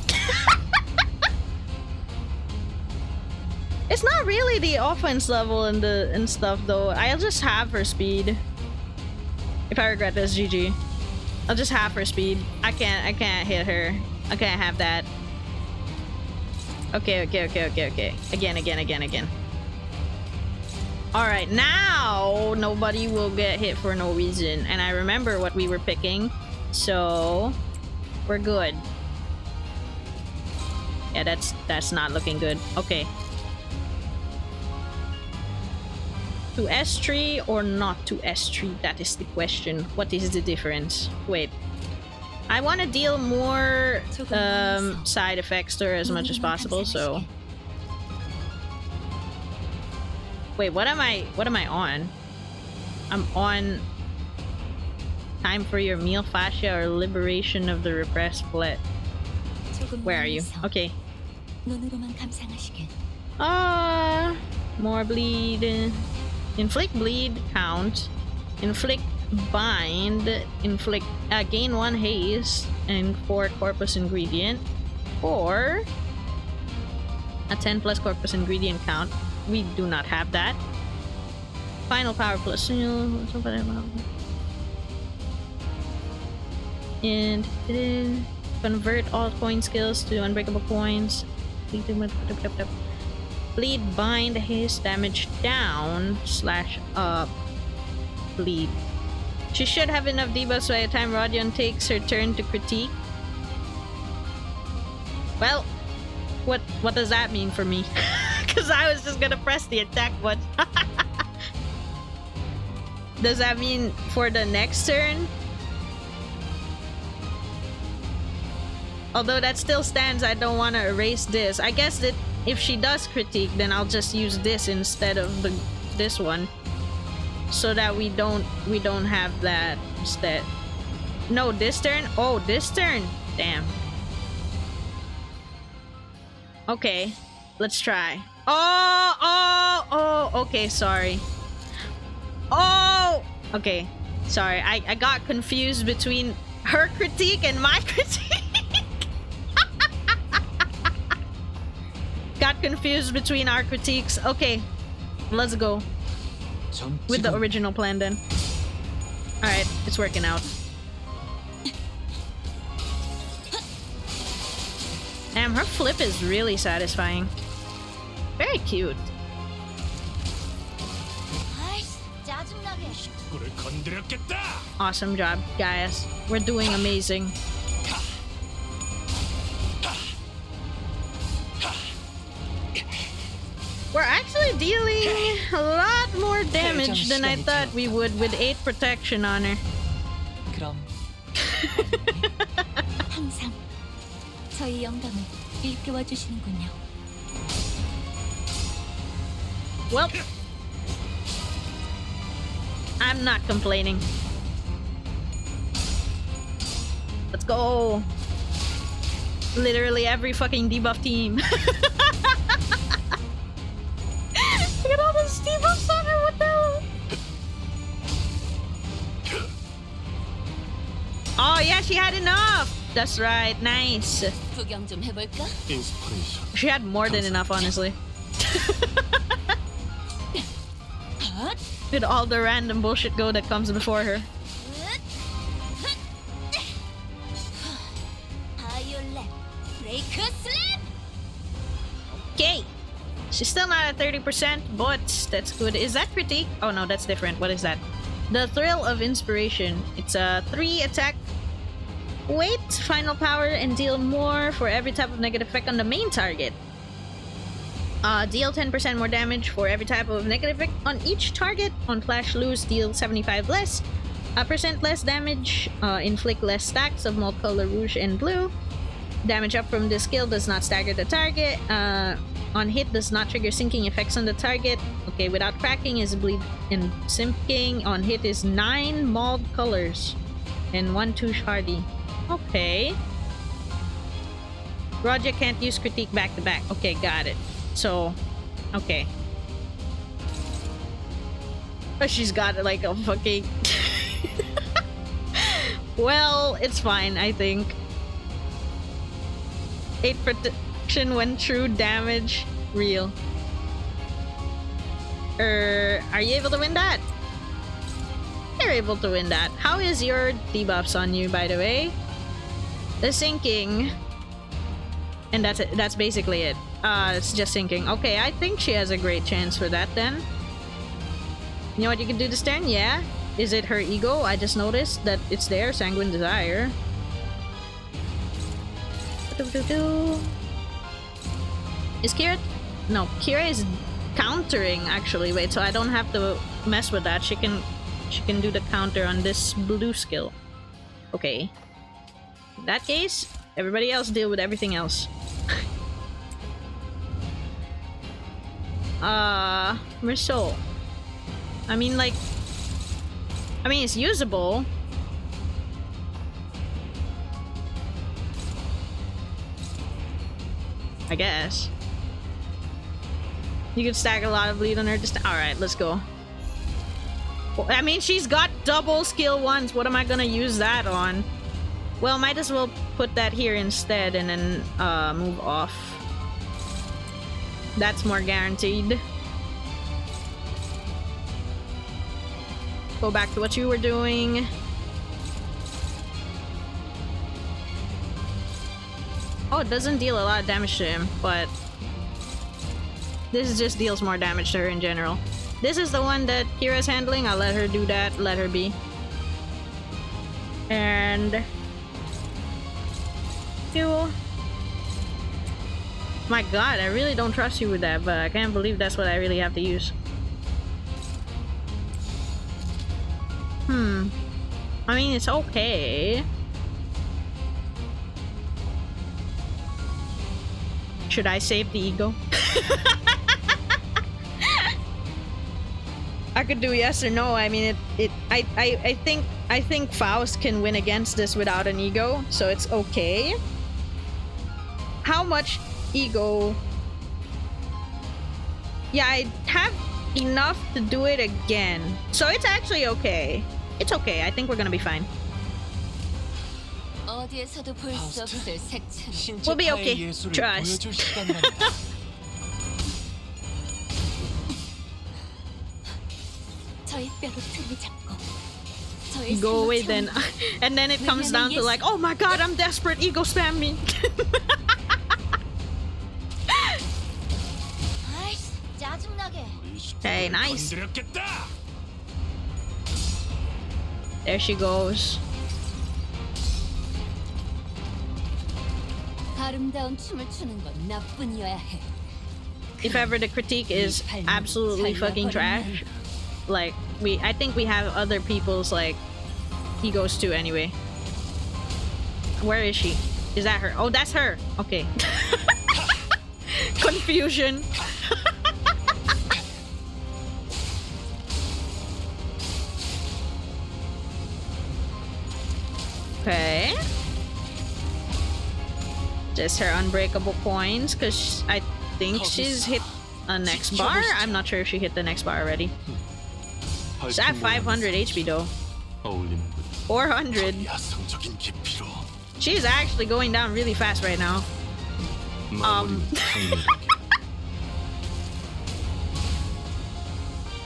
It's not really the offense level and stuff though. I'll just have her speed. If I regret this, GG. I'll just have her speed. I can't hit her. I can't have that. Okay. Again. Alright, now nobody will get hit for no reason. And I remember what we were picking. So we're good. Yeah, that's not looking good. Okay. To S3 or not to S3? That is the question. What is the difference? Wait. I want to deal more side effects to her as much as possible, so... Wait, what am I on? I'm on time for your meal fascia or liberation of the repressed blood. Where are you? Okay. More bleed. Inflict bleed count. Inflict bind. Inflict gain 1 haste and 4 corpus ingredient. Or a 10 plus corpus ingredient count. We do not have that. Final power plus and convert all coin skills to unbreakable coins. Bleed, bind, haste, damage down / up. Bleed. She should have enough debuffs by the time Rodion takes her turn to critique. Well, what does that mean for me? Because I was just gonna press the attack button. Does that mean for the next turn? Although that still stands, I don't want to erase this. I guess that if she does critique, then I'll just use this instead of this one, so that we don't have that instead. No, this turn. Oh, this turn. Damn. Okay, let's try. Oh, okay, sorry. Oh, okay, sorry. I got confused between her critique and my critique. Got confused between our critiques. Okay, let's go with the original plan then. Alright, it's working out. Damn, her flip is really satisfying. Very cute. Awesome job, guys. We're doing amazing. We're actually dealing a lot more damage than I thought we would with 8 protection on her. Well, I'm not complaining. Let's go. Literally every fucking debuff team. Look at all those debuffs on her, what the hell? Oh yeah, she had enough! That's right, nice. She had more than enough, honestly. With all the random bullshit go that comes before her. Okay. She's still not at 30%, but that's good. Is that critique? Oh no, that's different. What is that? The Thrill of Inspiration. It's a 3 attack. Wait, final power, and deal more for every type of negative effect on the main target. Deal 10% more damage for every type of negative effect on each target. On Flash Loose, deal 75 less. % less damage. Inflict less stacks of multicolor rouge and blue. Damage up from this skill does not stagger the target. On hit, does not trigger sinking effects on the target. Okay, without cracking is bleed and sinking. On hit is 9 mauled colors and 1 touche hardy. Okay. Roger can't use critique back to back. Okay, got it. So, okay. Oh, she's got like a fucking... Well, it's fine, I think. 8 protection when true damage. Real. Are you able to win that? You're able to win that. How is your debuffs on you, by the way? The sinking. And that's it. That's basically it. It's just sinking. Okay, I think she has a great chance for that then. You know what you can do this turn? Yeah. Is it her ego? I just noticed that it's there. Sanguine Desire. Is Kira... No, Kira is countering, actually. Wait, so I don't have to mess with that. She can do the counter on this blue skill. Okay. In that case, everybody else deal with everything else. Merceau. I mean, like... I mean, it's usable. I guess. You can stack a lot of bleed on her. Just alright, let's go. Well, I mean, she's got double skill ones. What am I gonna use that on? Well, might as well put that here instead and then move off. That's more guaranteed. Go back to what you were doing. Oh, it doesn't deal a lot of damage to him, but this just deals more damage to her in general. This is the one that Kira's handling. I'll let her do that. Let her be. And... you... My god, I really don't trust you with that, but I can't believe that's what I really have to use. I mean, it's okay. Should I save the ego? I could do yes or no. I mean, I think Faust can win against this without an ego, so it's okay. How much ego? Yeah, I have enough to do it again, so it's actually okay. It's okay. I think we're gonna be fine. We'll be okay. Trust. Go away then. And then it comes down to like, oh my god, I'm desperate, ego spam me. Okay, nice. There she goes. If ever the critique is absolutely fucking trash, like I think we have other people's like egos too anyway. Where is she? Is that her? Oh, that's her. Okay. Confusion. Okay. Just her unbreakable coins, because I think she's hit a next bar. I'm not sure if she hit the next bar already. She's at 500 HP though. 400. She's actually going down really fast right now.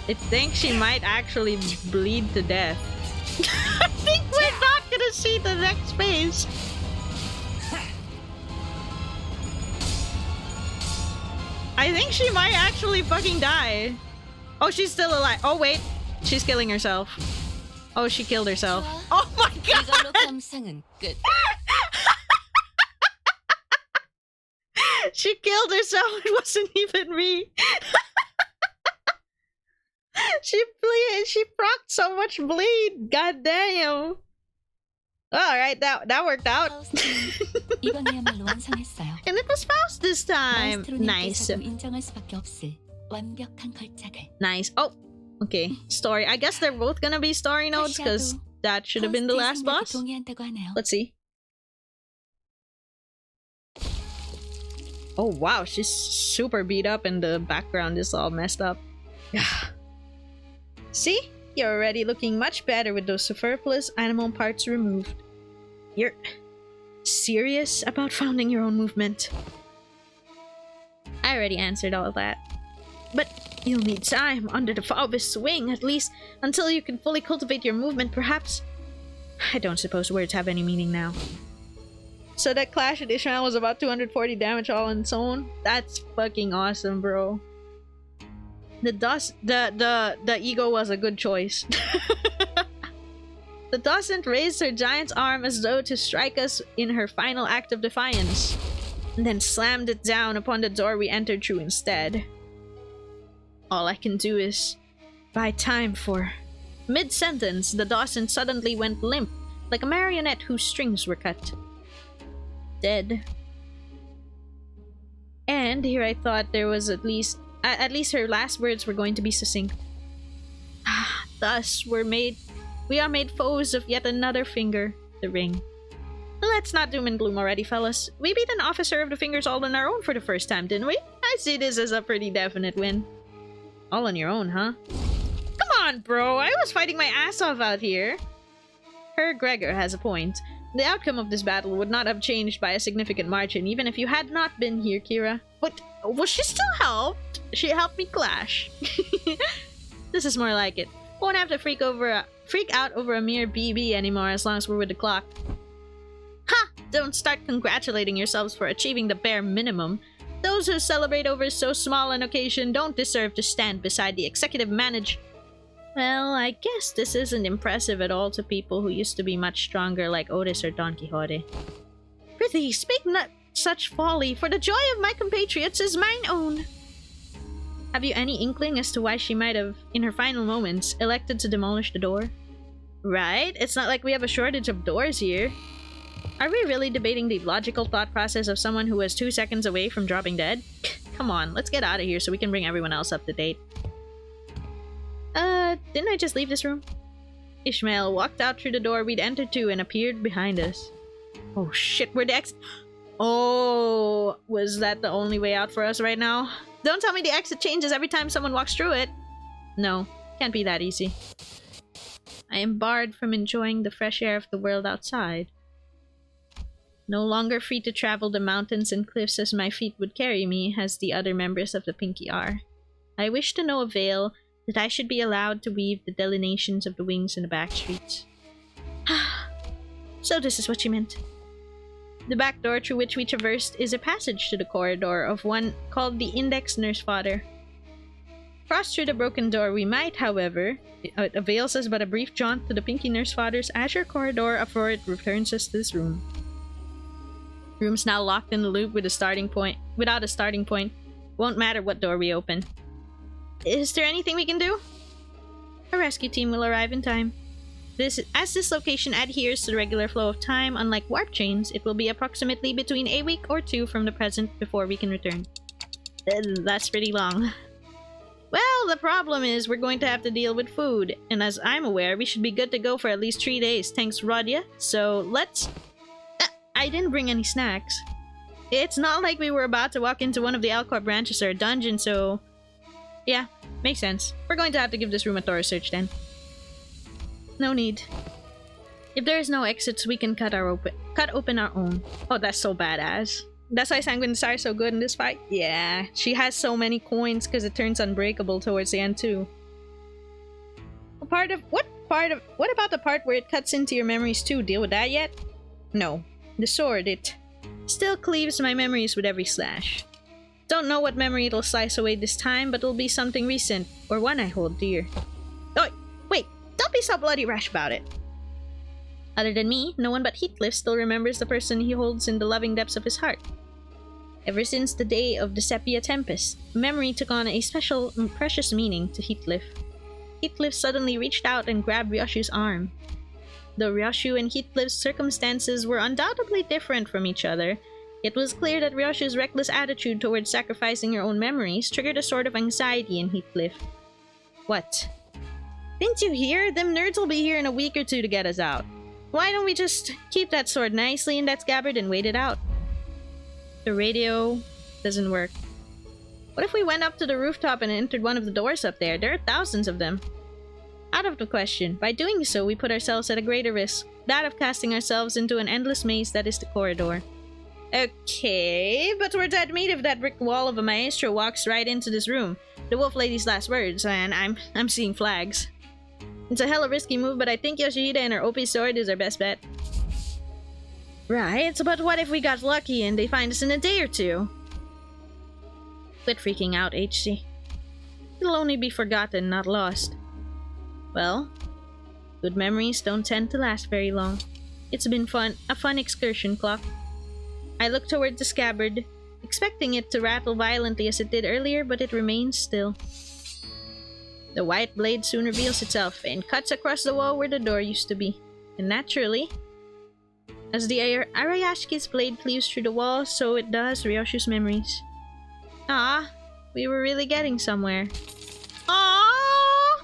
I think she might actually bleed to death. I think we're not gonna see the next phase. I think she might actually fucking die. Oh, she's still alive. Oh, wait. She's killing herself. Oh, she killed herself. Oh my god! She killed herself. It wasn't even me. She procced so much bleed. God damn. Alright, that worked out. And it was Faust this time. Nice. Nice. Oh, okay. Story. I guess they're both gonna be story nodes because that should have been the last boss. Let's see. Oh wow, she's super beat up and the background is all messed up. See? You're already looking much better with those superfluous animal parts removed. You're serious about founding your own movement? I already answered all of that. But you'll need time under the Faubus swing, at least until you can fully cultivate your movement, perhaps. I don't suppose words have any meaning now. So that clash with Ishmael was about 240 damage all on its own? That's fucking awesome, bro. The ego was a good choice. The docent raised her giant's arm as though to strike us in her final act of defiance, and then slammed it down upon the door we entered through instead. All I can do is buy time for... Mid-sentence, the docent suddenly went limp, like a marionette whose strings were cut. Dead. And here I thought there was at least her last words were going to be succinct. Thus, we are made foes of yet another finger, the ring. Let's not doom and gloom already, fellas. We beat an officer of the fingers all on our own for the first time, didn't we? I see this as a pretty definite win. All on your own, huh? Come on, bro! I was fighting my ass off out here! Herr Gregor has a point. The outcome of this battle would not have changed by a significant margin, even if you had not been here, Kira. But, well, she still helped! She helped me clash. This is more like it. Won't have to freak out over a mere BB anymore as long as we're with the clock. Ha! Don't start congratulating yourselves for achieving the bare minimum. Those who celebrate over so small an occasion don't deserve to stand beside the executive manager. Well, I guess this isn't impressive at all to people who used to be much stronger like Otis or Don Quixote. Prithee, speak not such folly, for the joy of my compatriots is mine own. Have you any inkling as to why she might have, in her final moments, elected to demolish the door? Right? It's not like we have a shortage of doors here. Are we really debating the logical thought process of someone who was 2 seconds away from dropping dead? Come on, let's get out of here so we can bring everyone else up to date. Didn't I just leave this room? Ishmael walked out through the door we'd entered to and appeared behind us. Oh shit, we're the exit. Oh, was that the only way out for us right now? Don't tell me the exit changes every time someone walks through it. No, can't be that easy. I am barred from enjoying the fresh air of the world outside. No longer free to travel the mountains and cliffs as my feet would carry me, as the other members of the Pinky are. I wish to no avail that I should be allowed to weave the delineations of the wings in the back streets. So this is what she meant. The back door through which we traversed is a passage to the corridor of one called the Index Nurse Fodder. Cross through the broken door we might, however. It avails us but a brief jaunt to the Pinky Nurse Fodder's azure corridor before it returns us to this room. Room's now locked in the loop with without a starting point. Won't matter what door we open. Is there anything we can do? A rescue team will arrive in time. As this location adheres to the regular flow of time, unlike warp chains, it will be approximately between a week or 2 from the present before we can return. That's pretty long. Well, the problem is we're going to have to deal with food, and as I'm aware, we should be good to go for at least 3 days, thanks Rodya. So let's... I didn't bring any snacks. It's not like we were about to walk into one of the Alcor branches or a dungeon, so... Yeah, makes sense. We're going to have to give this room a thorough search then. No need. If there is no exits, we can cut open our own. Oh, that's so badass. That's why Sanguine Desire is so good in this fight? Yeah, she has so many coins because it turns unbreakable towards the end too. What about the part where it cuts into your memories too? Deal with that yet? No. The sword, it still cleaves my memories with every slash. Don't know what memory it'll slice away this time, but it'll be something recent, or one I hold dear. Oh, wait! Don't be so bloody rash about it! Other than me, no one but Heathcliff still remembers the person he holds in the loving depths of his heart. Ever since the day of the Sepia Tempest, memory took on a special, precious meaning to Heathcliff. Heathcliff suddenly reached out and grabbed Ryoshu's arm. Though Ryoshu and Heathcliff's circumstances were undoubtedly different from each other, it was clear that Ryoshu's reckless attitude towards sacrificing her own memories triggered a sort of anxiety in Heathcliff. What? Didn't you hear? Them nerds will be here in a week or 2 to get us out. Why don't we just keep that sword nicely in that scabbard and wait it out? The radio doesn't work. What if we went up to the rooftop and entered one of the doors up there? There are thousands of them. Out of the question. By doing so, we put ourselves at a greater risk, that of casting ourselves into an endless maze that is the corridor. Okay, but we're dead meat if that brick wall of a maestro walks right into this room. the wolf lady's last words, and I'm seeing flags. It's a hella risky move, but I think Yoshihide and her OP sword is our best bet. Right, but what if we got lucky and they find us in a day or two? Quit freaking out, HC. It'll only be forgotten, not lost. Well, good memories don't tend to last very long. It's been a fun excursion, Clock. I look toward the scabbard, expecting it to rattle violently as it did earlier, but it remains still. The white blade soon reveals itself and cuts across the wall where the door used to be. And naturally, as the Arayashiki's blade cleaves through the wall, so it does Ryoshu's memories. Ah, we were really getting somewhere. Ah,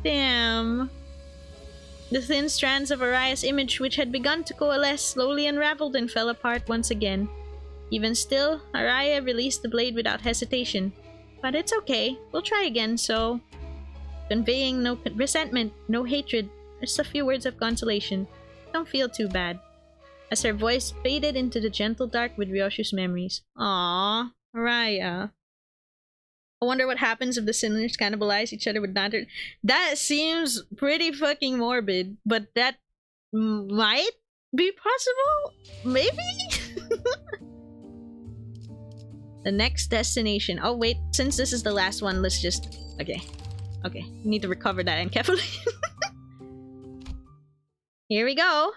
damn. The thin strands of Araya's image, which had begun to coalesce, slowly unraveled and fell apart once again. Even still, Araya released the blade without hesitation. But it's okay, we'll try again, so... Conveying no resentment, no hatred, just a few words of consolation. Don't feel too bad. As her voice faded into the gentle dark with Ryoshu's memories. Aww, Araya. I wonder what happens if the sinners cannibalize each other with lantern. That seems pretty fucking morbid, but that might be possible? Maybe? The next destination. Oh wait, since this is the last one, let's just... Okay. Okay, need to recover that encephaline. Here we go.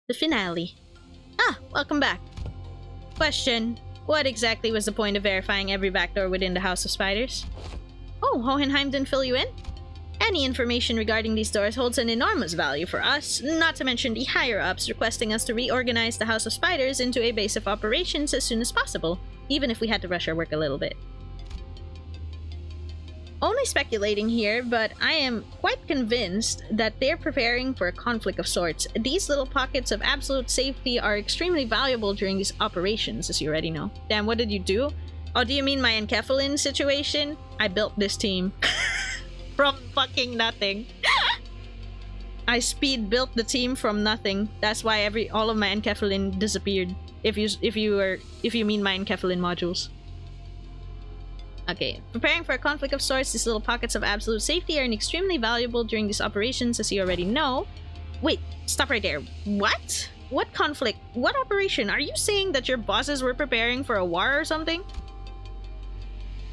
The finale. Ah, welcome back. Question. What exactly was the point of verifying every backdoor within the House of Spiders? Oh, Hohenheim didn't fill you in? Any information regarding these doors holds an enormous value for us, not to mention the higher-ups requesting us to reorganize the House of Spiders into a base of operations as soon as possible, even if we had to rush our work a little bit. Only speculating here, but I am quite convinced that they're preparing for a conflict of sorts. These little pockets of absolute safety are extremely valuable during these operations, as you already know. Damn, what did you do? Oh, do you mean my encephalin situation? I built this team. From fucking nothing. I speed built the team from nothing. That's why all of my encephalin disappeared. If you mean my encephalin modules. Okay, preparing for a conflict of sorts, these little pockets of absolute safety are extremely valuable during these operations, as you already know. Wait, stop right there. What? What conflict? What operation? Are you saying that your bosses were preparing for a war or something?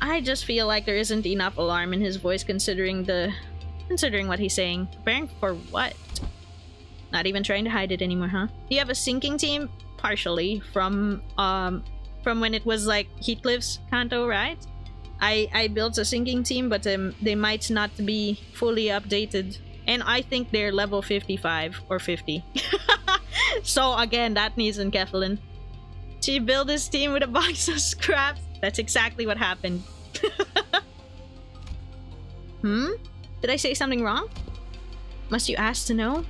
I just feel like there isn't enough alarm in his voice considering what he's saying. Preparing for what? Not even trying to hide it anymore, huh? Do you have a sinking team? Partially, from when it was like Heathcliff's Kanto, right? I built a sinking team, but they might not be fully updated. And I think they're level 55 or 50. So again, that needs encephalin. She built this team with a box of scraps. That's exactly what happened. Did I say something wrong? Must you ask to know?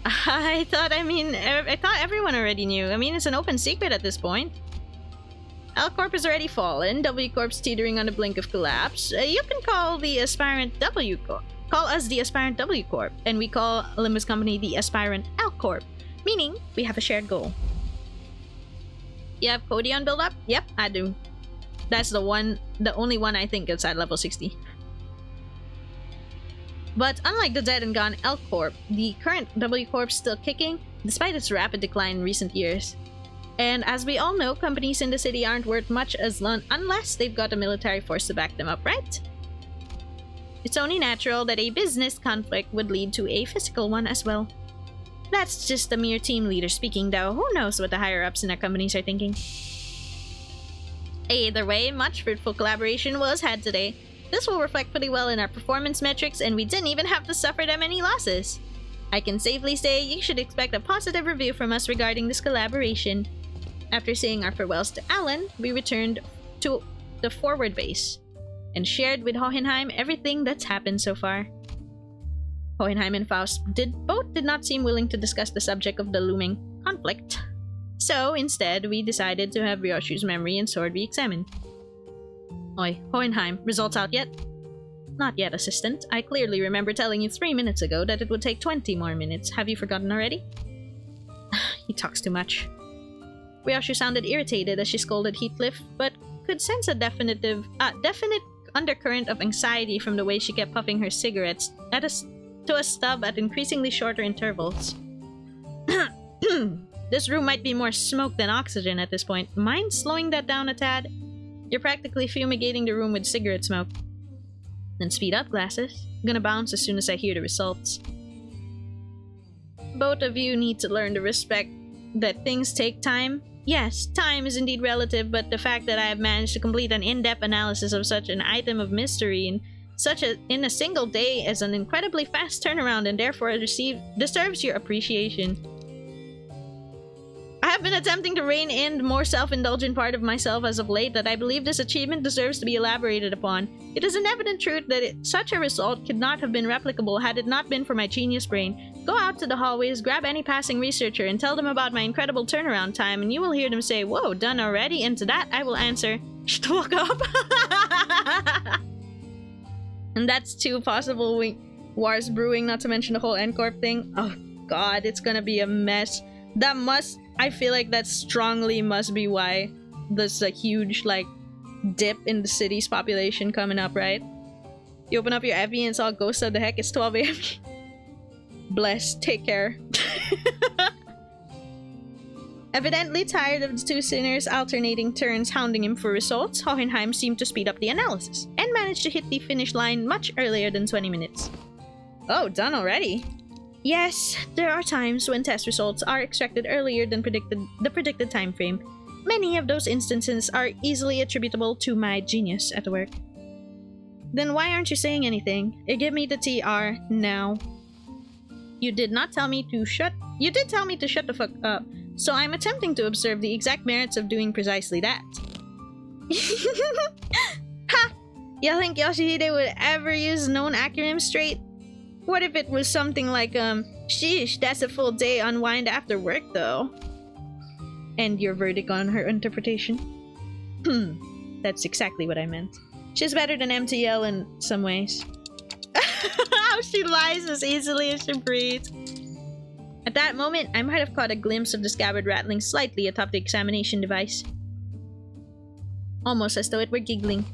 I thought everyone already knew. I mean, it's an open secret at this point. L Corp has already fallen, W Corp's teetering on the blink of collapse. You can call the aspirant W Corp. Call us the aspirant W Corp, and we call Limbus Company the aspirant L Corp, meaning we have a shared goal. You have Cody on build-up? Yep, I do. That's the only one I think is at level 60. But unlike the dead and gone L Corp, the current W Corp's still kicking, despite its rapid decline in recent years. And as we all know, companies in the city aren't worth much unless they've got a military force to back them up, right? It's only natural that a business conflict would lead to a physical one as well. That's just a mere team leader speaking, though. Who knows what the higher-ups in our companies are thinking? Either way, much fruitful collaboration was had today. This will reflect pretty well in our performance metrics, and we didn't even have to suffer that many losses. I can safely say you should expect a positive review from us regarding this collaboration. After saying our farewells to Alan, we returned to the forward base and shared with Hohenheim everything that's happened so far. Hohenheim and Faust both did not seem willing to discuss the subject of the looming conflict. So instead, we decided to have Ryoshu's memory and sword be examined. Oi, Hohenheim, results out yet? Not yet, assistant. I clearly remember telling you 3 minutes ago that it would take 20 more minutes. Have you forgotten already? He talks too much. Ryoshu sounded irritated as she scolded Heathcliff, but could sense a definite undercurrent of anxiety from the way she kept puffing her cigarettes to a stub at increasingly shorter intervals. This room might be more smoke than oxygen at this point. Mind slowing that down a tad? You're practically fumigating the room with cigarette smoke. Then speed up, glasses. I'm gonna bounce as soon as I hear the results. Both of you need to learn to respect that things take time. Yes, time is indeed relative, but the fact that I have managed to complete an in-depth analysis of such an item of mystery in a single day is an incredibly fast turnaround and therefore deserves your appreciation. I have been attempting to rein in the more self-indulgent part of myself as of late that I believe this achievement deserves to be elaborated upon. It is an evident truth that such a result could not have been replicable had it not been for my genius brain. Go out to the hallways, grab any passing researcher, and tell them about my incredible turnaround time, and you will hear them say, "Whoa, done already?" And to that, I will answer, "Shut the fuck up." And that's two possible wars brewing, not to mention the whole N-Corp thing. Oh god, it's gonna be a mess. I feel like that strongly must be why there's a huge, like, dip in the city's population coming up, right? You open up your FB and it's all ghosts of the heck, it's 12 a.m. Bless, take care. Evidently tired of the two sinners alternating turns hounding him for results, Hohenheim seemed to speed up the analysis, and managed to hit the finish line much earlier than 20 minutes. Oh, done already? Yes, there are times when test results are extracted earlier than the predicted time frame. Many of those instances are easily attributable to my genius at work. Then why aren't you saying anything? Give me the TR now. You did tell me to shut the fuck up, so I'm attempting to observe the exact merits of doing precisely that. Ha! You think Yoshihide would ever use known acronyms straight? What if it was something like, sheesh, that's a full day unwind after work, though? And your verdict on her interpretation? That's exactly what I meant. She's better than MTL in some ways. How she lies as easily as she breathes. At that moment, I might have caught a glimpse of the scabbard rattling slightly atop the examination device. Almost as though it were giggling.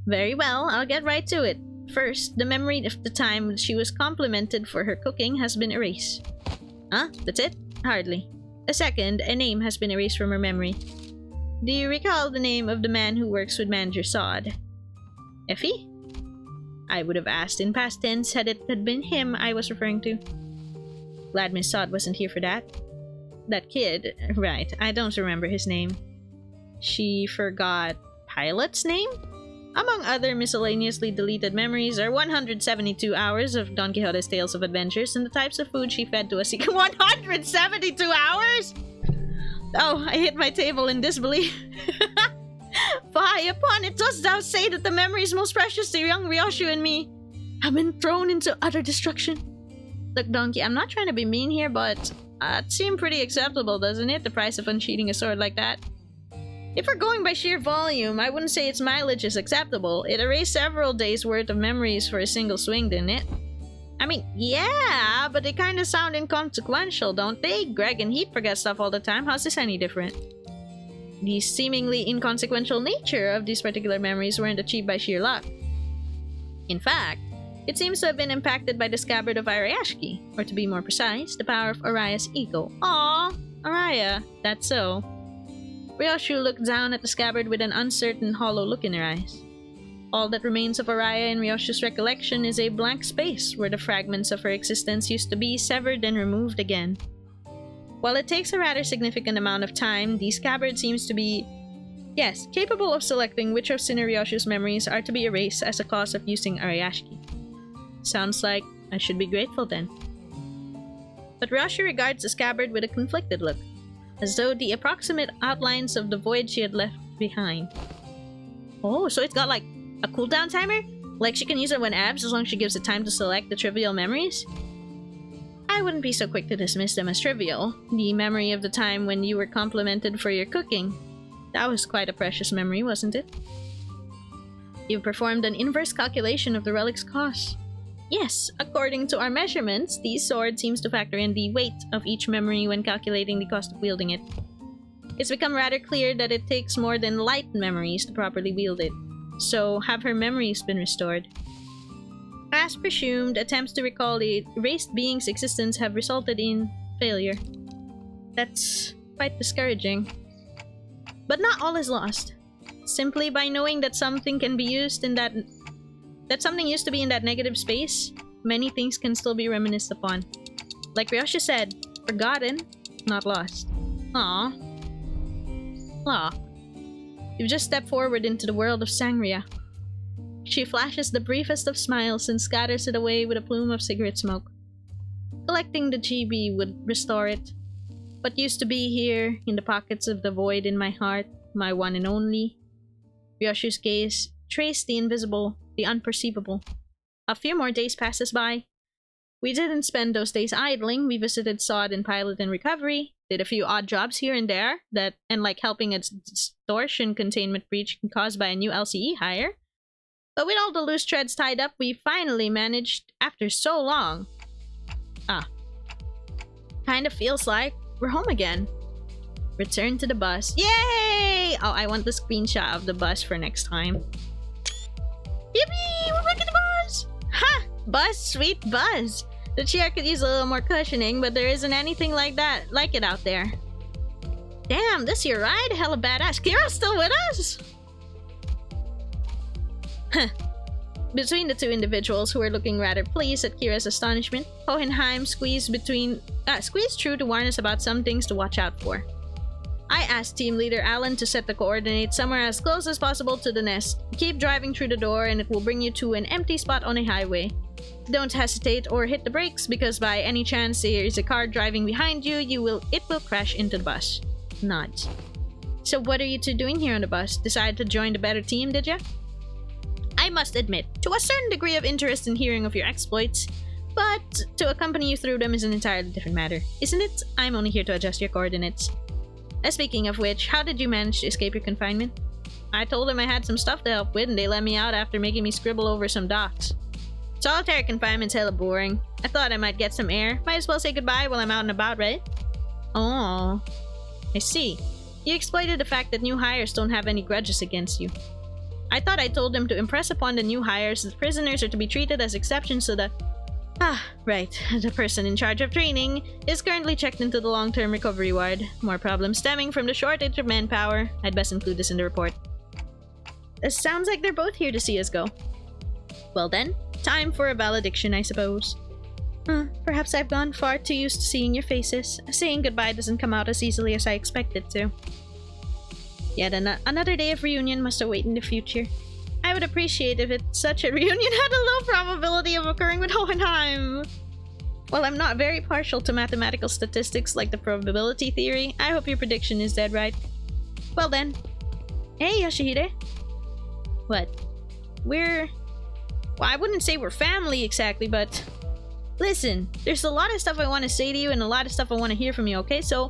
Very well, I'll get right to it. First, the memory of the time she was complimented for her cooking has been erased. Huh? That's it? Hardly. Second, a name has been erased from her memory. Do you recall the name of the man who works with Manager Sod? Effie? I would have asked in past tense had it had been him I was referring to. Glad Miss Sod wasn't here for that. That kid, right, I don't remember his name. She forgot Pilot's name? Among other miscellaneously deleted memories are 172 hours of Don Quixote's Tales of Adventures and the types of food she fed to us. 172 hours?! Oh, I hit my table in disbelief. Fie upon it, dost thou say that the memories most precious to young Ryoshu and me have been thrown into utter destruction? Look, Donkey, I'm not trying to be mean here, but it seemed pretty acceptable, doesn't it? The price of unsheathing a sword like that. If we're going by sheer volume, I wouldn't say its mileage is acceptable. It erased several days' worth of memories for a single swing, didn't it? I mean, yeah, but they kinda sound inconsequential, don't they? Greg and Heat forget stuff all the time. How's this any different? The seemingly inconsequential nature of these particular memories weren't achieved by sheer luck. In fact, it seems to have been impacted by the scabbard of Arayashiki, or to be more precise, the power of Araya's ego. Aww, Araya, that's so. Ryoshu looked down at the scabbard with an uncertain, hollow look in her eyes. All that remains of Araya in Ryoshu's recollection is a blank space where the fragments of her existence used to be severed and removed again. While it takes a rather significant amount of time, the scabbard seems to be, yes, capable of selecting which of Sinner Ryoshu's memories are to be erased as a cause of using Arayashiki. Sounds like I should be grateful then. But Ryoshu regards the scabbard with a conflicted look, as though the approximate outlines of the void she had left behind. Oh, so it's got like a cooldown timer? Like she can use it when abs as long as she gives it time to select the trivial memories? I wouldn't be so quick to dismiss them as trivial. The memory of the time when you were complimented for your cooking. That was quite a precious memory, wasn't it? You've performed an inverse calculation of the relic's cost. Yes, according to our measurements, the sword seems to factor in the weight of each memory when calculating the cost of wielding it. It's become rather clear that it takes more than light memories to properly wield it. So, have her memories been restored? As presumed, attempts to recall the erased being's existence have resulted in failure. That's quite discouraging. But not all is lost. Simply by knowing that something can be used in that something used to be in that negative space, many things can still be reminisced upon. Like Ryosha said, forgotten, not lost. Aww. Aw. You've just stepped forward into the world of Sangria. She flashes the briefest of smiles and scatters it away with a plume of cigarette smoke. Collecting the GB would restore it. What used to be here, in the pockets of the void in my heart, my one and only. Ryoshu's gaze traced the invisible, the unperceivable. A few more days passes by. We didn't spend those days idling. We visited Sod and Pilot and Recovery, did a few odd jobs here and there, like helping a distortion containment breach caused by a new LCE hire. But with all the loose threads tied up, we finally managed after so long. Kind of feels like we're home again. Return to the bus. Yay! Oh, I want the screenshot of the bus for next time. Yippee! We're back in the bus! Ha! Bus, sweet bus! The chair could use a little more cushioning, but there isn't anything like it out there. Damn, this your ride? Hella badass. Kira's still with us! Huh. Between the two individuals who were looking rather pleased at Kira's astonishment, Hohenheim squeezed through to warn us about some things to watch out for. I asked team leader Alan to set the coordinates somewhere as close as possible to the nest. Keep driving through the door and it will bring you to an empty spot on a highway. Don't hesitate or hit the brakes because by any chance there is a car driving behind you, it will crash into the bus. Nods. So what are you two doing here on the bus? Decided to join the better team, did ya? I must admit, to a certain degree of interest in hearing of your exploits, but to accompany you through them is an entirely different matter, isn't it? I'm only here to adjust your coordinates. Speaking of which, how did you manage to escape your confinement? I told them I had some stuff to help with and they let me out after making me scribble over some docs. Solitary confinement's hella boring. I thought I might get some air. Might as well say goodbye while I'm out and about, right? Oh, I see. You exploited the fact that new hires don't have any grudges against you. I thought I told them to impress upon the new hires that prisoners are to be treated as exceptions so that... right. The person in charge of training is currently checked into the long-term recovery ward. More problems stemming from the shortage of manpower. I'd best include this in the report. It sounds like they're both here to see us go. Well then, time for a valediction, I suppose. Perhaps I've gone far too used to seeing your faces. Saying goodbye doesn't come out as easily as I expected to. Yet another day of reunion must await in the future. I would appreciate if such a reunion had a low probability of occurring with Hohenheim. While I'm not very partial to mathematical statistics like the probability theory, I hope your prediction is dead right. Well then. Hey, Yoshihide. What? Well, I wouldn't say we're family exactly, but... Listen, there's a lot of stuff I want to say to you and a lot of stuff I want to hear from you, okay? So...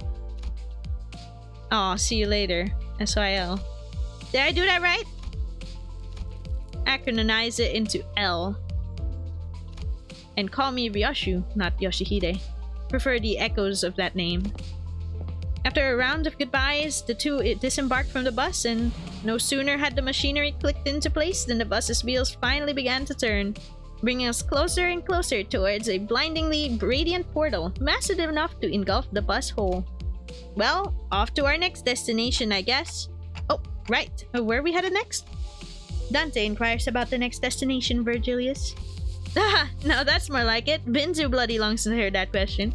Aw, see you later. SYL. Did I do that right? Acronymize it into L. And call me Ryoshu, not Yoshihide. Prefer the echoes of that name. After a round of goodbyes, the two disembarked from the bus, and no sooner had the machinery clicked into place than the bus's wheels finally began to turn, bringing us closer and closer towards a blindingly radiant portal, massive enough to engulf the bus whole. Well, off to our next destination, I guess. Oh, right. Where are we headed next? Dante inquires about the next destination, Virgilius. No, that's more like it. Been too bloody long since I heard that question.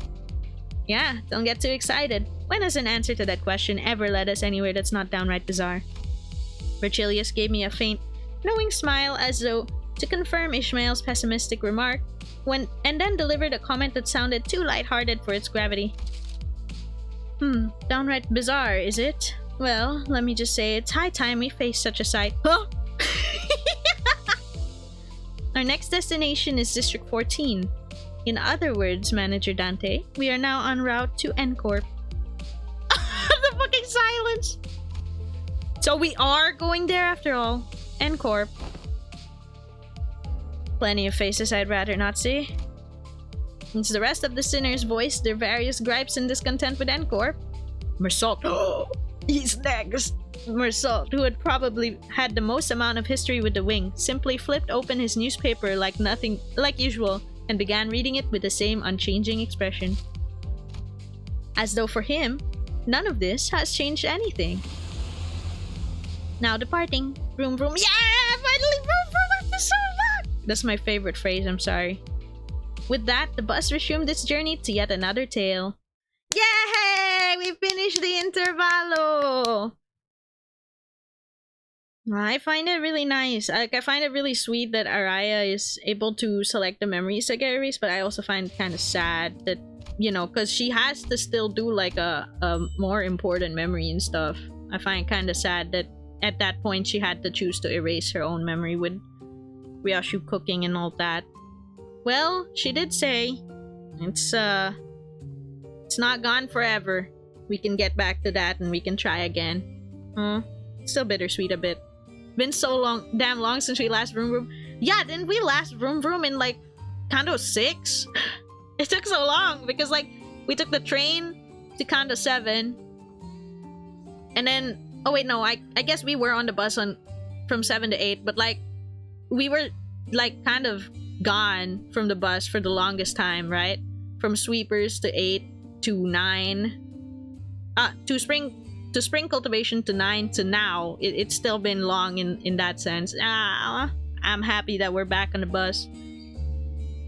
Yeah, don't get too excited. When has an answer to that question ever led us anywhere that's not downright bizarre? Virgilius gave me a faint, knowing smile as though to confirm Ishmael's pessimistic remark, and then delivered a comment that sounded too lighthearted for its gravity. Downright bizarre, is it? Well, let me just say it's high time we face such a sight. Huh? Our next destination is District 14. In other words, Manager Dante, we are now en route to N-Corp. The fucking silence! So we are going there after all. N-Corp. Plenty of faces I'd rather not see. As the rest of the sinners voiced their various gripes and discontent with N-Corp, Mersault He's next. Mersault, who had probably had the most amount of history with the wing, simply flipped open his newspaper like usual and began reading it with the same unchanging expression. As though for him, none of this has changed anything. Now departing. Vroom vroom. Yeah! Finally vroom vroom after so long! That's my favorite phrase, I'm sorry. With that, the bus resumed its journey to yet another tale. Yay! We finished the intervallo! I find it really nice. I find it really sweet that Araya is able to select the memories that get erased, but I also find it kind of sad that, you know, because she has to still do like a more important memory and stuff. I find it kind of sad that at that point she had to choose to erase her own memory with Ryoshu cooking and all that. Well, she did say it's not gone forever. We can get back to that and we can try again. Still bittersweet a bit. Been so damn long since we last vroom vroom. Yeah, didn't we last vroom vroom in like Kanto 6? It took so long because like we took the train to Kanto 7. And then, oh wait, no, I guess we were on the bus from 7 to 8, but like we were like kind of gone from the bus for the longest time, right? From sweepers to 8 to 9. To spring cultivation to 9 to now. It's still been long in that sense. I'm happy that we're back on the bus.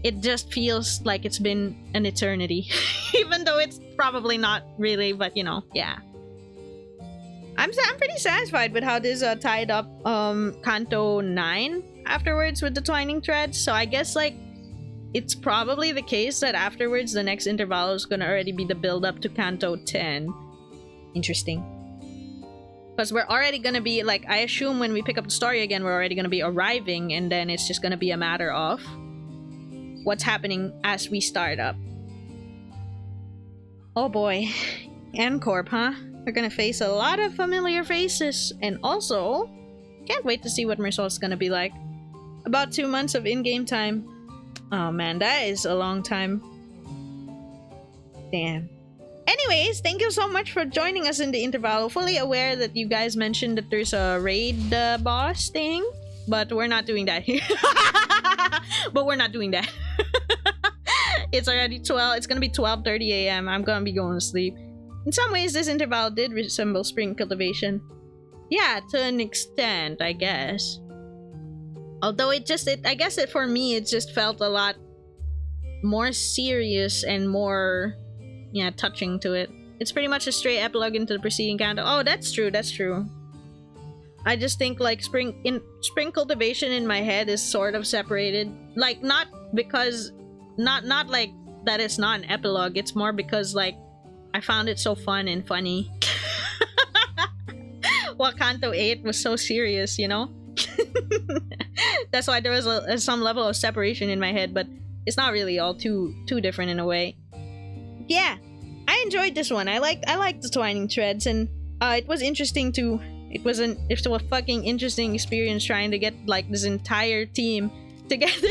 It just feels like it's been an eternity. Even though it's probably not really, but you know, yeah. I'm pretty satisfied with how this tied up Kanto 9 afterwards with the twining threads. So I guess like it's probably the case that afterwards the next interval is gonna already be the build up to Kanto 10. Interesting. Because we're already gonna be like, I assume when we pick up the story again, we're already gonna be arriving, and then it's just gonna be a matter of what's happening as we start up. Oh boy. N-Corp, huh? We're gonna face a lot of familiar faces, and also can't wait to see what Mersault's gonna be like. About 2 months of in-game time. Oh man, that is a long time. Damn. Anyways, thank you so much for joining us in the interval. Fully aware that you guys mentioned that there's a raid boss thing, but we're not doing that here. But we're not doing that. It's already 12. It's gonna be 12:30 a.m. I'm gonna be going to sleep. In some ways, this interval did resemble spring cultivation. Yeah, to an extent, I guess. Although I guess for me, it just felt a lot more serious and more, yeah, touching to it. It's pretty much a straight epilogue into the preceding Kanto. Oh, that's true, that's true. I just think like spring cultivation in my head is sort of separated. Like not because not like that it's not an epilogue, it's more because like I found it so fun and funny. While Kanto 8 was so serious, you know? That's why there was some level of separation in my head, but it's not really all too different in a way. Yeah, I enjoyed this one. I liked the twining threads, and it was interesting to. It was a fucking interesting experience trying to get like this entire team together.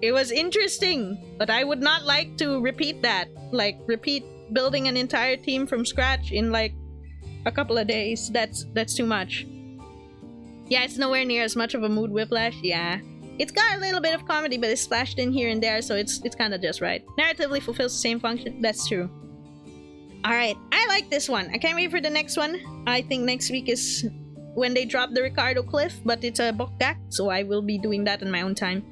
It was interesting, but I would not like to repeat that. Like repeat building an entire team from scratch in like a couple of days. That's too much. Yeah, it's nowhere near as much of a mood whiplash. Yeah. It's got a little bit of comedy, but it's splashed in here and there, so it's kind of just right. Narratively fulfills the same function. That's true. Alright, I like this one. I can't wait for the next one. I think next week is when they drop the Ricardo Cliff, but it's a bookgak, so I will be doing that in my own time.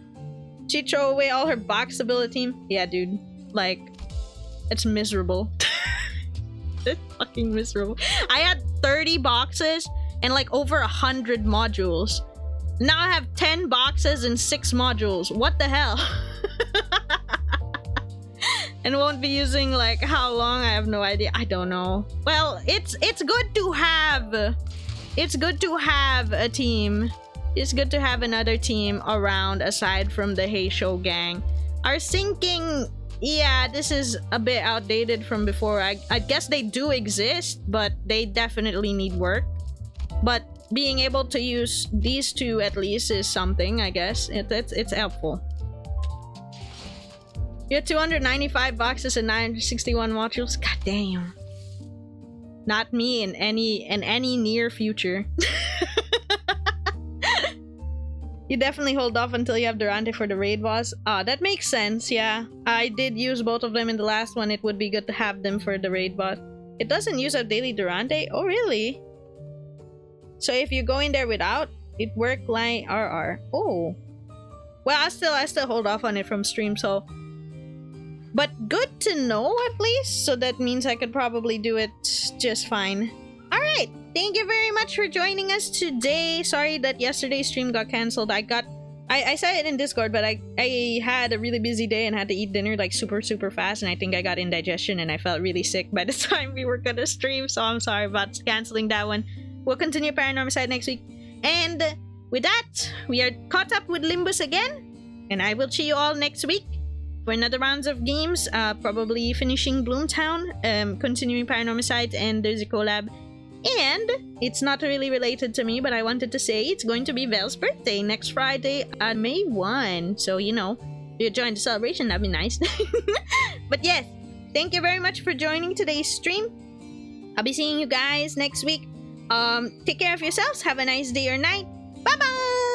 She throw away all her box ability. Yeah, dude. Like, it's miserable. It's fucking miserable. I had 30 boxes and like over 100 modules. Now I have 10 boxes and 6 modules. What the hell? And won't be using like how long? I have no idea. I don't know. Well, it's good to have. It's good to have a team. It's good to have another team around aside from the Hey Show gang. Our syncing, yeah, this is a bit outdated from before. I guess they do exist, but they definitely need work. But being able to use these two at least is something, I guess. It's helpful. You have 295 boxes and 961 modules. God damn. Not me in any near future. You definitely hold off until you have Durante for the raid boss. Ah, that makes sense, yeah. I did use both of them in the last one. It would be good to have them for the raid boss. It doesn't use up daily Durante? Oh, really? So if you go in there without, it work like RR. Oh. Well, I still hold off on it from stream, so... But good to know, at least. So that means I could probably do it just fine. Alright, thank you very much for joining us today. Sorry that yesterday's stream got cancelled. I said it in Discord, but I had a really busy day and had to eat dinner like super fast, and I think I got indigestion and I felt really sick by the time we were gonna stream, so I'm sorry about cancelling that one. We'll continue Paranormal Side next week. And with that, we are caught up with Limbus again, and I will see you all next week for another rounds of games, probably finishing Bloomtown, continuing Paranormal Side, and there's a collab. And it's not really related to me, but I wanted to say it's going to be Vel's birthday next Friday on May 1. So, you know, if you join the celebration, that'd be nice. But yes, thank you very much for joining today's stream. I'll be seeing you guys next week. Take care of yourselves. Have a nice day or night. Bye-bye!